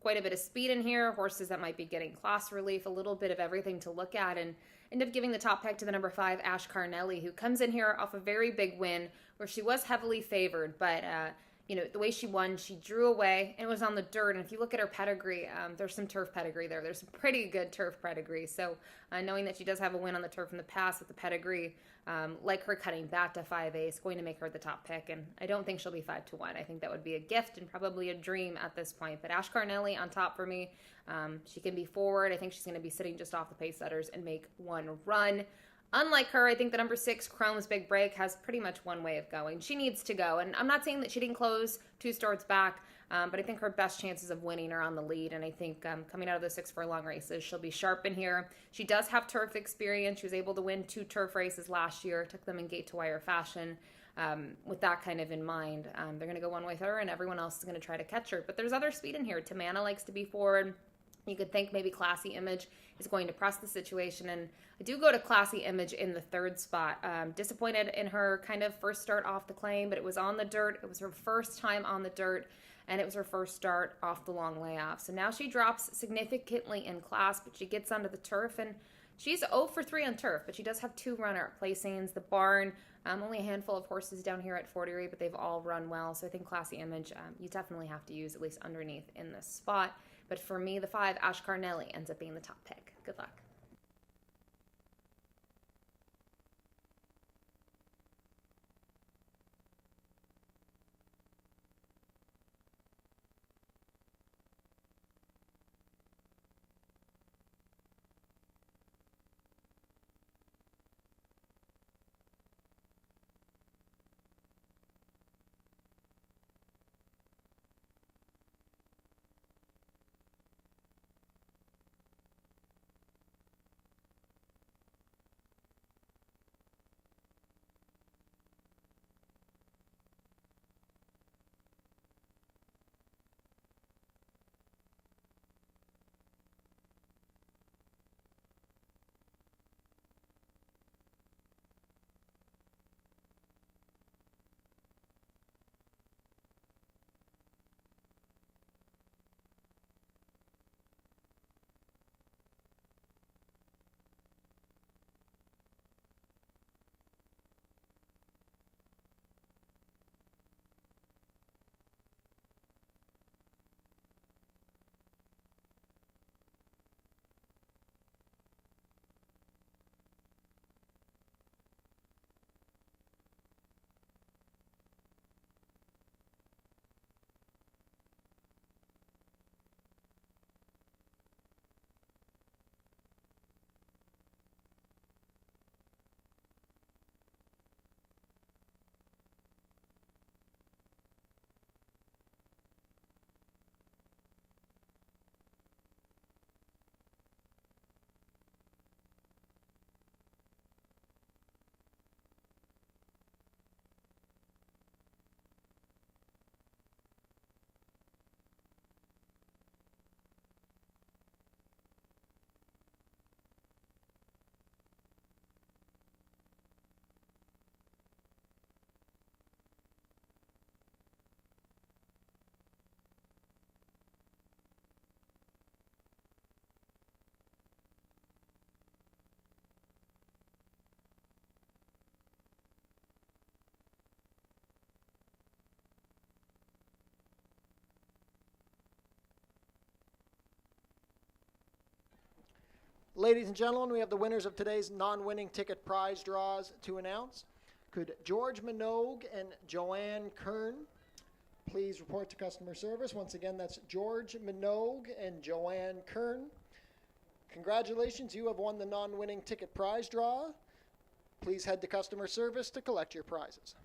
Quite a bit of speed in here, horses that might be getting class relief, a little bit of everything to look at, and end up giving the top pick to the number 5, Ash Carnelli, who comes in here off a very big win where she was heavily favored, but the way she won, she drew away, and it was on the dirt. And if you look at her pedigree, there's some turf pedigree there. There's some pretty good turf pedigree. So knowing that she does have a win on the turf in the past with the pedigree, like her cutting back to 5A, is going to make her the top pick. And I don't think she'll be 5-1. I think that would be a gift and probably a dream at this point. But Ash Carnelli on top for me. She can be forward. I think she's going to be sitting just off the pace setters and make one run. Unlike her, I think the number 6, Chrome's Big Break, has pretty much one way of going. She needs to go. And I'm not saying that she didn't close 2 starts back, but I think her best chances of winning are on the lead. And I think coming out of the 6 furlong races, she'll be sharp in here. She does have turf experience. She was able to win 2 turf races last year, took them in gate-to-wire fashion. With that kind of in mind, they're going to go one way with her, and everyone else is going to try to catch her. But there's other speed in here. Tamana likes to be forward. You could think maybe Classy Image is going to press the situation, and I do go to Classy Image in the 3rd spot. Disappointed in her kind of first start off the claim, but it was on the dirt. It was her first time on the dirt, and it was her first start off the long layoff. So now she drops significantly in class, but she gets onto the turf, and she's 0 for 3 on turf, but she does have 2 runner-up placings. The barn, only a handful of horses down here at Fort Erie, but they've all run well. So I think Classy Image, you definitely have to use at least underneath in this spot. But for me, the 5, Ash Carnelli, ends up being the top pick. Good luck. Ladies and gentlemen, we have the winners of today's non-winning ticket prize draws to announce. Could George Minogue and Joanne Kern please report to customer service? Once again, that's George Minogue and Joanne Kern. Congratulations, you have won the non-winning ticket prize draw. Please head to customer service to collect your prizes.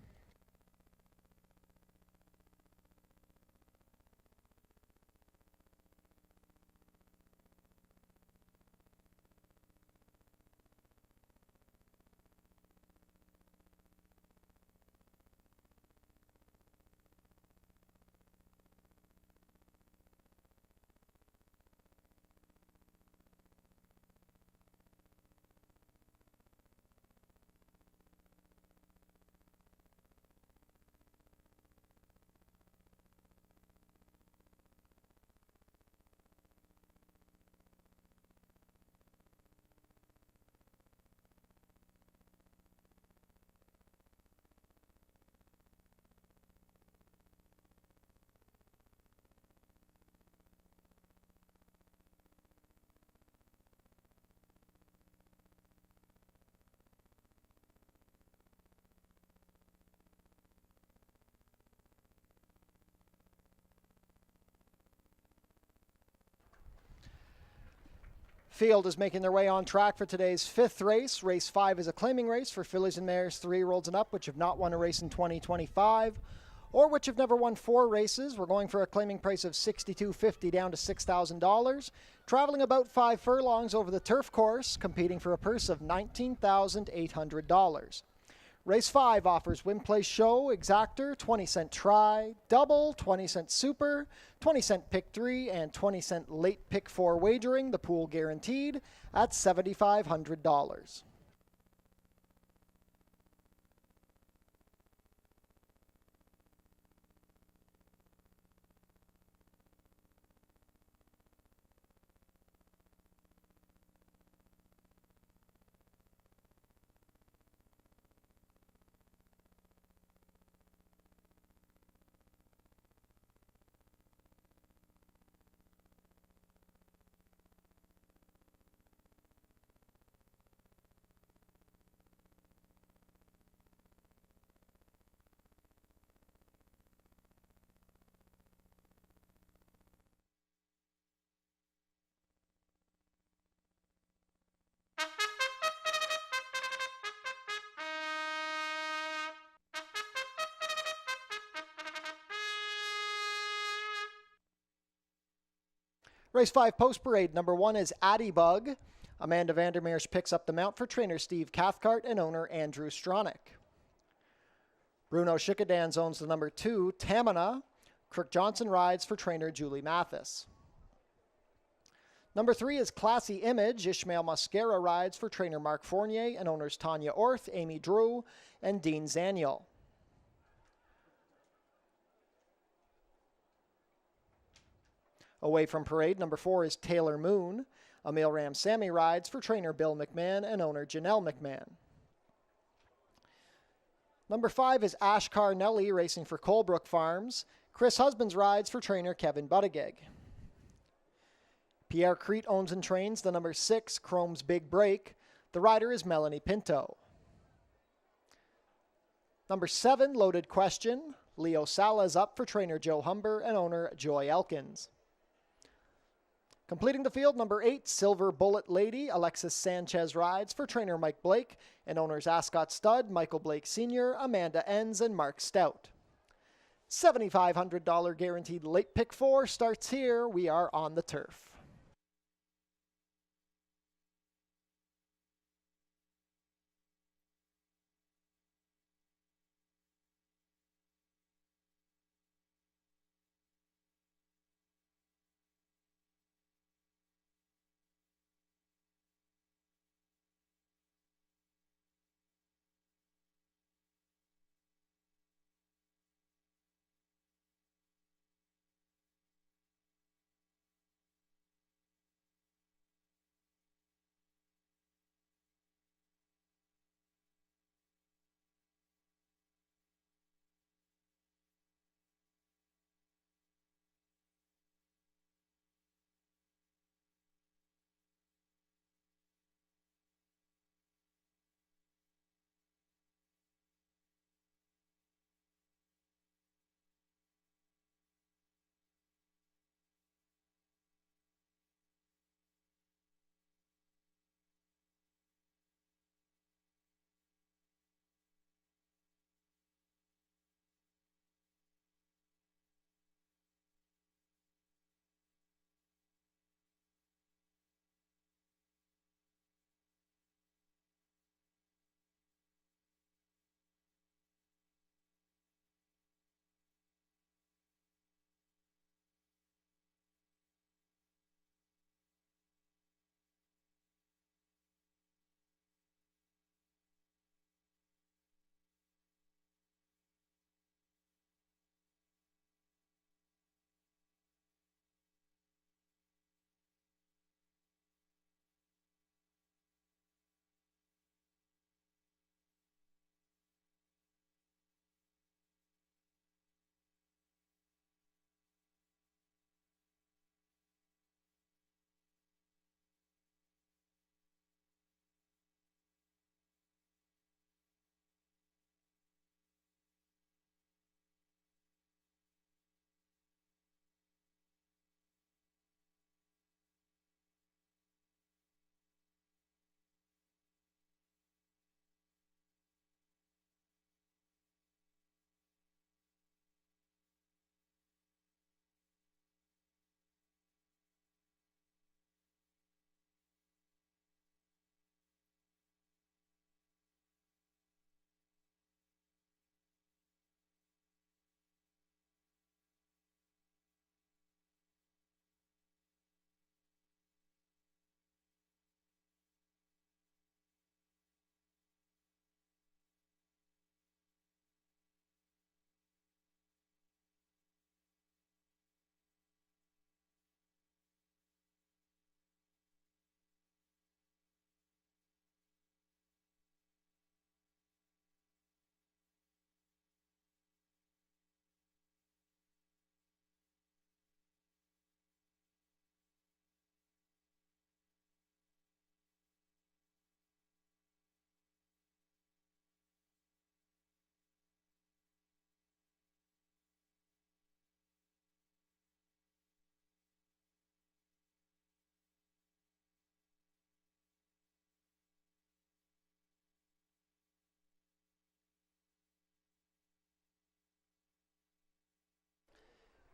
Field is making their way on track for today's 5th race. Race 5 is a claiming race for fillies and mares 3-year-olds and up, which have not won a race in 2025, or which have never won 4 races. We're going for a claiming price of $62.50 down to $6,000. Traveling about 5 furlongs over the turf course, competing for a purse of $19,800. Race 5 offers win, place, show, exactor, 20-cent try, double, 20-cent super, 20-cent pick 3, and 20-cent late pick 4 wagering, the pool guaranteed, at $7,500. Race 5 post parade. Number 1 is Addy Bug. Amanda Vandermeers picks up the mount for trainer Steve Cathcart and owner Andrew Stronach. Bruno Schickedans owns the number 2, Tamina. Kirk Johnson rides for trainer Julie Mathis. Number 3 is Classy Image. Ishmael Mascara rides for trainer Mark Fournier and owners Tanya Orth, Amy Drew, and Dean Zaniel. Away from parade, number 4 is Taylor Moon. Emil Ramsamy rides for trainer Bill McMahon and owner Janelle McMahon. Number 5 is Ash Carnelli racing for Colebrook Farms. Chris Husbands rides for trainer Kevin Buttigieg. Pierre Crete owns and trains the number 6 Chrome's Big Break. The rider is Melanie Pinto. Number 7 Loaded Question. Leo Sala is up for trainer Joe Humber and owner Joy Elkins. Completing the field, number 8, Silver Bullet Lady. Alexis Sanchez rides for trainer Mike Blake and owners Ascot Stud, Michael Blake Sr., Amanda Enns, and Mark Stout. $7,500 guaranteed late pick 4 starts here. We are on the turf.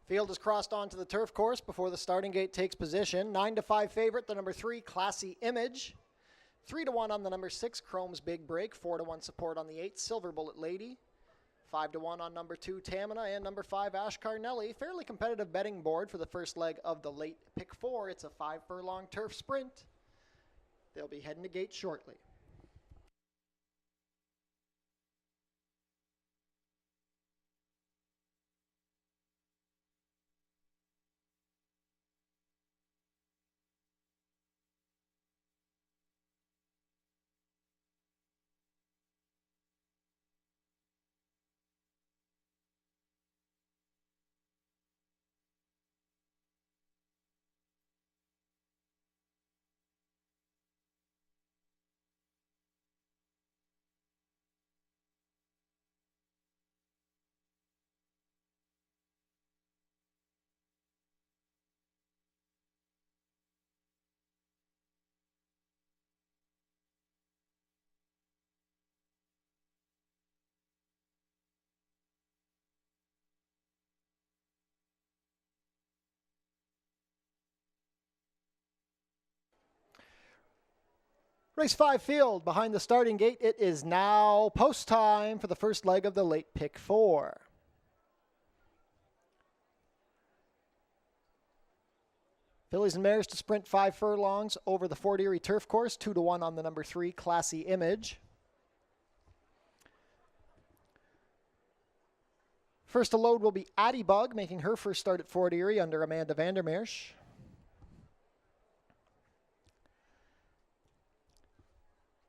Field is crossed onto the turf course before the starting gate takes position. 9-5 favorite, the number 3, Classy Image. 3-1 on the number 6, Chrome's Big Break. 4-1 support on the 8, Silver Bullet Lady. 5-1 on number 2, Tamina, and number 5, Ash Carnelli. Fairly competitive betting board for the first leg of the late pick 4. It's a 5-furlong turf sprint. They'll be heading to gate shortly. Race 5 field behind the starting gate. It is now post time for the first leg of the late pick 4. Fillies and mares to sprint 5 furlongs over the Fort Erie turf course. 2-1 on the number 3, Classy Image. First to load will be Addie Bug, making her first start at Fort Erie under Amanda Vandermeersch.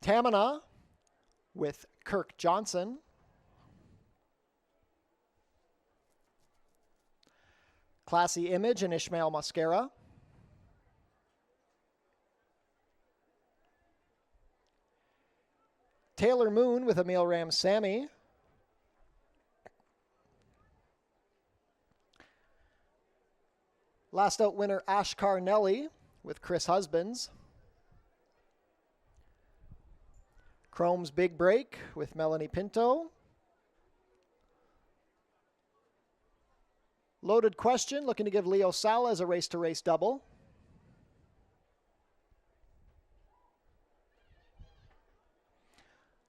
Tamina with Kirk Johnson. Classy Image and Ishmael Mascara. Taylor Moon with Emil Ramsamy. Last out winner Ash Carnelli with Chris Husbands. Chrome's Big Break with Melanie Pinto. Loaded Question, looking to give Leo Salas a race-to-race double.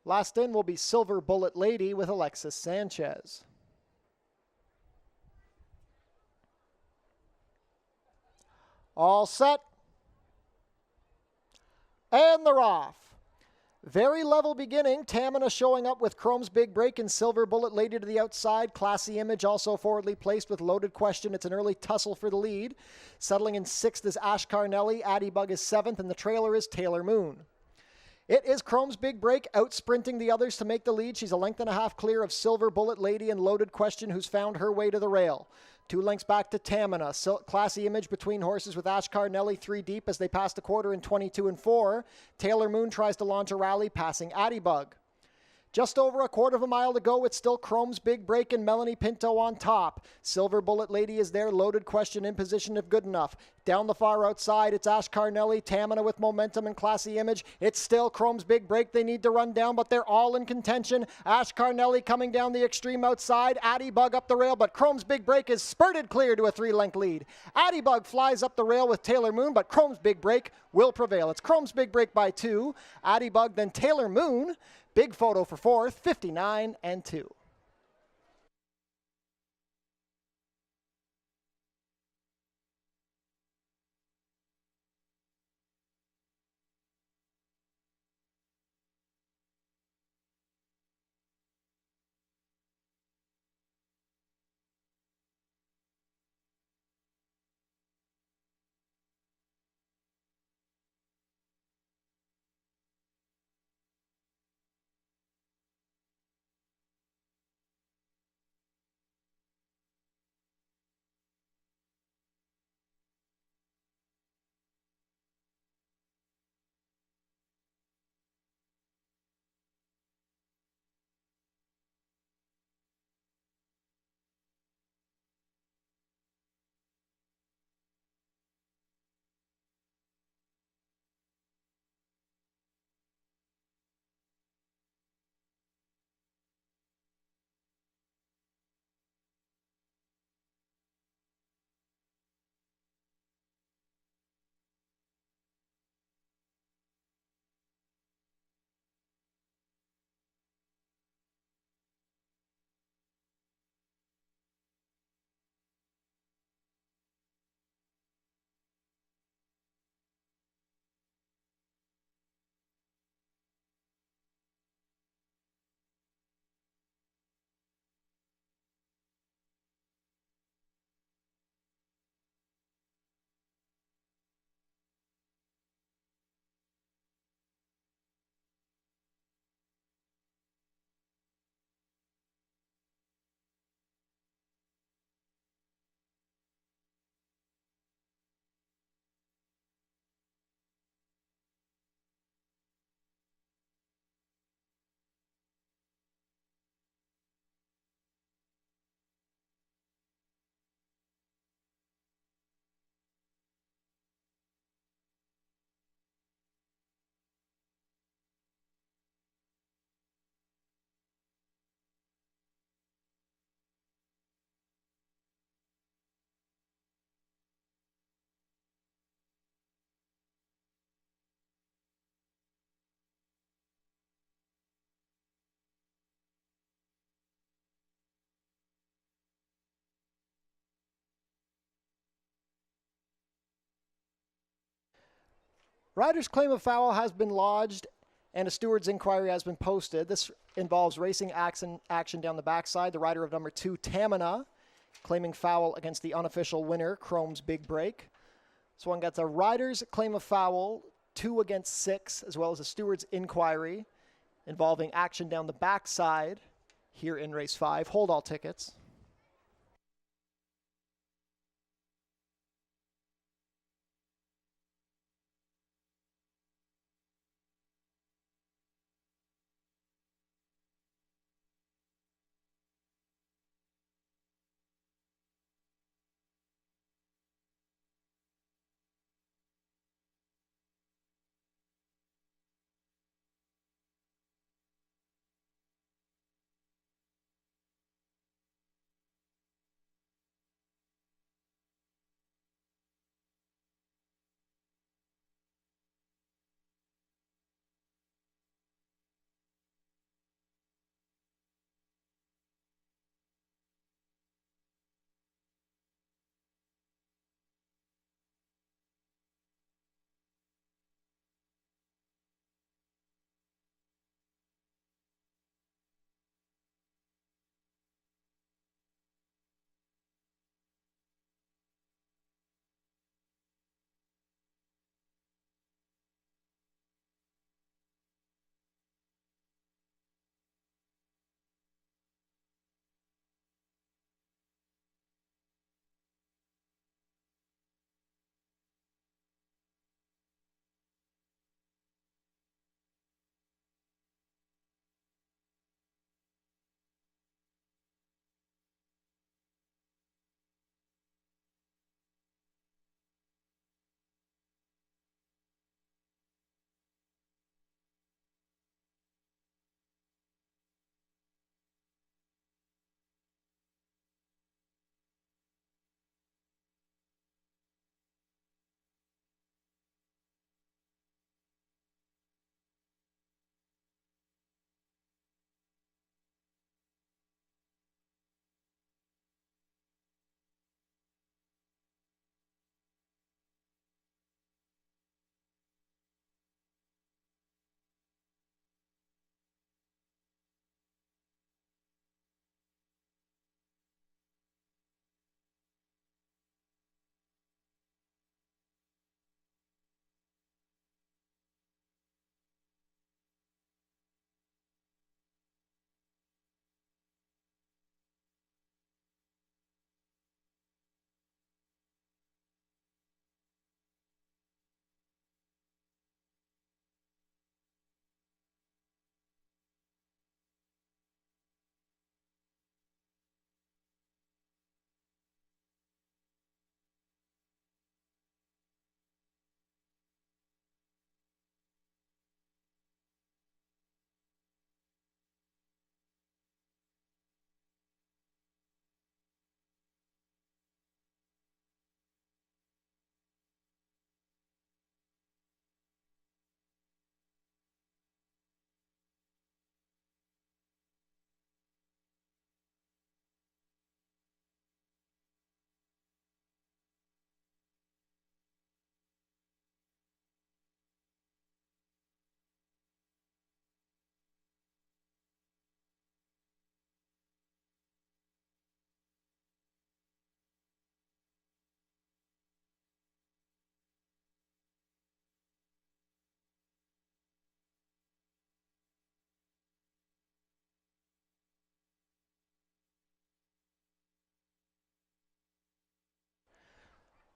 Last in will be Silver Bullet Lady with Alexis Sanchez. All set. And they're off. Very level beginning. Tamina showing up with Chrome's Big Break and Silver Bullet Lady to the outside. Classy Image also forwardly placed with Loaded Question. It's an early tussle for the lead. Settling in 6th is Ash Carnelli. Addie Bug is 7th, and the trailer is Taylor Moon. It is Chrome's Big Break out sprinting the others to make the lead. She's a length and a half clear of Silver Bullet Lady and Loaded Question, who's found her way to the rail. 2 lengths back to Tamina. Classy Image between horses with Ash Carnelli 3 deep as they pass the quarter in 22 and 4. Taylor Moon tries to launch a rally, passing Addie Bug. Just over a quarter of a mile to go. It's still Chrome's Big Break and Melanie Pinto on top. Silver Bullet Lady is there. Loaded Question in position if good enough. Down the far outside, it's Ash Carnelli, Tamina with momentum and Classy Image. It's still Chrome's Big Break. They need to run down, but they're all in contention. Ash Carnelli coming down the extreme outside. Addie Bug up the rail, but Chrome's Big Break is spurted clear to a 3-length lead. Addie Bug flies up the rail with Taylor Moon, but Chrome's Big Break will prevail. It's Chrome's Big Break by 2. Addie Bug, then Taylor Moon. Big photo for 4th, 59 and 2. Rider's claim of foul has been lodged and a steward's inquiry has been posted. This involves racing action down the backside. The rider of number 2, Tamina, claiming foul against the unofficial winner, Chrome's Big Break. This one gets a rider's claim of foul, 2 against 6, as well as a steward's inquiry involving action down the backside here in race 5. Hold all tickets.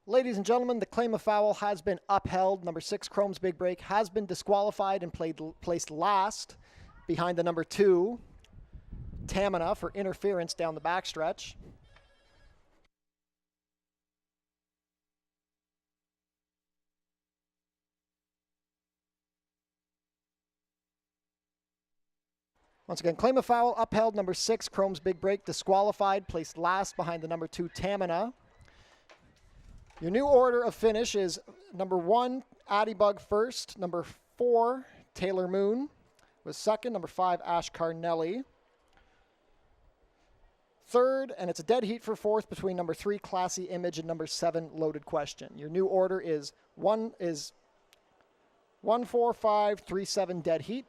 Ladies and gentlemen, the claim of foul has been upheld. Number 6, Chrome's Big Break, has been disqualified and placed last behind the number 2, Tamina, for interference down the backstretch. Once again, claim of foul upheld. Number 6, Chrome's Big Break, disqualified, placed last behind the number 2, Tamina. Your new order of finish is number 1, Addybug first, number 4, Taylor Moon was second, number 5, Ash Carnelli. Third, and it's a dead heat for fourth between number 3, Classy Image, and number 7, Loaded Question. Your new order is 14537 dead heat.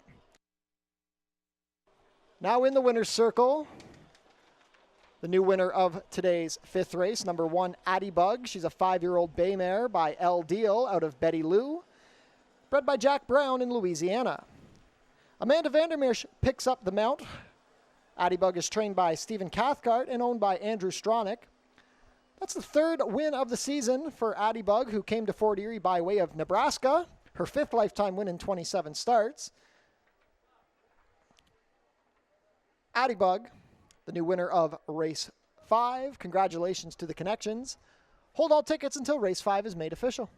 Now in the winner's circle, the new winner of today's fifth race, number 1, Addie Bug. She's a 5-year-old bay mare by L. Deal out of Betty Lou, bred by Jack Brown in Louisiana. Amanda Vandermeer picks up the mount. Addie Bug is trained by Stephen Cathcart and owned by Andrew Stronach. That's the 3rd win of the season for Addie Bug, who came to Fort Erie by way of Nebraska. Her 5th lifetime win in 27 starts. Addie Bug, the new winner of race 5. Congratulations to the connections. Hold all tickets until race 5 is made official.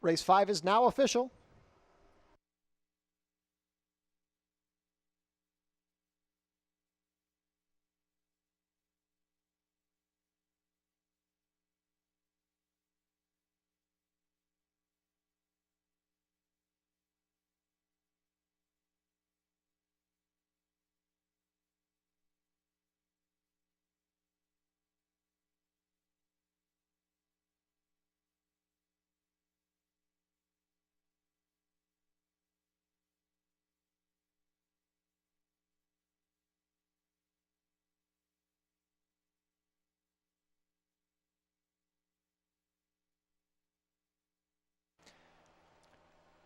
Race 5 is now official.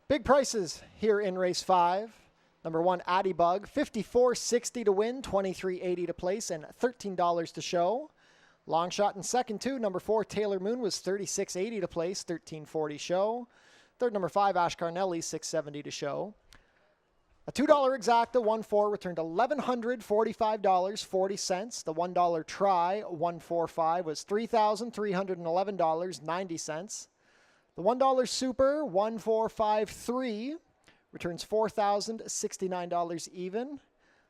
Big prices here in race 5. Number 1, Addie Bug, $54.60 to win, $23.80 to place, and $13 to show. Long shot in second, 2. Number 4, Taylor Moon was $36.80 to place, $13.40 show. Third, number 5, Ash Carnelli, $6.70 to show. A $2 exacta, 1-4, returned $1,145.40. The $1 try, 145, was $3,311.90. The $1 super, 1453, returns $4,069 even.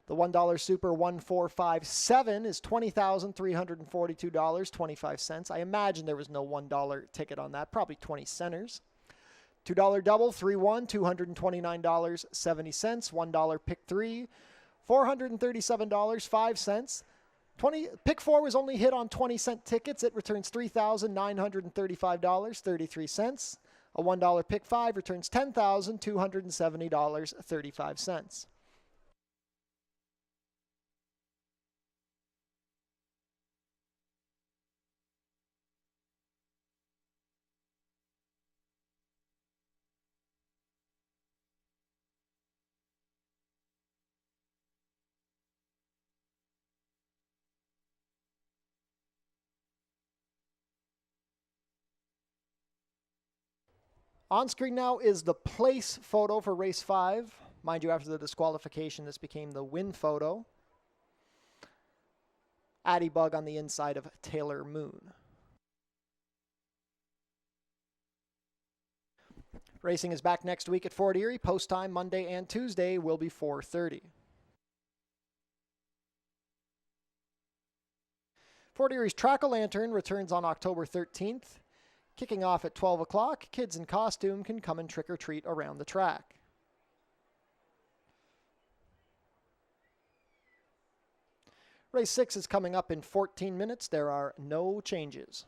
The $1 super, 1457, is $20,342.25. I imagine there was no $1 ticket on that, probably 20 centers. $2 double, 3-1, $229.70. $1 pick 3, $437.05. Pick 4 was only hit on 20-cent tickets. It returns $3,935.33. A $1 pick 5 returns $10,270.35. On screen now is the place photo for race 5. Mind you, after the disqualification, this became the win photo. Addie Bug on the inside of Taylor Moon. Racing is back next week at Fort Erie. Post time Monday and Tuesday will be 4:30. Fort Erie's Track-O-Lantern returns on October 13th. Kicking off at 12 o'clock, kids in costume can come and trick-or-treat around the track. Race 6 is coming up in 14 minutes. There are no changes.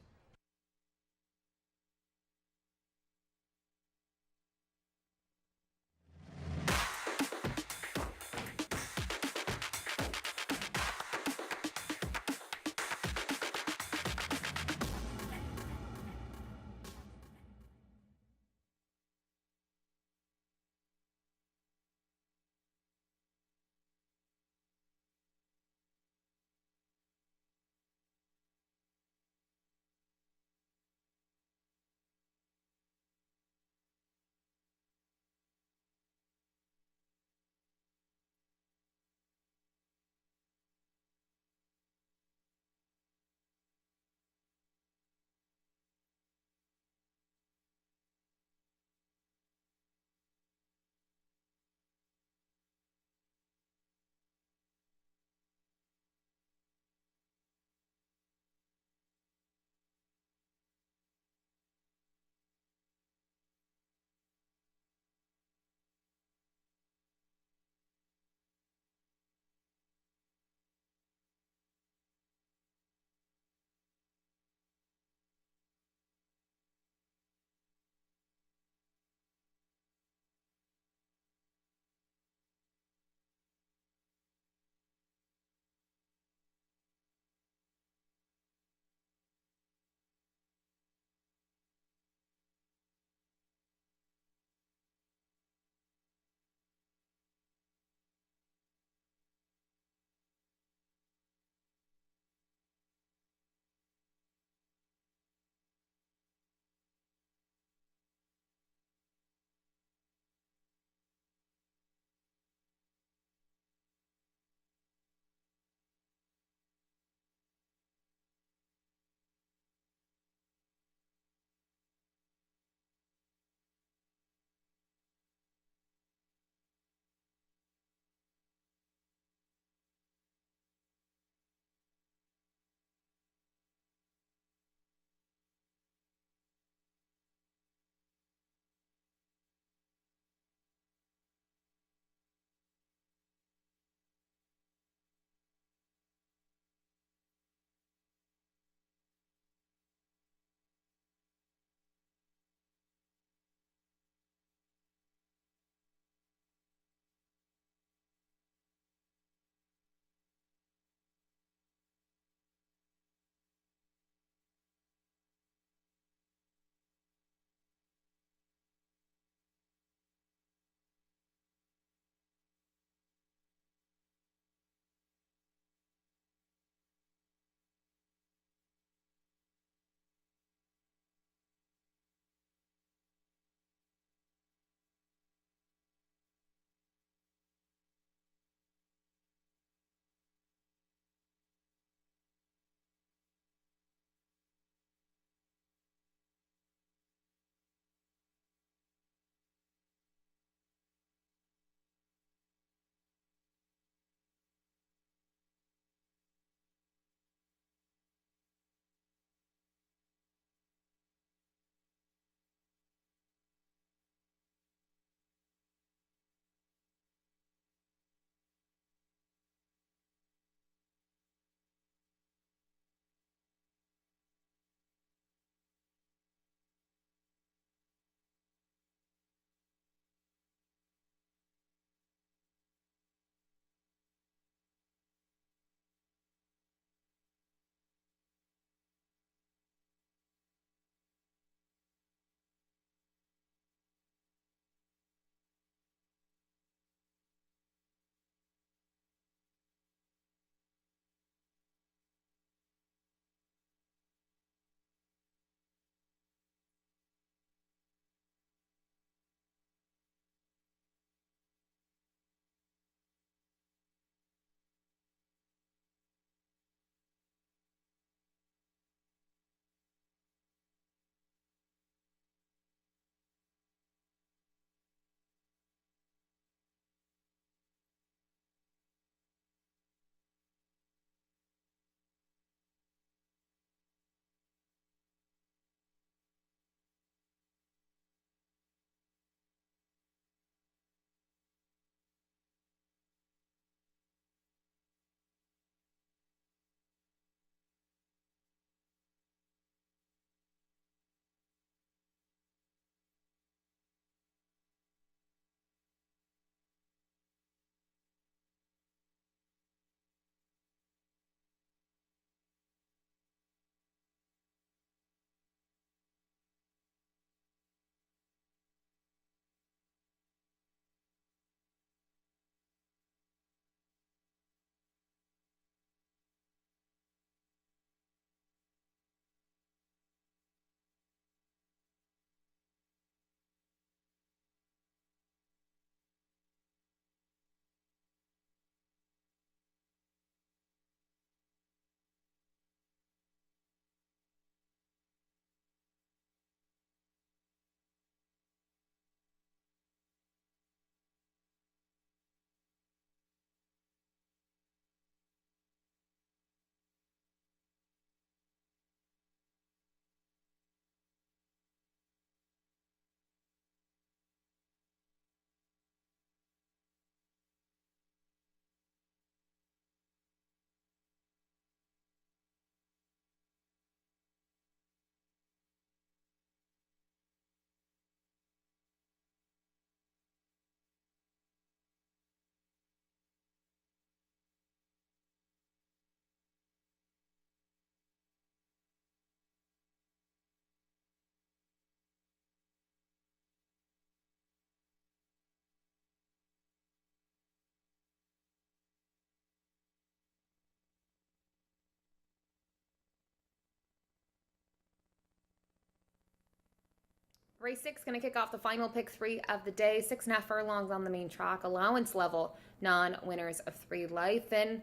Race 6 going to kick off the final pick 3 of the day. 6.5 furlongs on the main track. Allowance level, non-winners of 3 life. And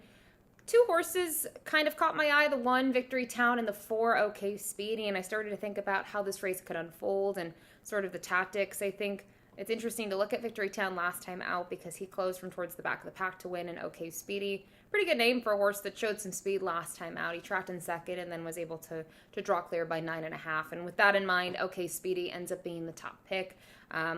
2 horses kind of caught my eye. The 1, Victory Town, and the 4, OK Speedy. And I started to think about how this race could unfold and sort of the tactics. I think it's interesting to look at Victory Town last time out because he closed from towards the back of the pack to win, and OK Speedy. Pretty good name for a horse that showed some speed last time out. He tracked in second and then was able to draw clear by 9.5. And with that in mind, OK Speedy ends up being the top pick.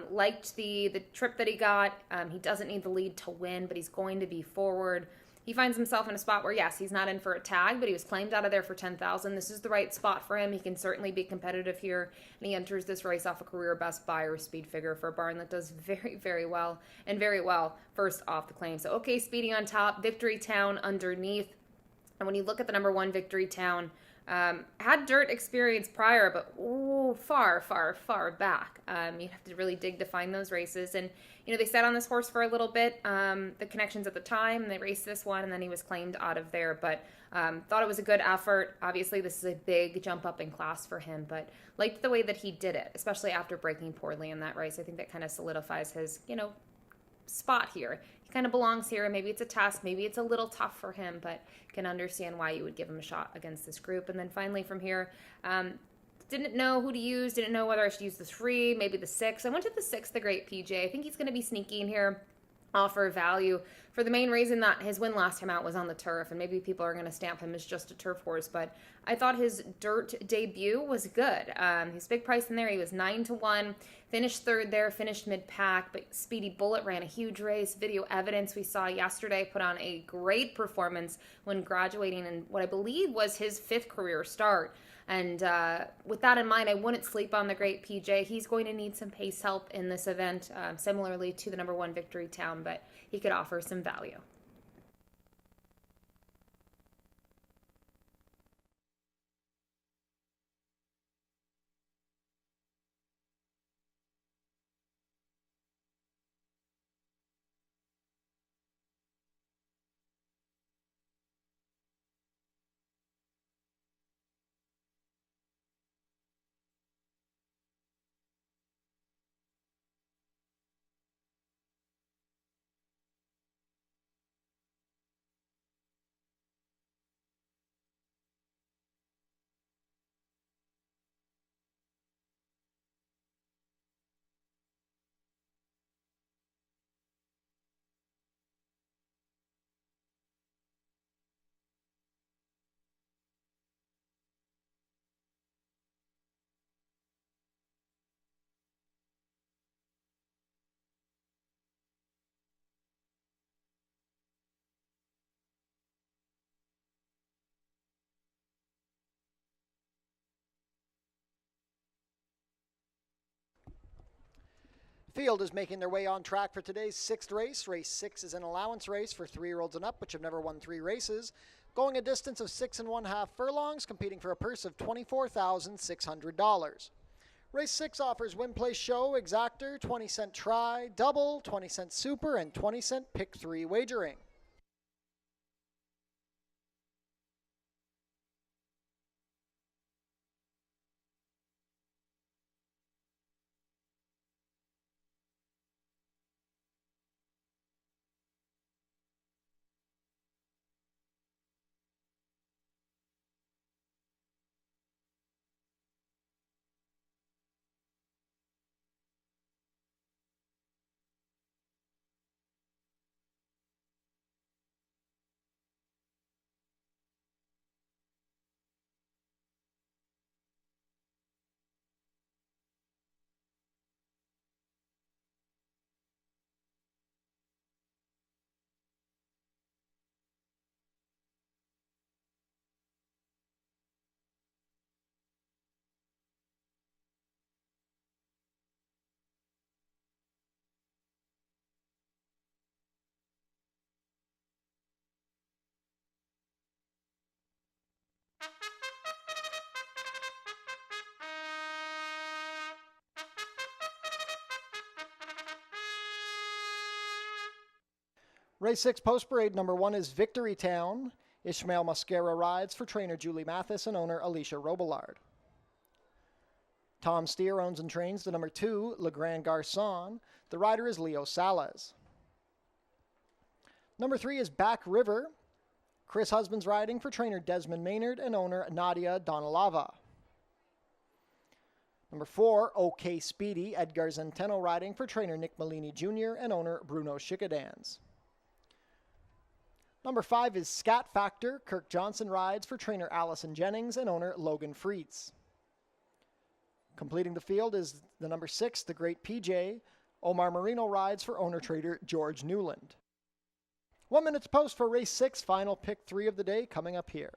Liked the trip that he got. He doesn't need the lead to win, but he's going to be forward. He finds himself in a spot where, yes, he's not in for a tag, but he was claimed out of there for $10,000. This is the right spot for him. He can certainly be competitive here, and he enters this race off a career best buyer speed figure for a barn that does very, very well, and very well first off the claim. So, OK Speedy on top, Victory Town underneath. And when you look at the number 1, Victory Town, had dirt experience prior, but far, far, far back. You have to really dig to find those races. And, they sat on this horse for a little bit, the connections at the time, and they raced this one, and then he was claimed out of there. But thought it was a good effort. Obviously, this is a big jump up in class for him, but liked the way that he did it, especially after breaking poorly in that race. I think that kind of solidifies his, spot here. He kind of belongs here. Maybe it's a test. Maybe it's a little tough for him, but can understand why you would give him a shot against this group. And then finally from here, didn't know who to use. Didn't know whether I should use the 3, maybe the 6. I went to the 6, the Great PJ. I think he's going to be sneaky in here. Offer value for the main reason that his win last time out was on the turf, and maybe people are going to stamp him as just a turf horse, but I thought his dirt debut was good. His big price in there, he was 9-1, finished 3rd there, finished mid-pack, but Speedy Bullet ran a huge race. Video evidence we saw yesterday put on a great performance when graduating in what I believe was his 5th career start. And with that in mind, I wouldn't sleep on the Great PJ. He's going to need some pace help in this event, similarly to the number 1 Victory Town, but he could offer some value. Field is making their way on track for today's 6th race. Race 6 is an allowance race for 3-year-olds and up, which have never won 3 races. Going a distance of 6 1/2 furlongs, competing for a purse of $24,600. Race 6 offers win, place, show, exactor, 20-cent try, double, 20-cent super, and 20-cent pick 3 wagering. Race 6 post parade number 1 is Victory Town. Ishmael Mascara rides for trainer Julie Mathis and owner Alicia Robillard. Tom Steer owns and trains the number 2, Le Grand Garçon. The rider is Leo Salas. Number 3 is Back River. Chris Husband's riding for trainer Desmond Maynard and owner Nadia Donalava. Number 4, OK Speedy. Edgar Zenteno riding for trainer Nick Malini Jr. and owner Bruno Schickedans. Number 5 is Scat Factor. Kirk Johnson rides for trainer Allison Jennings and owner Logan Freitz. Completing the field is the number 6, the Great PJ. Omar Marino rides for owner-trader George Newland. 1 minute to post for race 6, final pick 3 of the day coming up here.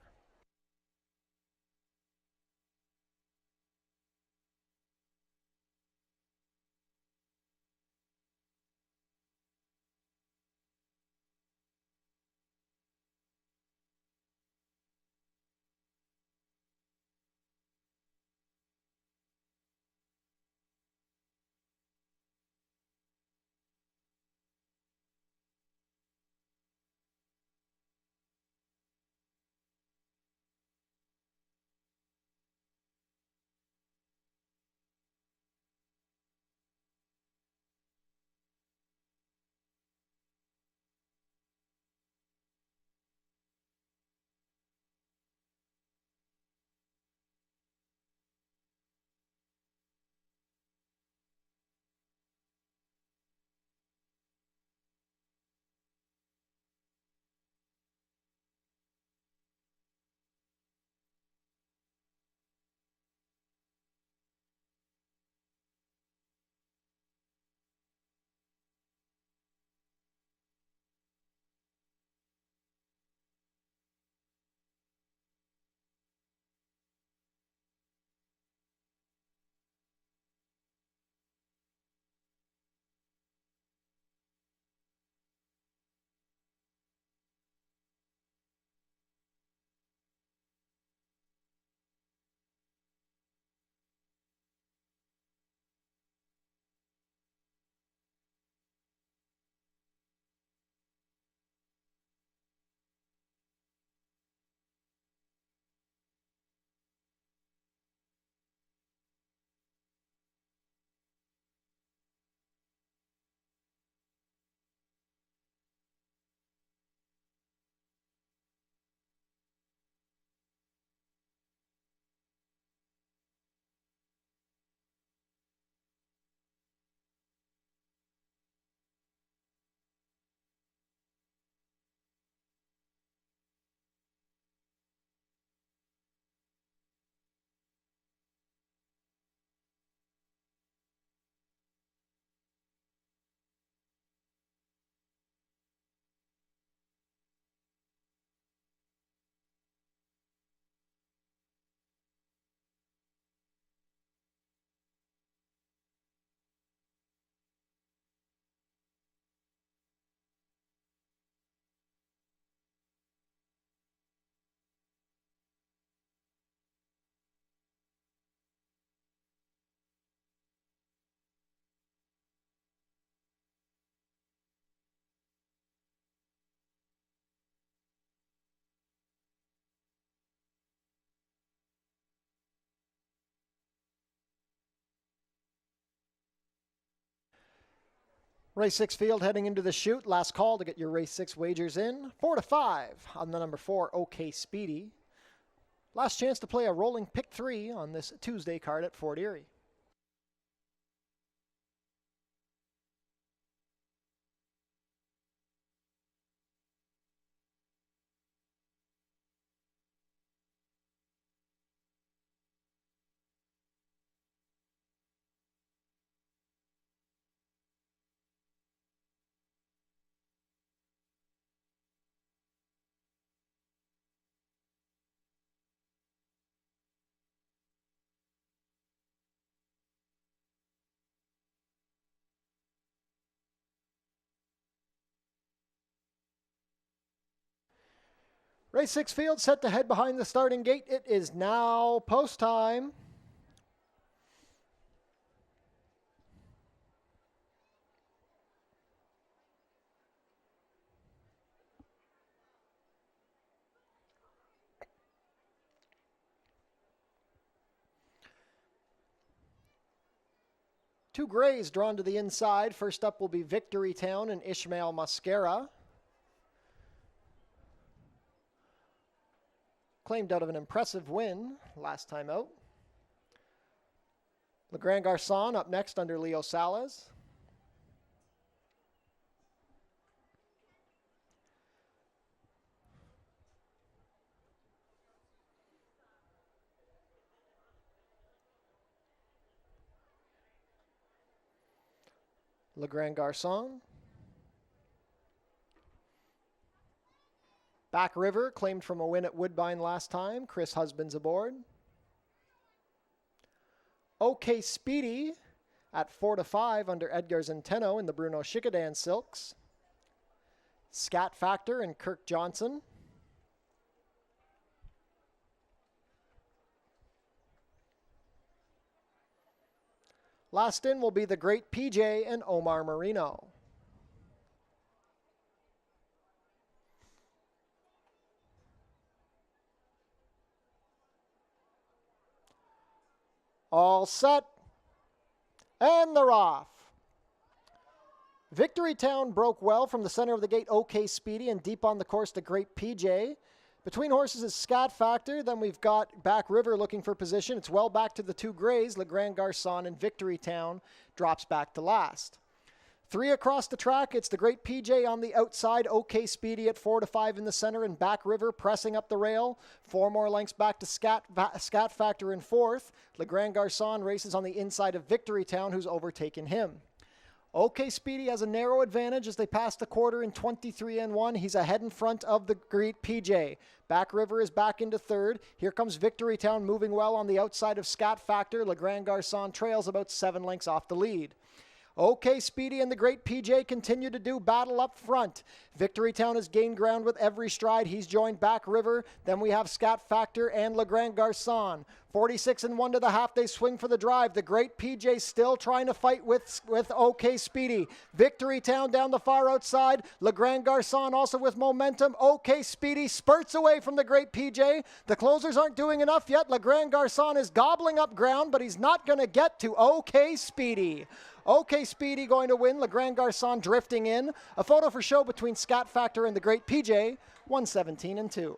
Race 6 field heading into the chute. Last call to get your race 6 wagers in. 4 to 5 on the number 4, OK Speedy. Last chance to play a rolling pick 3 on this Tuesday card at Fort Erie. Race 6 field set to head behind the starting gate. It is now post time. 2 grays drawn to the inside. First up will be Victory Town and Ishmael Mascara. Claimed out of an impressive win last time out. Le Grand Garçon up next under Leo Salas. Le Grand Garçon. Back River, claimed from a win at Woodbine last time. Chris Husbands aboard. OK Speedy at 4-5 under Edgar Zenteno in the Bruno Chicadan Silks. Scat Factor and Kirk Johnson. Last in will be the Great PJ and Omar Marino. All set. And they're off. Victory Town broke well from the center of the gate, OK Speedy, and deep on the course, the Great PJ. Between horses is Scat Factor. Then we've got Back River looking for position. It's well back to the 2 grays. Le Grand Garçon and Victory Town drops back to last. 3 across the track. It's the Great PJ on the outside. OK Speedy at 4-5 in the center, and Back River pressing up the rail. 4 more lengths back to Scat Factor in 4th. Le Grand Garçon races on the inside of Victory Town, who's overtaken him. OK Speedy has a narrow advantage as they pass the quarter in 23-1. He's ahead in front of the Great PJ. Back River is back into 3rd. Here comes Victory Town moving well on the outside of Scat Factor. Le Grand Garçon trails about 7 lengths off the lead. OK Speedy and the Great PJ continue to do battle up front. Victory Town has gained ground with every stride. He's joined Back River. Then we have Scat Factor and Le Grand Garçon. 46-1 to the half. They swing for the drive. The Great PJ still trying to fight with OK Speedy. Victory Town down the far outside. Le Grand Garçon also with momentum. OK Speedy spurts away from the Great PJ. The closers aren't doing enough yet. Le Grand Garçon is gobbling up ground, but he's not going to get to OK Speedy. OK Speedy going to win. Le Grand Garçon drifting in. A photo for show between Scat Factor and the Great PJ. 117-2.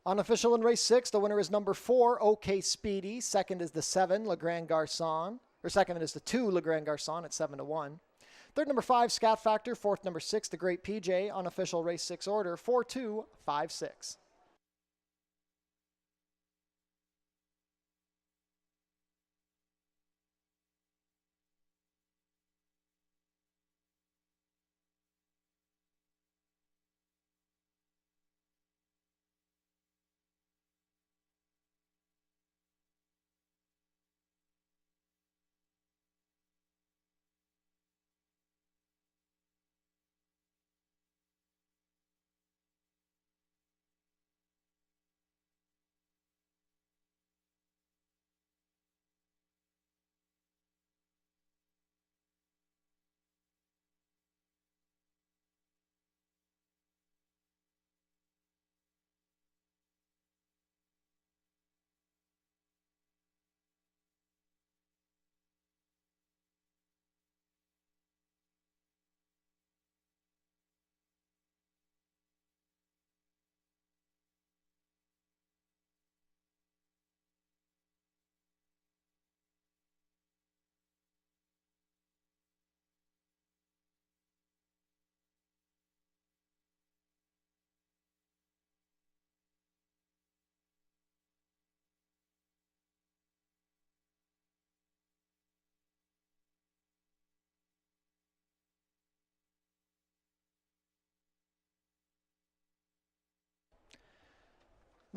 Unofficial in race 6, the winner is number 4, OK Speedy. Second is the 7, Le Grand Garçon. Or second is the 2, Le Grand Garçon at 7-1. Third, number 5, Scat Factor. Fourth, number 6, the Great PJ. Unofficial race 6 order, 4-2-5-6.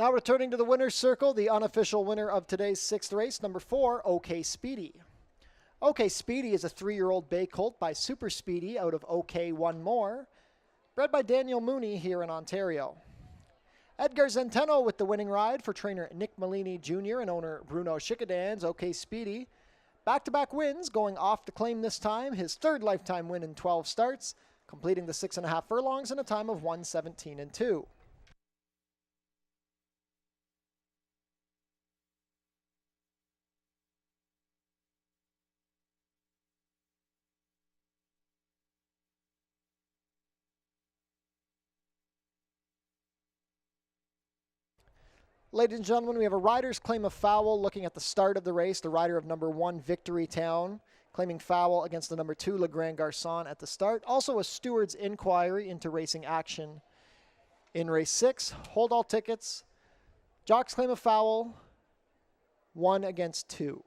Now returning to the winner's circle, the unofficial winner of today's 6th race, number 4, OK Speedy. OK Speedy is a 3-year-old bay colt by Super Speedy out of OK One More, bred by Daniel Mooney here in Ontario. Edgar Zenteno with the winning ride for trainer Nick Malini Jr. and owner Bruno Schickedan's OK Speedy. Back-to-back wins, going off to claim this time his 3rd lifetime win in 12 starts, completing the 6.5 furlongs in a time of 1:17.2. Ladies and gentlemen, we have a rider's claim of foul looking at the start of the race. The rider of number 1, Victory Town, claiming foul against the number 2, Le Grand Garçon at the start. Also a steward's inquiry into racing action in race 6. Hold all tickets. Jock's claim of foul, 1 against 2.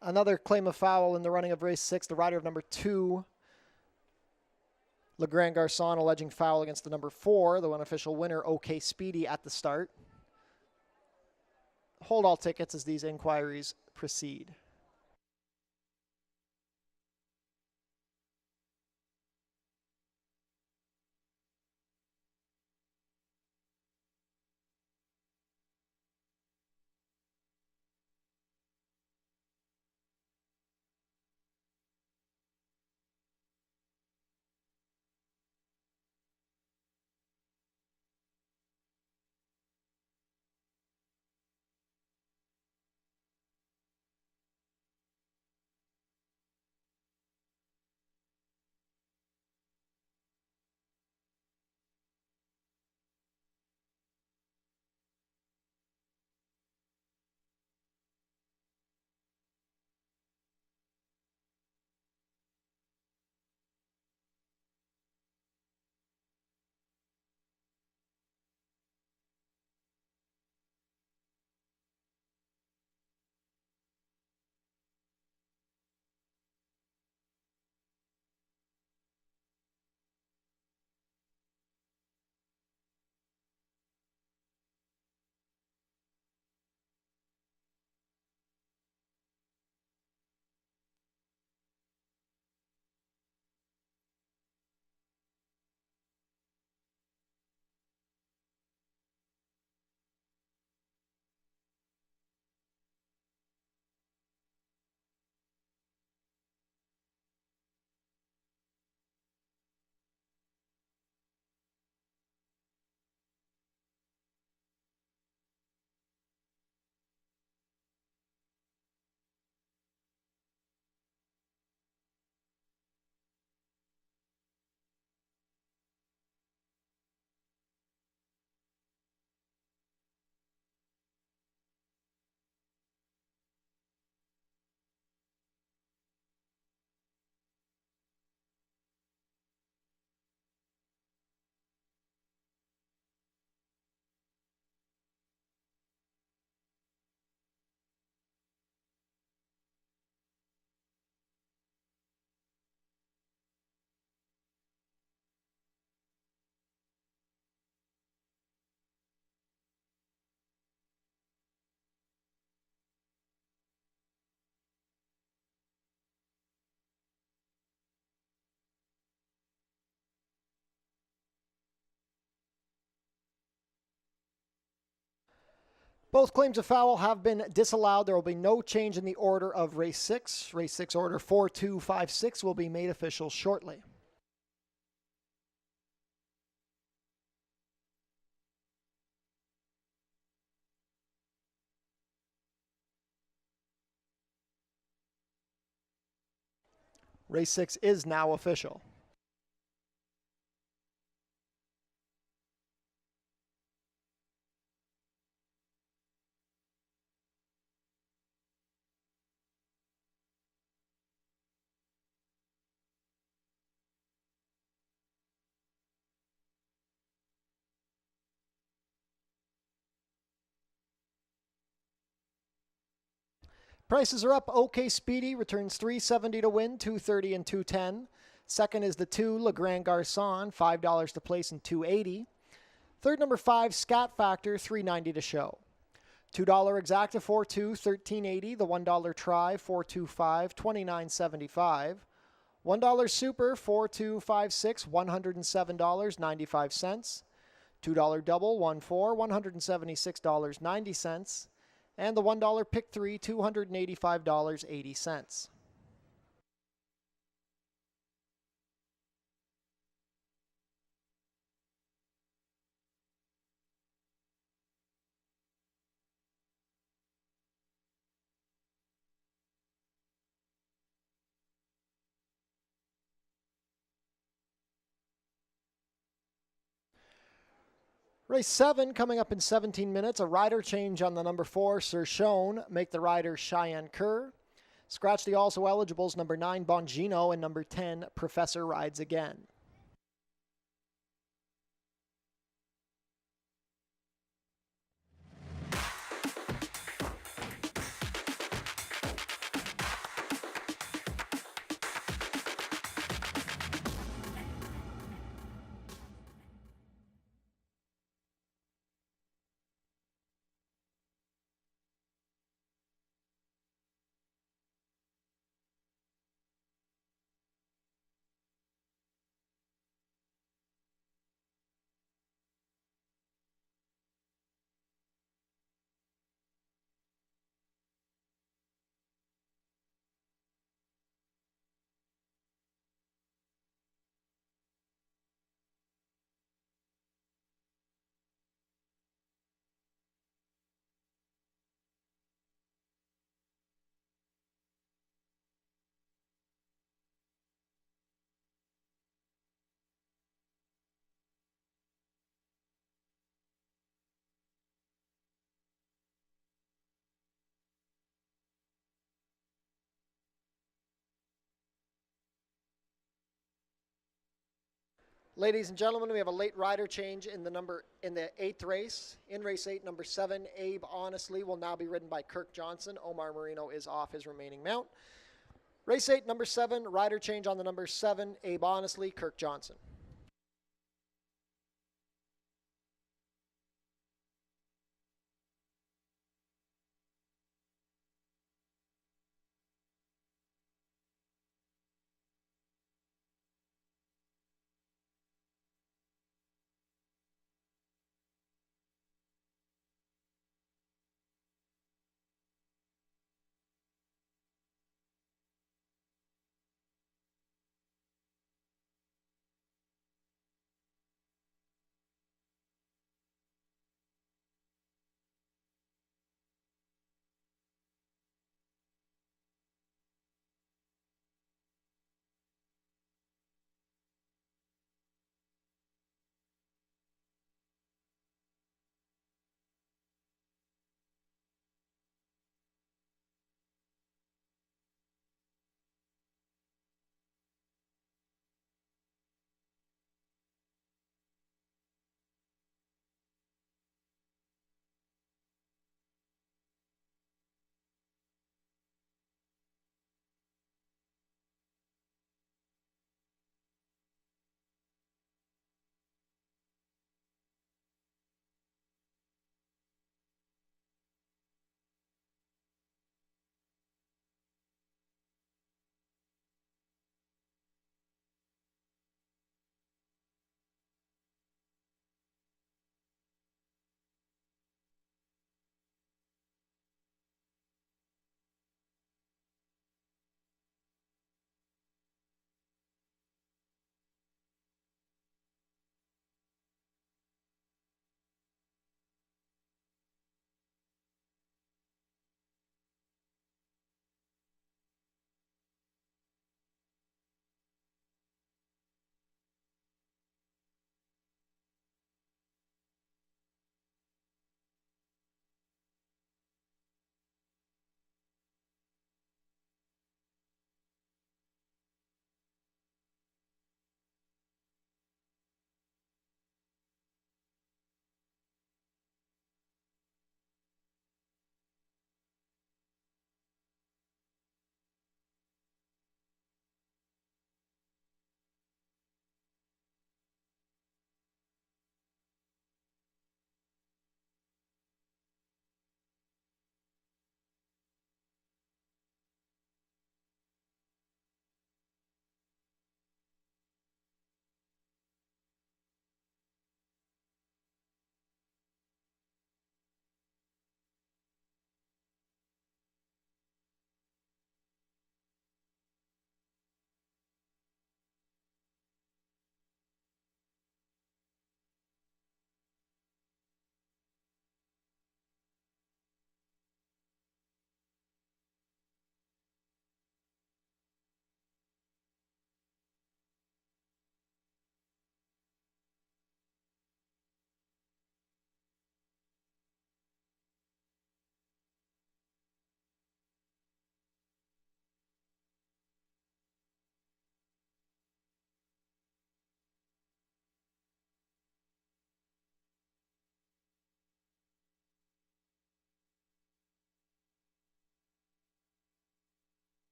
Another claim of foul in the running of race 6. The rider of number 2, Le Grand Garçon, alleging foul against the number 4, the unofficial winner, OK Speedy, at the start. Hold all tickets as these inquiries proceed. Both claims of foul have been disallowed. There will be no change in the order of race 6. Race 6 order 4256 will be made official shortly. Race 6 is now official. Prices are up. OK Speedy returns $370 to win, $230 and $210. Second is the 2 Le Grand Garçon, $5 to place and $280. Third, number 5 Scat Factor, $390 to show. $2 Exacta 4-2, $13.80. The $1 Try 425, $29.75. $1 Super 4256, $107.95. $2 Double 1-4, $176.90. And the $1 Pick 3, $285.80. Race 7 coming up in 17 minutes. A rider change on the number 4, Sir Shone. Make the rider Cheyenne Kerr. Scratch the also eligibles number 9, Bongino, and number 10, Professor Rides Again. Ladies and gentlemen, we have a late rider change in the 8th race. In race 8, number 7, Abe Honestly will now be ridden by Kirk Johnson. Omar Marino is off his remaining mount. Race 8, number 7, rider change on the number 7, Abe Honestly, Kirk Johnson.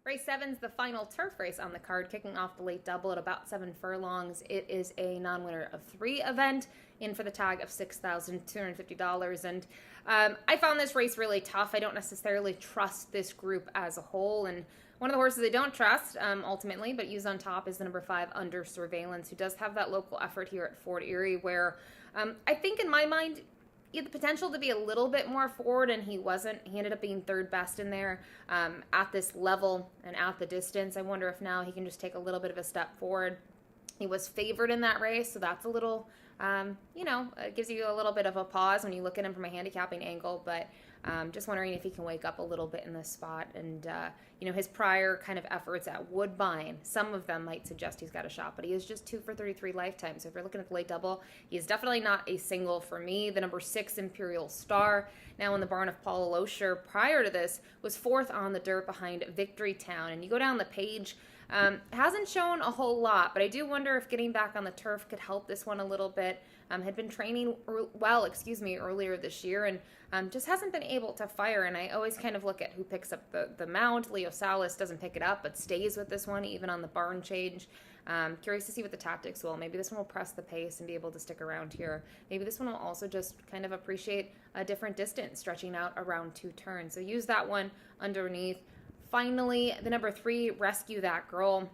Race 7 is the final turf race on the card, kicking off the late double at about 7 furlongs. It is a non-winner of 3 event, in for the tag of $6,250. And I found this race really tough. I don't necessarily trust this group as a whole. And one of the horses I don't trust, ultimately, but used on top, is the number 5, Under Surveillance, who does have that local effort here at Fort Erie, where I think in my mind, he had the potential to be a little bit more forward, and he wasn't. He ended up being third best in there at this level and at the distance. I wonder if now he can just take a little bit of a step forward. He was favored in that race, so that's a little, it gives you a little bit of a pause when you look at him from a handicapping angle, but just wondering if he can wake up a little bit in this spot. And, his prior kind of efforts at Woodbine, some of them might suggest he's got a shot, but he is just 2 for 33 lifetime. So if you're looking at the late double, he is definitely not a single for me. The number 6, Imperial Star, now in the barn of Paul Losher, prior to this, was 4th on the dirt behind Victory Town. And you go down the page, hasn't shown a whole lot, but I do wonder if getting back on the turf could help this one a little bit. Had been training earlier this year, and just hasn't been able to fire. And I always kind of look at who picks up the mount. Leo Salas doesn't pick it up, but stays with this one, even on the barn change. Curious to see what the tactics will. Maybe this one will press the pace and be able to stick around here. Maybe this one will also just kind of appreciate a different distance, stretching out around 2 turns. So use that one underneath. Finally, the number 3, Rescue That Girl.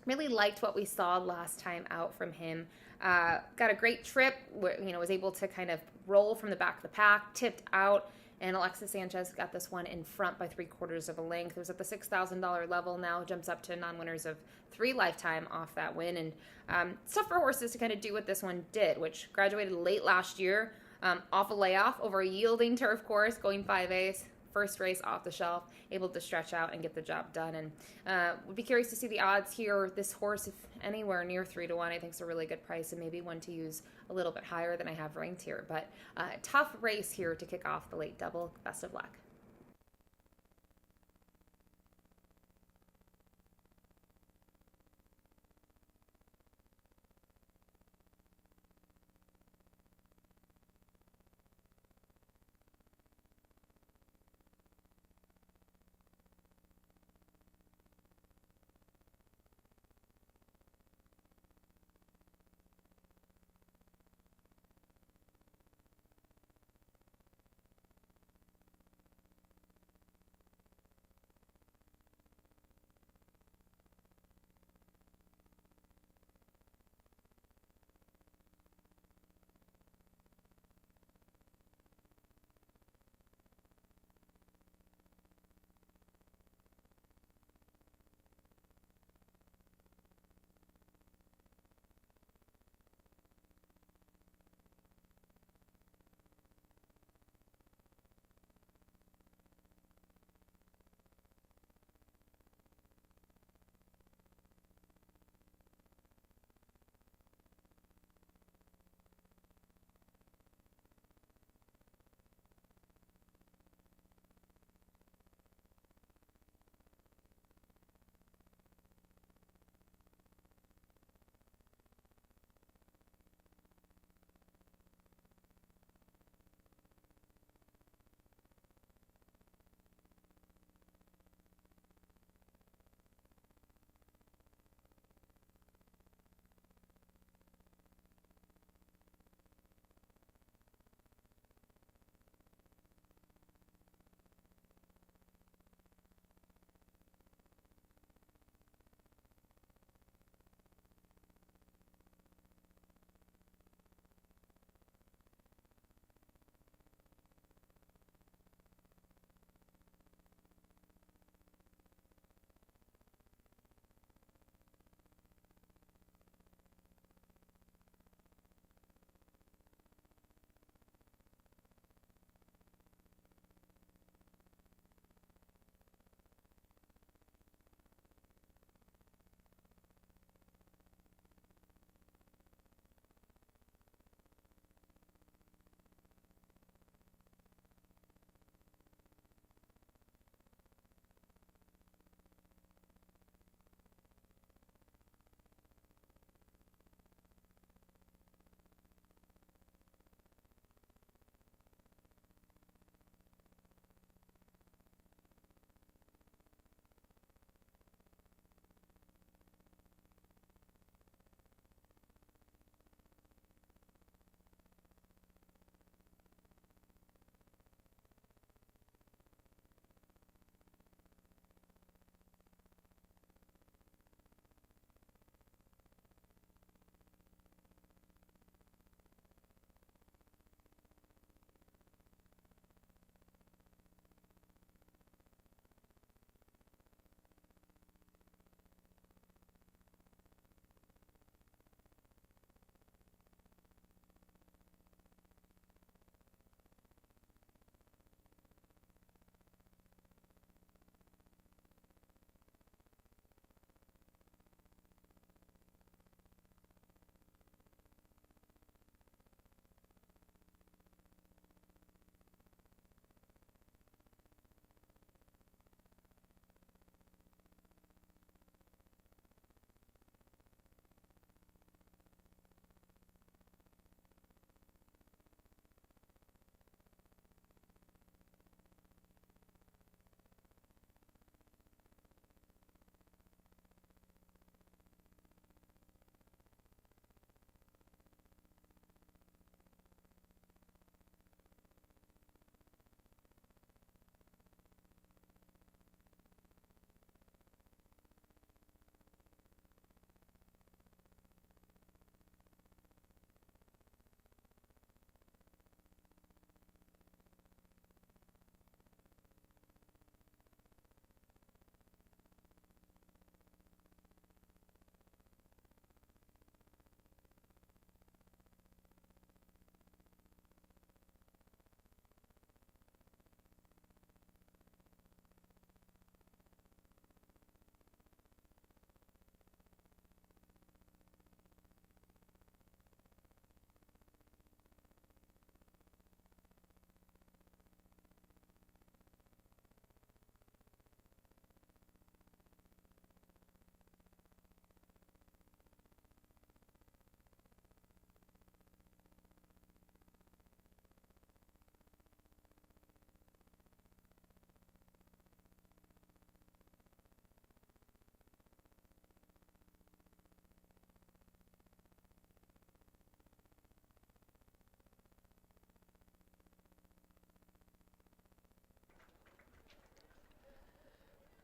Really liked what we saw last time out from him. Got a great trip, was able to kind of roll from the back of the pack, tipped out, and Alexis Sanchez got this one in front by 3/4 of a length. It was at the $6,000 level, now jumps up to non-winners of 3 lifetime off that win. And it's tough for horses to kind of do what this one did, which graduated late last year, off a layoff over a yielding turf course, going 5/8. First race off the shelf, able to stretch out and get the job done. And would be curious to see the odds here. This horse, if anywhere near 3-1, I think is a really good price, and maybe one to use a little bit higher than I have ranked here. But tough race here to kick off the late double. Best of luck.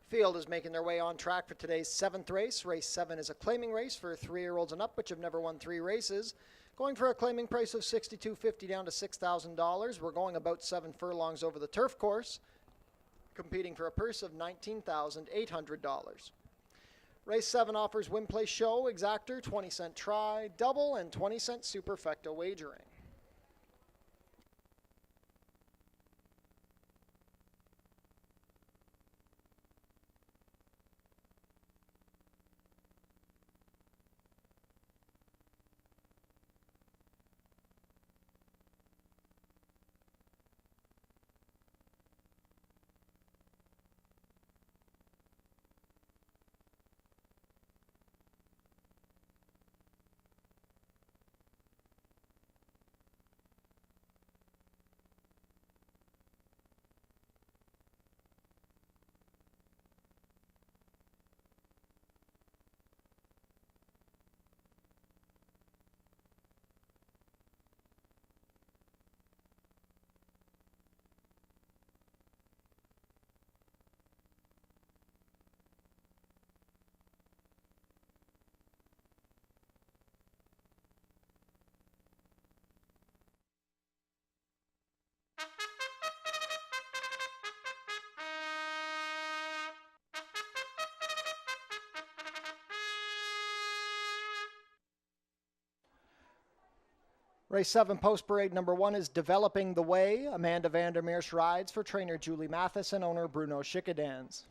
Field is making their way on track for today's 7th race. Race 7 is a claiming race for 3-year-olds and up, which have never won 3 races. Going for a claiming price of $6,250 down to $6,000. We're going about 7 furlongs over the turf course, competing for a purse of $19,800. Race 7 offers win, play, show, exactor, 20-cent try, double, and 20-cent superfecta wagering. Race 7 post parade number 1 is Developing the Way. Amanda Vandermeersch rides for trainer Julie Mathis and owner Bruno Schickadans.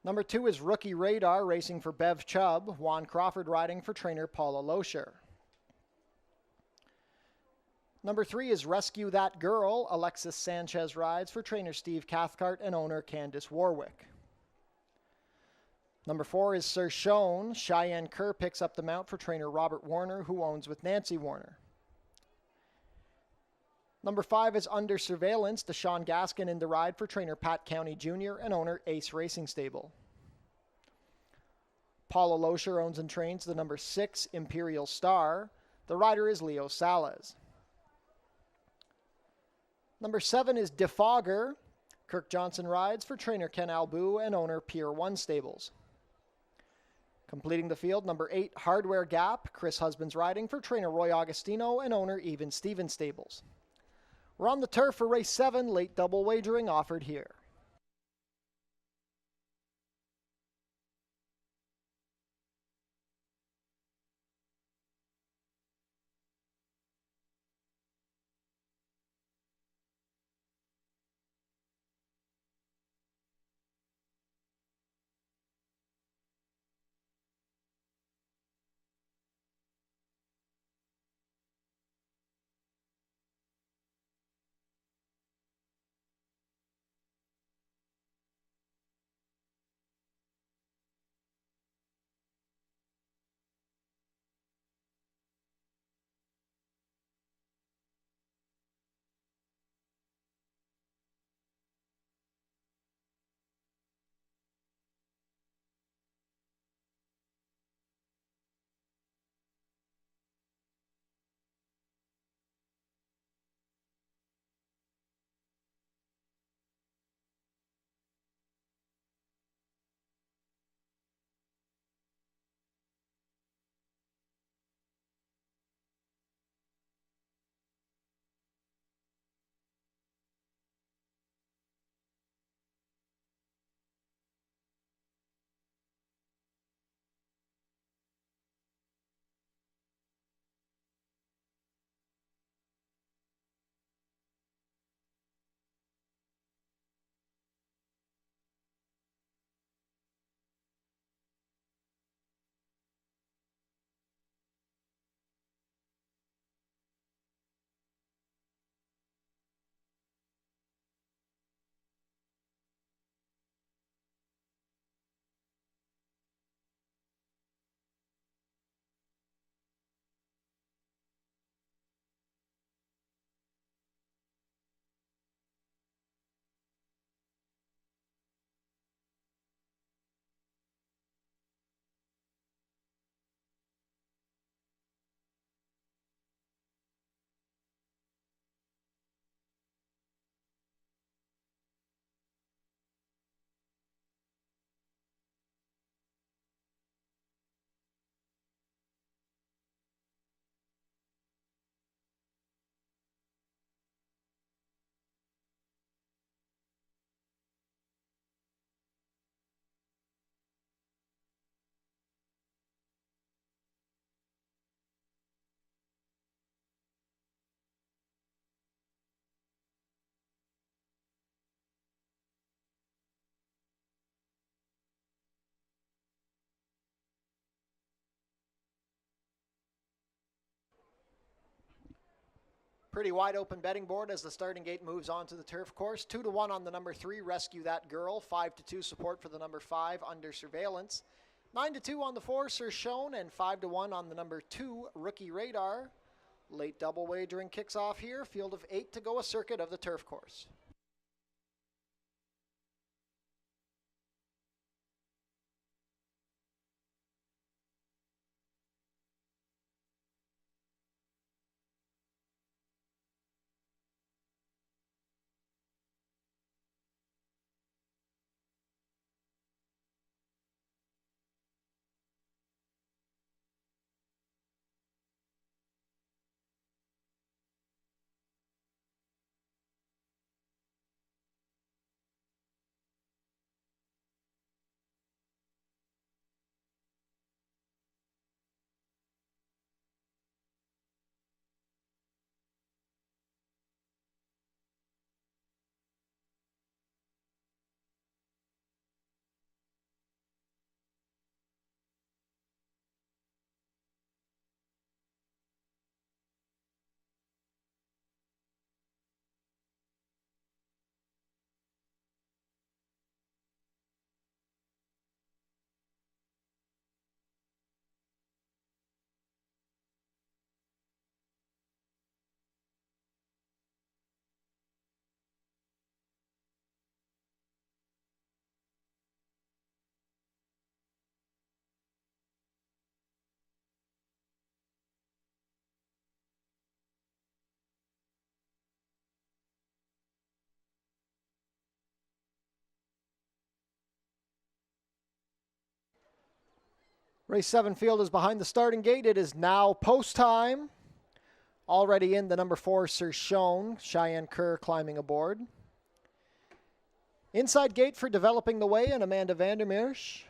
Number 2 is Rookie Radar, racing for Bev Chubb. Juan Crawford riding for trainer Paula Loescher. Number 3 is Rescue That Girl. Alexis Sanchez rides for trainer Steve Cathcart and owner Candice Warwick. Number 4 is Sir Shone. Cheyenne Kerr picks up the mount for trainer Robert Warner, who owns with Nancy Warner. Number 5 is Under Surveillance. Deshaun Gaskin in the ride for trainer Pat County Jr. and owner Ace Racing Stable. Paula Loescher owns and trains the number 6 Imperial Star. The rider is Leo Salas. Number 7 is Defogger. Kirk Johnson rides for trainer Ken Albu and owner Pier 1 Stables. Completing the field, number 8, Hardware Gap. Chris Husbands riding for trainer Roy Augustino and owner Even Steven Stables. We're on the turf for race 7, late double wagering offered here. Pretty wide open betting board as the starting gate moves on to the turf course. 2-1 on the number 3, Rescue That Girl. 5-2 support for the number 5, Under Surveillance. 9-2 on the 4, Sir Shown, and 5-1 on the number 2, Rookie Radar. Late double wagering kicks off here. Field of 8 to go a circuit of the turf course. Race 7 field is behind the starting gate. It is now post time. Already in the number 4, Sir Shown. Cheyenne Kerr climbing aboard. Inside gate for Developing the Way and Amanda Vandermeersch.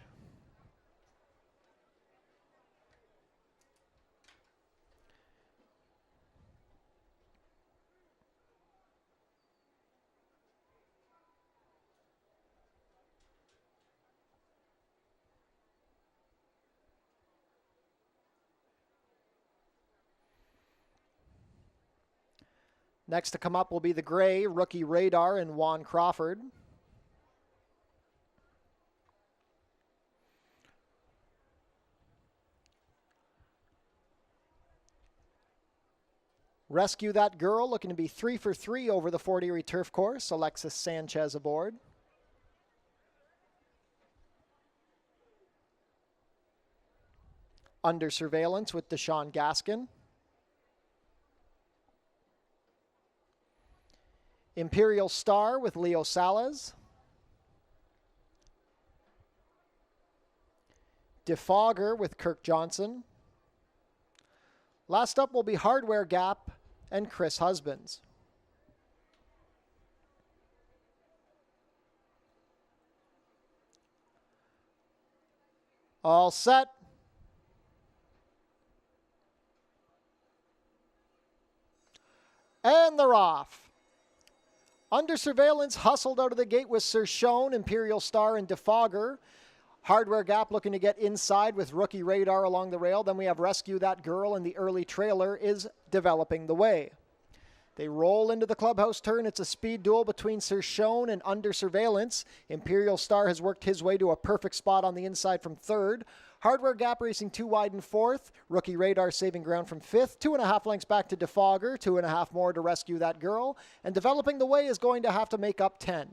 Next to come up will be the gray, Rookie Radar, and Juan Crawford. Rescue That Girl, looking to be 3 for 3 over the Fort Erie turf course. Alexis Sanchez aboard. Under Surveillance with Deshaun Gaskin. Imperial Star with Leo Salas. Defogger with Kirk Johnson. Last up will be Hardware Gap and Chris Husbands. All set. And they're off. Under Surveillance hustled out of the gate with Sir Shown, Imperial Star, and Defogger. Hardware Gap looking to get inside with Rookie Radar along the rail. Then we have Rescue That Girl, and the early trailer is Developing the Way. They roll into the clubhouse turn. It's a speed duel between Sir Shown and Under Surveillance. Imperial Star has worked his way to a perfect spot on the inside from 3rd. Hardware Gap racing 2 wide in 4th. Rookie Radar saving ground from 5th. 2.5 lengths back to Defogger. 2.5 more to Rescue That Girl. And Developing the Way is going to have to make up 10.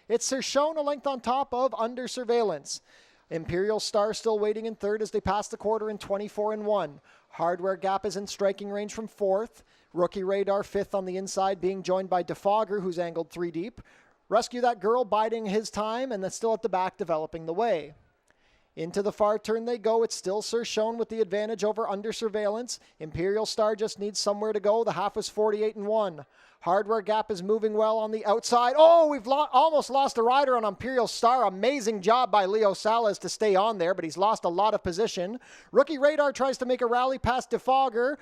It's Sir Shown a length on top of Under Surveillance. Imperial Star still waiting in 3rd as they pass the quarter in 24-1. Hardware Gap is in striking range from 4th. Rookie Radar 5th on the inside, being joined by Defogger, who's angled 3 deep. Rescue That Girl biding his time, and then still at the back Developing the Way. Into the far turn they go. It's still Sir Shown with the advantage over Under Surveillance. Imperial Star just needs somewhere to go. The half is 48-1. Hardware Gap is moving well on the outside. Oh, we've almost lost a rider on Imperial Star. Amazing job by Leo Salas to stay on there, but he's lost a lot of position. Rookie Radar tries to make a rally past Defogger.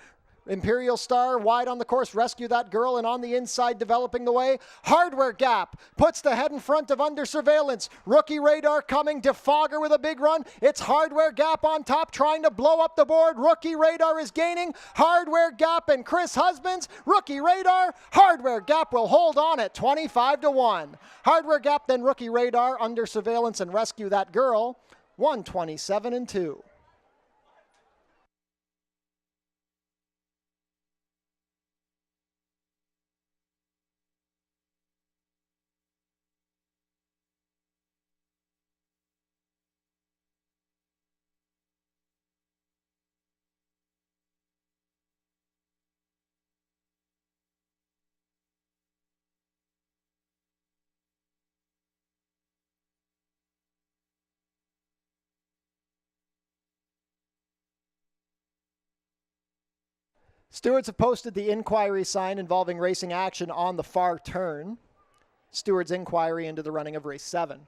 Imperial Star wide on the course, Rescue That Girl, and on the inside developing the way. Hardware Gap puts the head in front of Under Surveillance. Rookie Radar coming, Defogger with a big run. It's Hardware Gap on top trying to blow up the board. Rookie Radar is gaining. Hardware Gap and Chris Husbands. Rookie Radar, Hardware Gap will hold on at 25-1. Hardware Gap, then Rookie Radar, Under Surveillance, and Rescue That Girl, 127-2. Stewards have posted the inquiry sign involving racing action on the far turn. Stewards' inquiry into the running of race 7.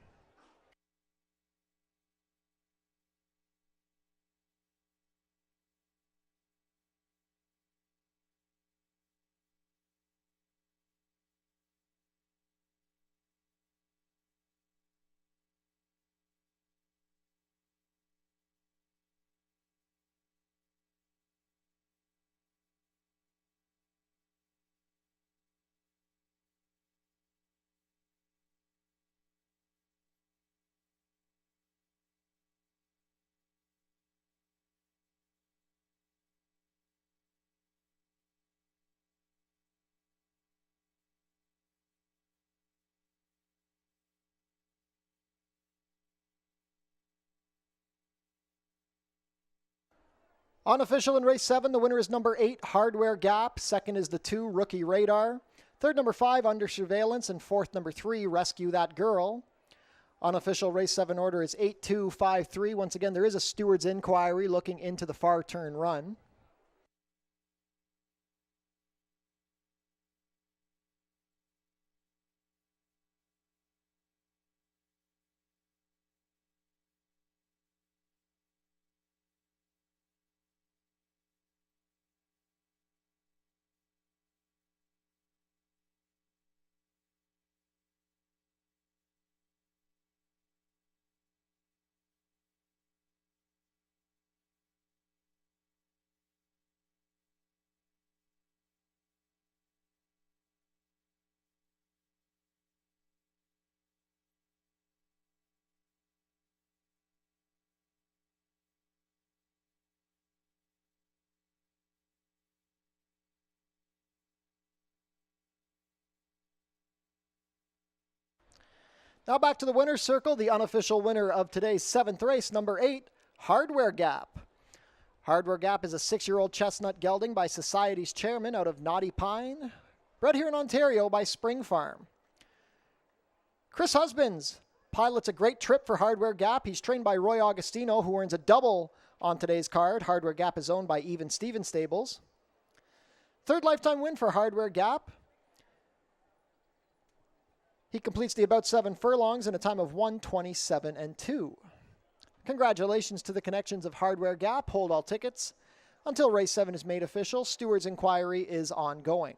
Unofficial in race 7, the winner is number 8, Hardware Gap. Second is the 2, Rookie Radar. Third, number 5, Under Surveillance. And fourth, number 3, Rescue That Girl. Unofficial race 7 order is 8-2-5-3. Once again, there is a steward's inquiry looking into the far turn run. Now back to the winner's circle, the unofficial winner of today's 7th race, number 8, Hardware Gap. Hardware Gap is a 6-year-old chestnut gelding by Society's chairman out of Knotty Pine, bred here in Ontario by Spring Farm. Chris Husbands pilots a great trip for Hardware Gap. He's trained by Roy Augustino, who earns a double on today's card. Hardware Gap is owned by Even Stevens Stables. Third lifetime win for Hardware Gap. He completes the about 7 furlongs in a time of 1:27-2. Congratulations to the connections of Hardware Gap. Hold all tickets until race 7 is made official. Steward's inquiry is ongoing.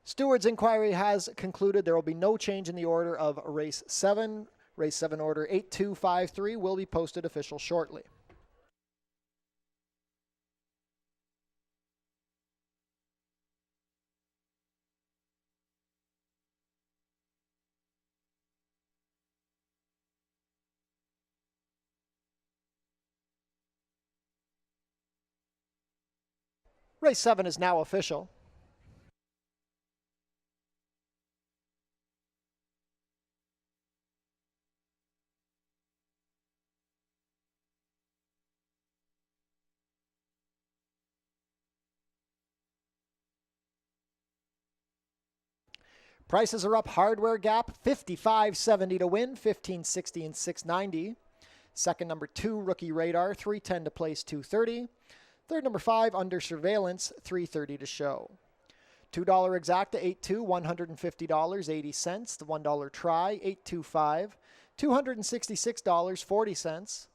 Steward's inquiry has concluded. There will be no change in the order of race 7. Race 7 order 8253 will be posted official shortly. Race 7 is now official. Prices are up. Hardware Gap, $55.70 to win, $15.60 and $6.90. Second, number 2, Rookie Radar, $3.10 to place, $2.30. Third, number 5, Under Surveillance, $3.30 to show. $2 Exacta, 8-2, $150.80. The $1 Try, 825, $266.40.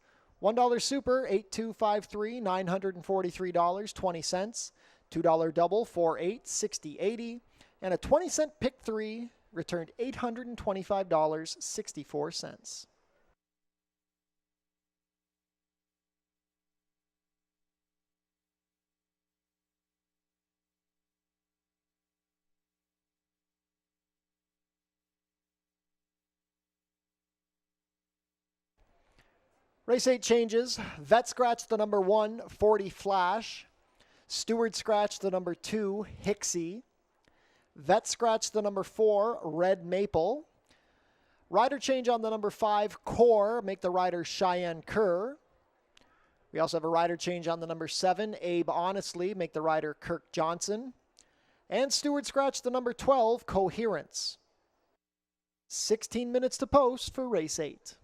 $1 Super, 8253, $943.20. $2 Double, 48, $60.80. And a 20-cent pick 3 returned $825.64. Race 8 changes. Vet scratched the number 1, 40 Flash. Steward scratched the number 2, Hixie. Vet scratched the number 4, Red Maple. Rider change on the number 5, Core, make the rider Cheyenne Kerr. We also have a rider change on the number 7, Abe Honestly, make the rider Kirk Johnson. And Steward scratched the number 12, Coherence. 16 minutes to post for race 8.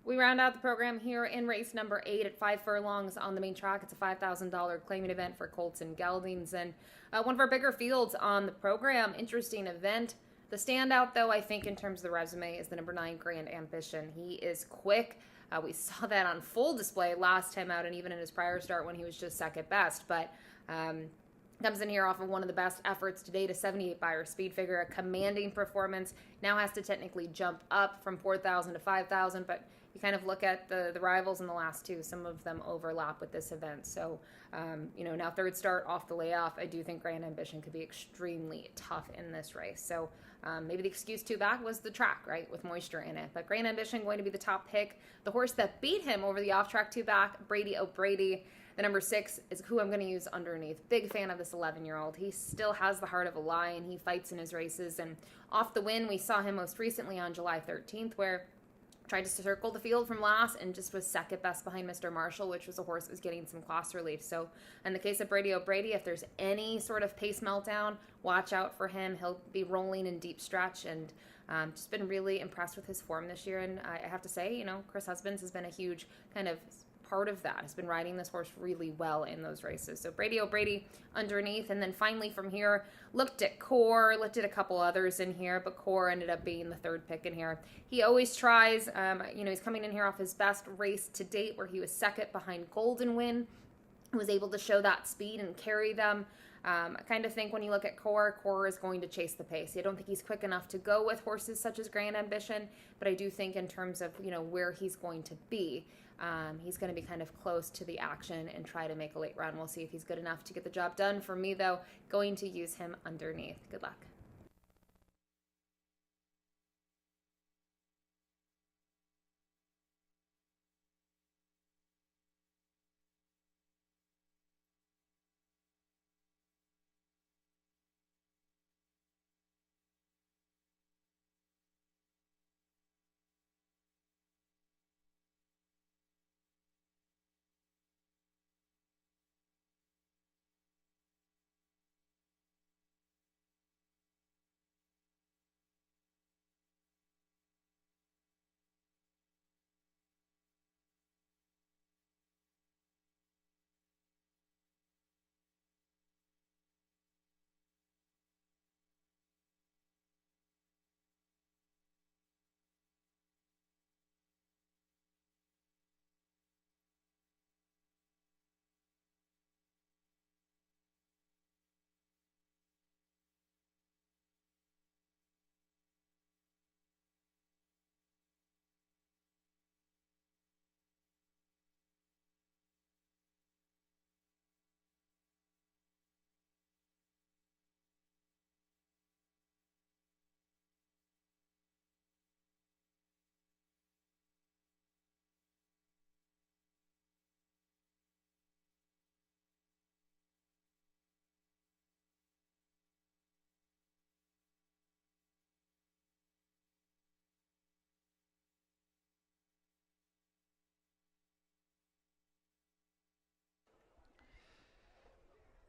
We round out the program here in race number 8 at 5 furlongs on the main track. It's a $5,000 claiming event for Colts and Geldings, and one of our bigger fields on the program. Interesting event. The standout, though, I think in terms of the resume, is the number 9 Grand Ambition. He is quick. We saw that on full display last time out, and even in his prior start when he was just second best. But comes in here off of one of the best efforts to date, a 78 Beyer speed figure, a commanding performance. Now has to technically jump up from 4,000 to 5,000, but you kind of look at the rivals in the last two, some of them overlap with this event. So, now third start off the layoff, I do think Grand Ambition could be extremely tough in this race. So maybe the excuse to back was the track, right, with moisture in it. But Grand Ambition going to be the top pick. The horse that beat him over the off-track two back, Brady O'Brady. The number 6 is who I'm going to use underneath. Big fan of this 11-year-old. He still has the heart of a lion. He fights in his races. And off the win, we saw him most recently on July 13th, where tried to circle the field from last and just was second best behind Mr. Marshall, which was a horse that was getting some class relief. So in the case of Brady O'Brady, if there's any sort of pace meltdown, watch out for him. He'll be rolling in deep stretch, and just been really impressed with his form this year. And I have to say, Chris Husbands has been a huge kind of part of that, has been riding this horse really well in those races. So Brady O'Brady underneath. And then finally from here, looked at Core, looked at a couple others in here, but Core ended up being the third pick in here. He always tries, he's coming in here off his best race to date, where he was second behind Golden Win, was able to show that speed and carry them. I kind of think when you look at Core is going to chase the pace. I don't think he's quick enough to go with horses such as Grand Ambition, but I do think in terms of, where he's going to be, he's going to be kind of close to the action and try to make a late run. We'll see if he's good enough to get the job done. For me, though, going to use him underneath. Good luck.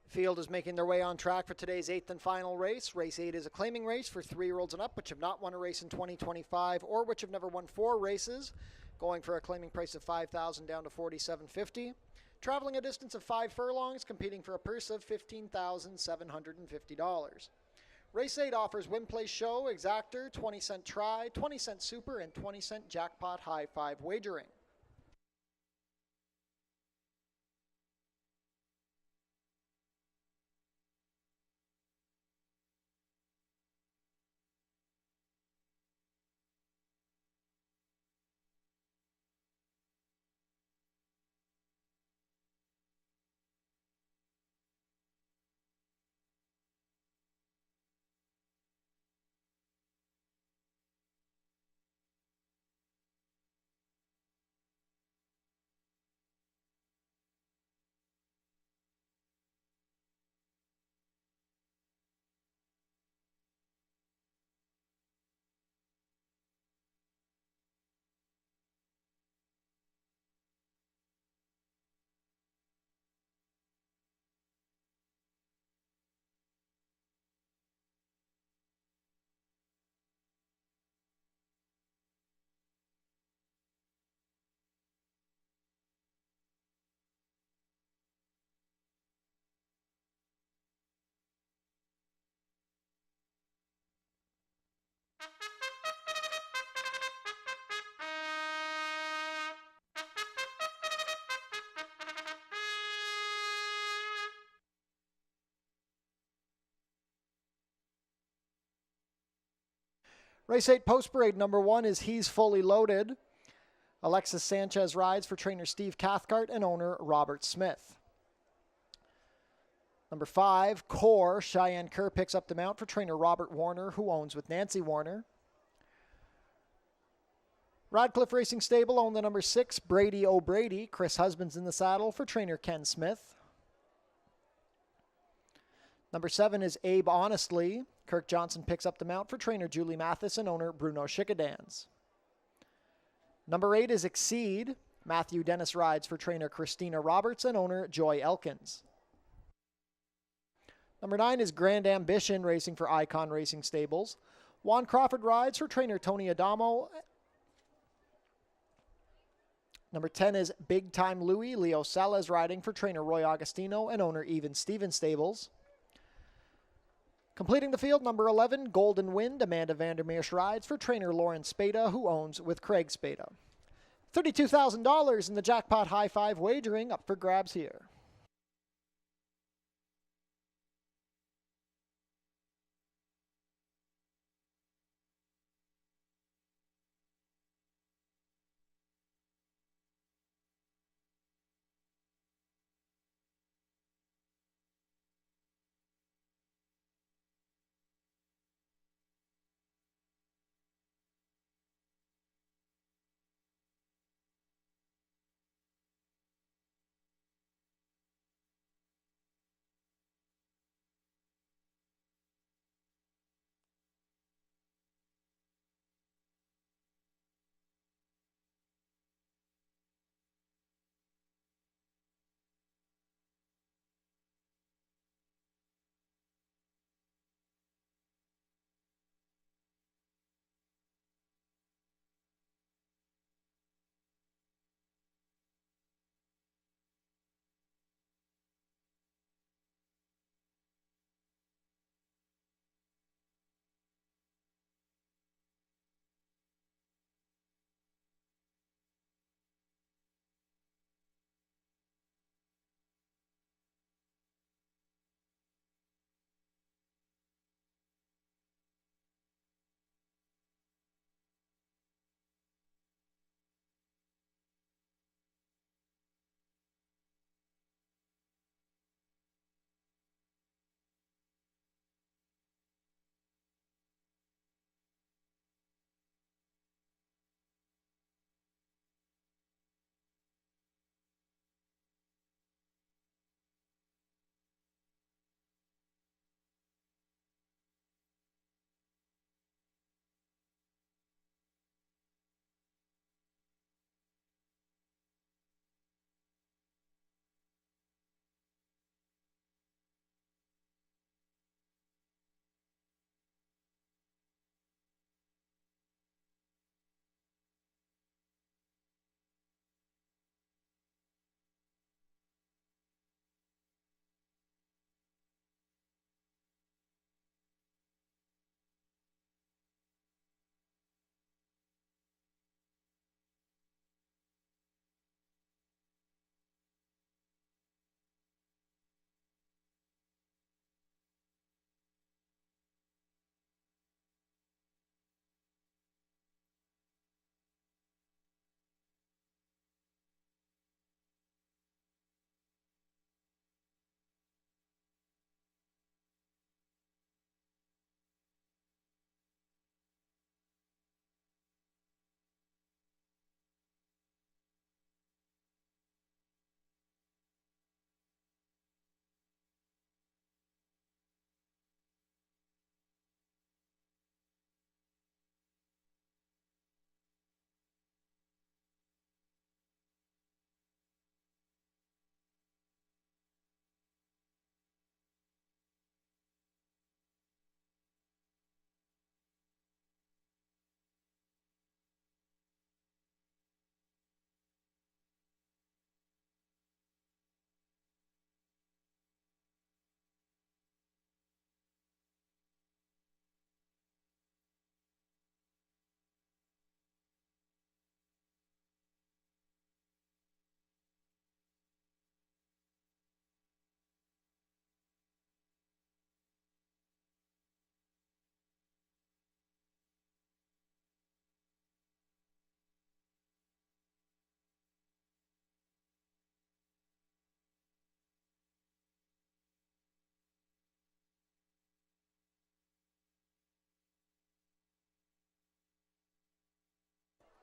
Field is making their way on track for today's 8th and final race. Race 8 is a claiming race for 3-year-olds and up, which have not won a race in 2025 or which have never won 4 races, going for a claiming price of $5,000 down to $4,750. Traveling a distance of 5 furlongs, competing for a purse of $15,750. Race 8 offers win, place, show, exactor, 20-cent try, 20-cent super, and 20-cent jackpot high 5 wagering. Race 8 Post Parade number 1 is He's Fully Loaded. Alexis Sanchez rides for trainer Steve Cathcart and owner Robert Smith. Number 5, Core. Cheyenne Kerr picks up the mount for trainer Robert Warner, who owns with Nancy Warner. Radcliffe Racing Stable own the number 6, Brady O'Brady. Chris Husbands in the saddle for trainer Ken Smith. Number 7 is Abe Honestly. Kirk Johnson picks up the mount for trainer Julie Mathis and owner Bruno Schickadans. Number 8 is Exceed. Matthew Dennis rides for trainer Christina Roberts and owner Joy Elkins. Number 9 is Grand Ambition, racing for Icon Racing Stables. Juan Crawford rides for trainer Tony Adamo. Number 10 is Big Time Louie. Leo Salas riding for trainer Roy Augustino and owner Even Stevens Stables. Completing the field, number 11, Golden Wind. Amanda Vandermeersch rides for trainer Lauren Spada, who owns with Craig Spada. $32,000 in the jackpot high five wagering up for grabs here.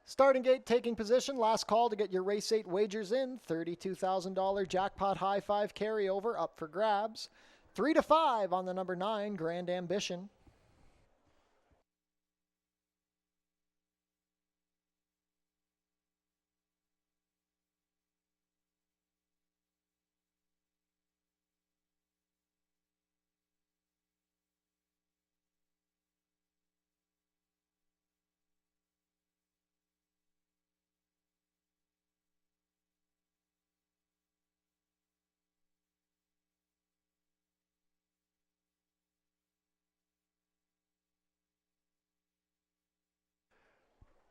Starting gate taking position. Last call to get your race 8 wagers in. $32,000 jackpot high 5 carryover up for grabs. 3 to 5 on the number 9 Grand Ambition.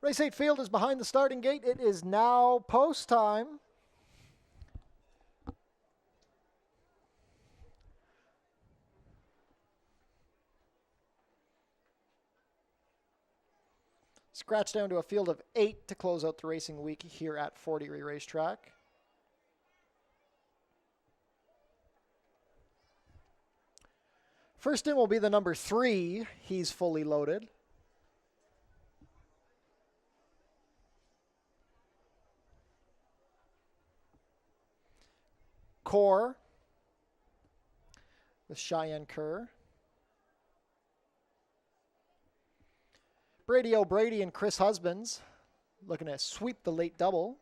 Race 8 field is behind the starting gate. It is now post time. Scratch down to a field of 8 to close out the racing week here at Fort Erie Racetrack. First in will be the number 3. He's fully loaded. Core with Cheyenne Kerr. Brady O'Brady and Chris Husbands looking to sweep the late double.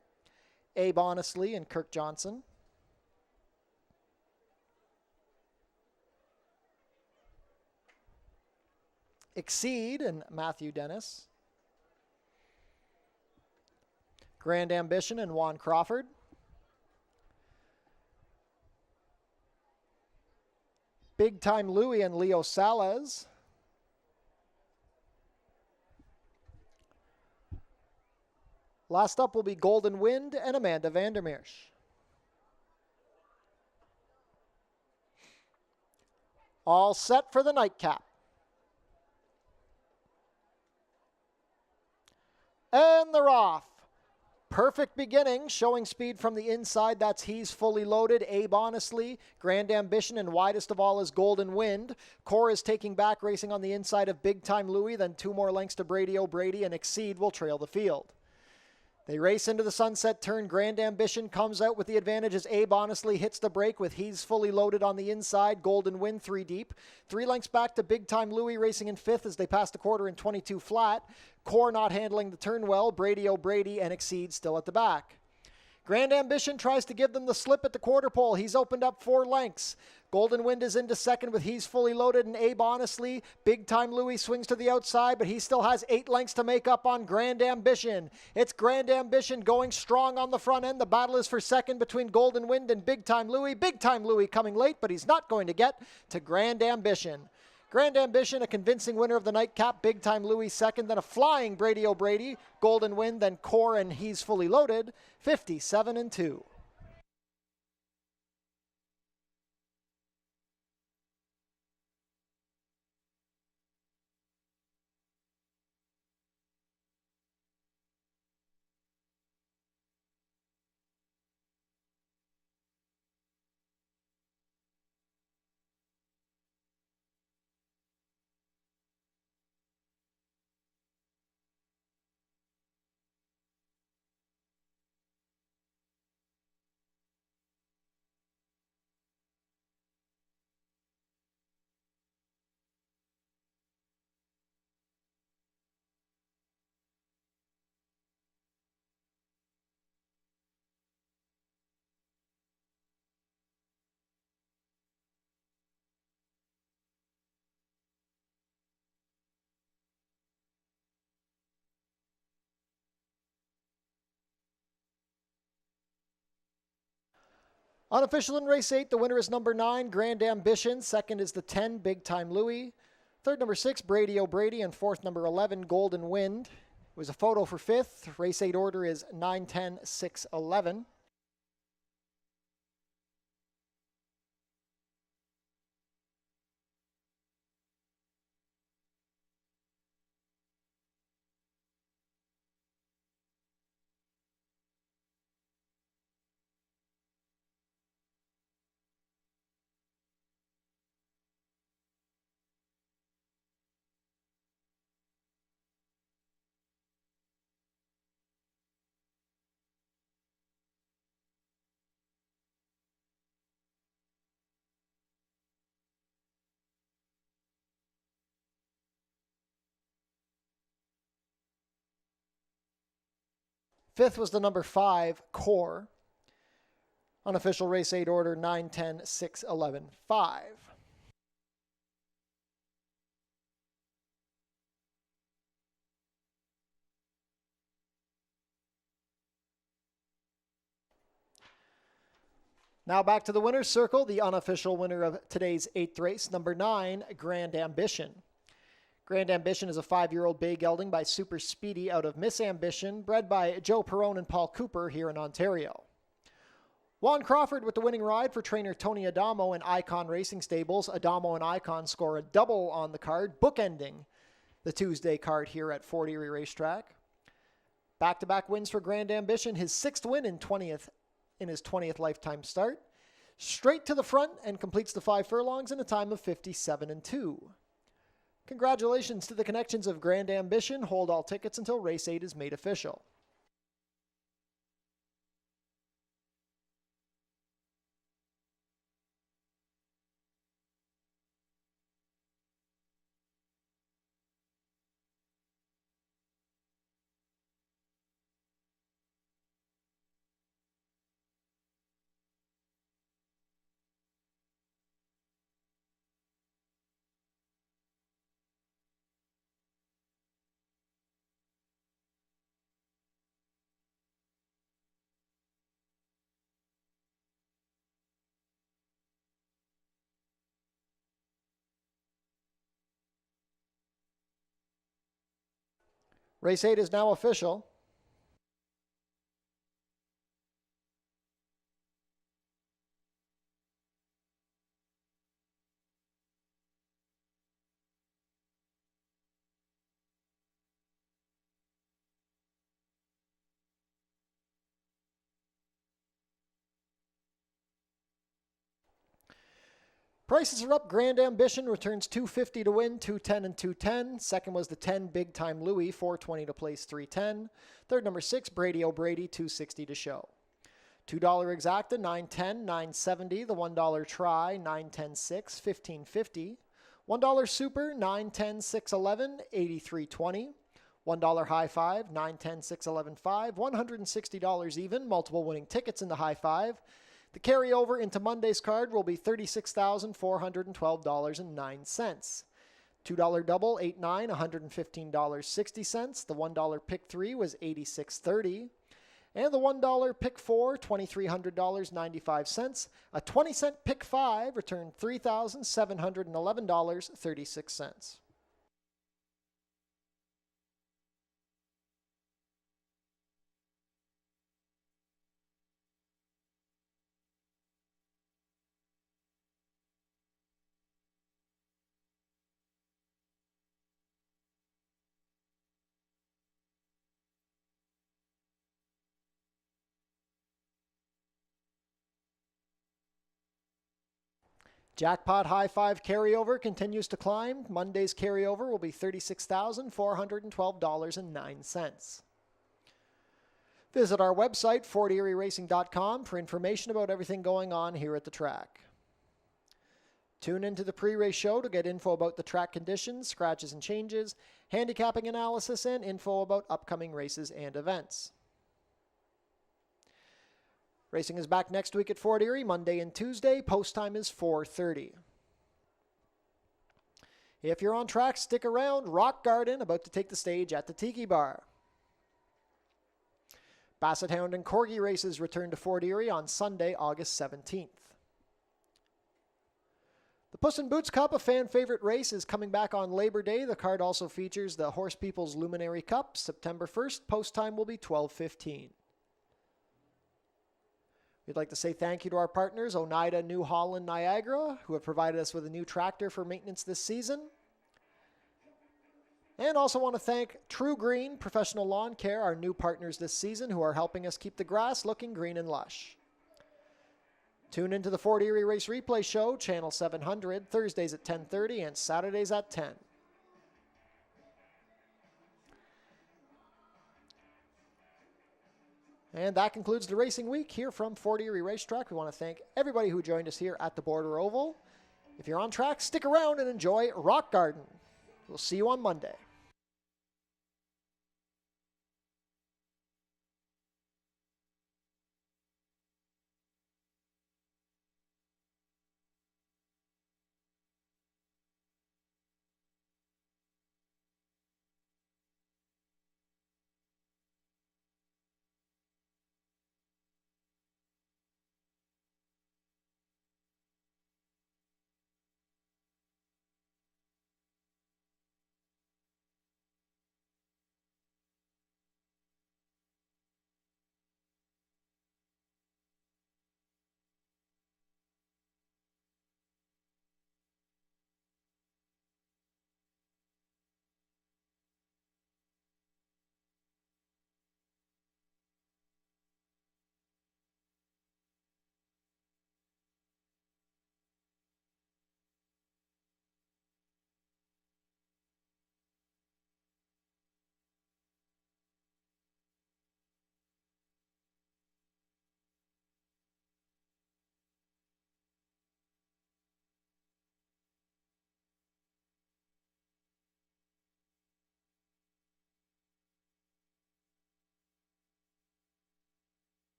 Abe Honestly and Kirk Johnson. Exceed and Matthew Dennis. Grand Ambition and Juan Crawford. Big Time Louie and Leo Salas. Last up will be Golden Wind and Amanda Vandermeersch. All set for the nightcap. And they're off. Perfect beginning, showing speed from the inside. That's He's Fully Loaded, Abe Honestly, Grand Ambition, and widest of all is Golden Wind. Core is taking back, racing on the inside of Big Time Louie, then 2 more lengths to Brady O'Brady, and Exceed will trail the field. They race into the sunset turn. Grand Ambition comes out with the advantage as Abe Honestly hits the break with He's Fully Loaded on the inside. Golden Wind 3 deep. 3 lengths back to Big Time Louie racing in 5th as they pass the quarter in 22 flat. Core not handling the turn well. Brady O'Brady and Exceed still at the back. Grand Ambition tries to give them the slip at the quarter pole. He's opened up 4 lengths. Golden Wind is into second with He's Fully Loaded and Abe Honestly. Big Time Louie swings to the outside, but he still has 8 lengths to make up on Grand Ambition. It's Grand Ambition going strong on the front end. The battle is for second between Golden Wind and Big Time Louie. Big Time Louie coming late, but he's not going to get to Grand Ambition. Grand Ambition, a convincing winner of the nightcap. Big Time Louie second, then a flying Brady O'Brady. Golden Wind, then Core and He's Fully Loaded. 57-2. Unofficial in race 8, the winner is number 9, Grand Ambition. Second is the 10, Big Time Louie. Third, number 6, Brady O'Brady. And fourth, number 11, Golden Wind. It was a photo for 5th. Race 8 order is 9, 10, 6, 11. Fifth was the number 5, Core. Unofficial race 8 order 9, 10, 6, 11, 5. Now back to the winner's circle, the unofficial winner of today's 8th race, number 9, Grand Ambition. Grand Ambition is a 5-year-old bay gelding by Super Speedy out of Miss Ambition, bred by Joe Perrone and Paul Cooper here in Ontario. Juan Crawford with the winning ride for trainer Tony Adamo and Icon Racing Stables. Adamo and Icon score a double on the card, bookending the Tuesday card here at Fort Erie Racetrack. Back-to-back wins for Grand Ambition, his 6th win in his 20th lifetime start. Straight to the front and completes the 5 furlongs in a time of 57-2. Congratulations to the connections of Grand Ambition. Hold all tickets until race 8 is made official. Race 8 is now official. Prices are up. Grand Ambition returns $250 to win, $210 and $210. Second was the 10 Big Time Louie, $420 to place, $310. Third, number 6 Brady O'Brady, $260 to show. $2 Exacta, $910, $970. The $1 Try, $910, $6, $1550. $1 Super, $910, $611, $83.20. $1 High Five, $910, $611, $5. $160 even. Multiple winning tickets in the High Five. The carryover into Monday's card will be $36,412.09. $2 double, $8.9, $115.60. The $1 pick 3 was $86.30. And the $1 pick 4, $2,300.95. A 20-cent pick 5 returned $3,711.36. Jackpot High Five carryover continues to climb. Monday's carryover will be $36,412.09. Visit our website, fortierieracing.com, for information about everything going on here at the track. Tune into the pre-race show to get info about the track conditions, scratches and changes, handicapping analysis, and info about upcoming races and events. Racing is back next week at Fort Erie, Monday and Tuesday. Post time is 4:30. If you're on track, stick around. Rock Garden about to take the stage at the Tiki Bar. Basset Hound and Corgi races return to Fort Erie on Sunday, August 17th. The Puss in Boots Cup, a fan favorite race, is coming back on Labor Day. The card also features the Horse People's Luminary Cup, September 1st. Post time will be 12:15. We'd like to say thank you to our partners, Oneida, New Holland, Niagara, who have provided us with a new tractor for maintenance this season. And also want to thank True Green Professional Lawn Care, our new partners this season, who are helping us keep the grass looking green and lush. Tune into the Fort Erie Race Replay Show, Channel 700, Thursdays at 10:30 and Saturdays at 10. And that concludes the racing week here from Fort Erie Racetrack. We want to thank everybody who joined us here at the Border Oval. If you're on track, stick around and enjoy Rock Garden. We'll see you on Monday.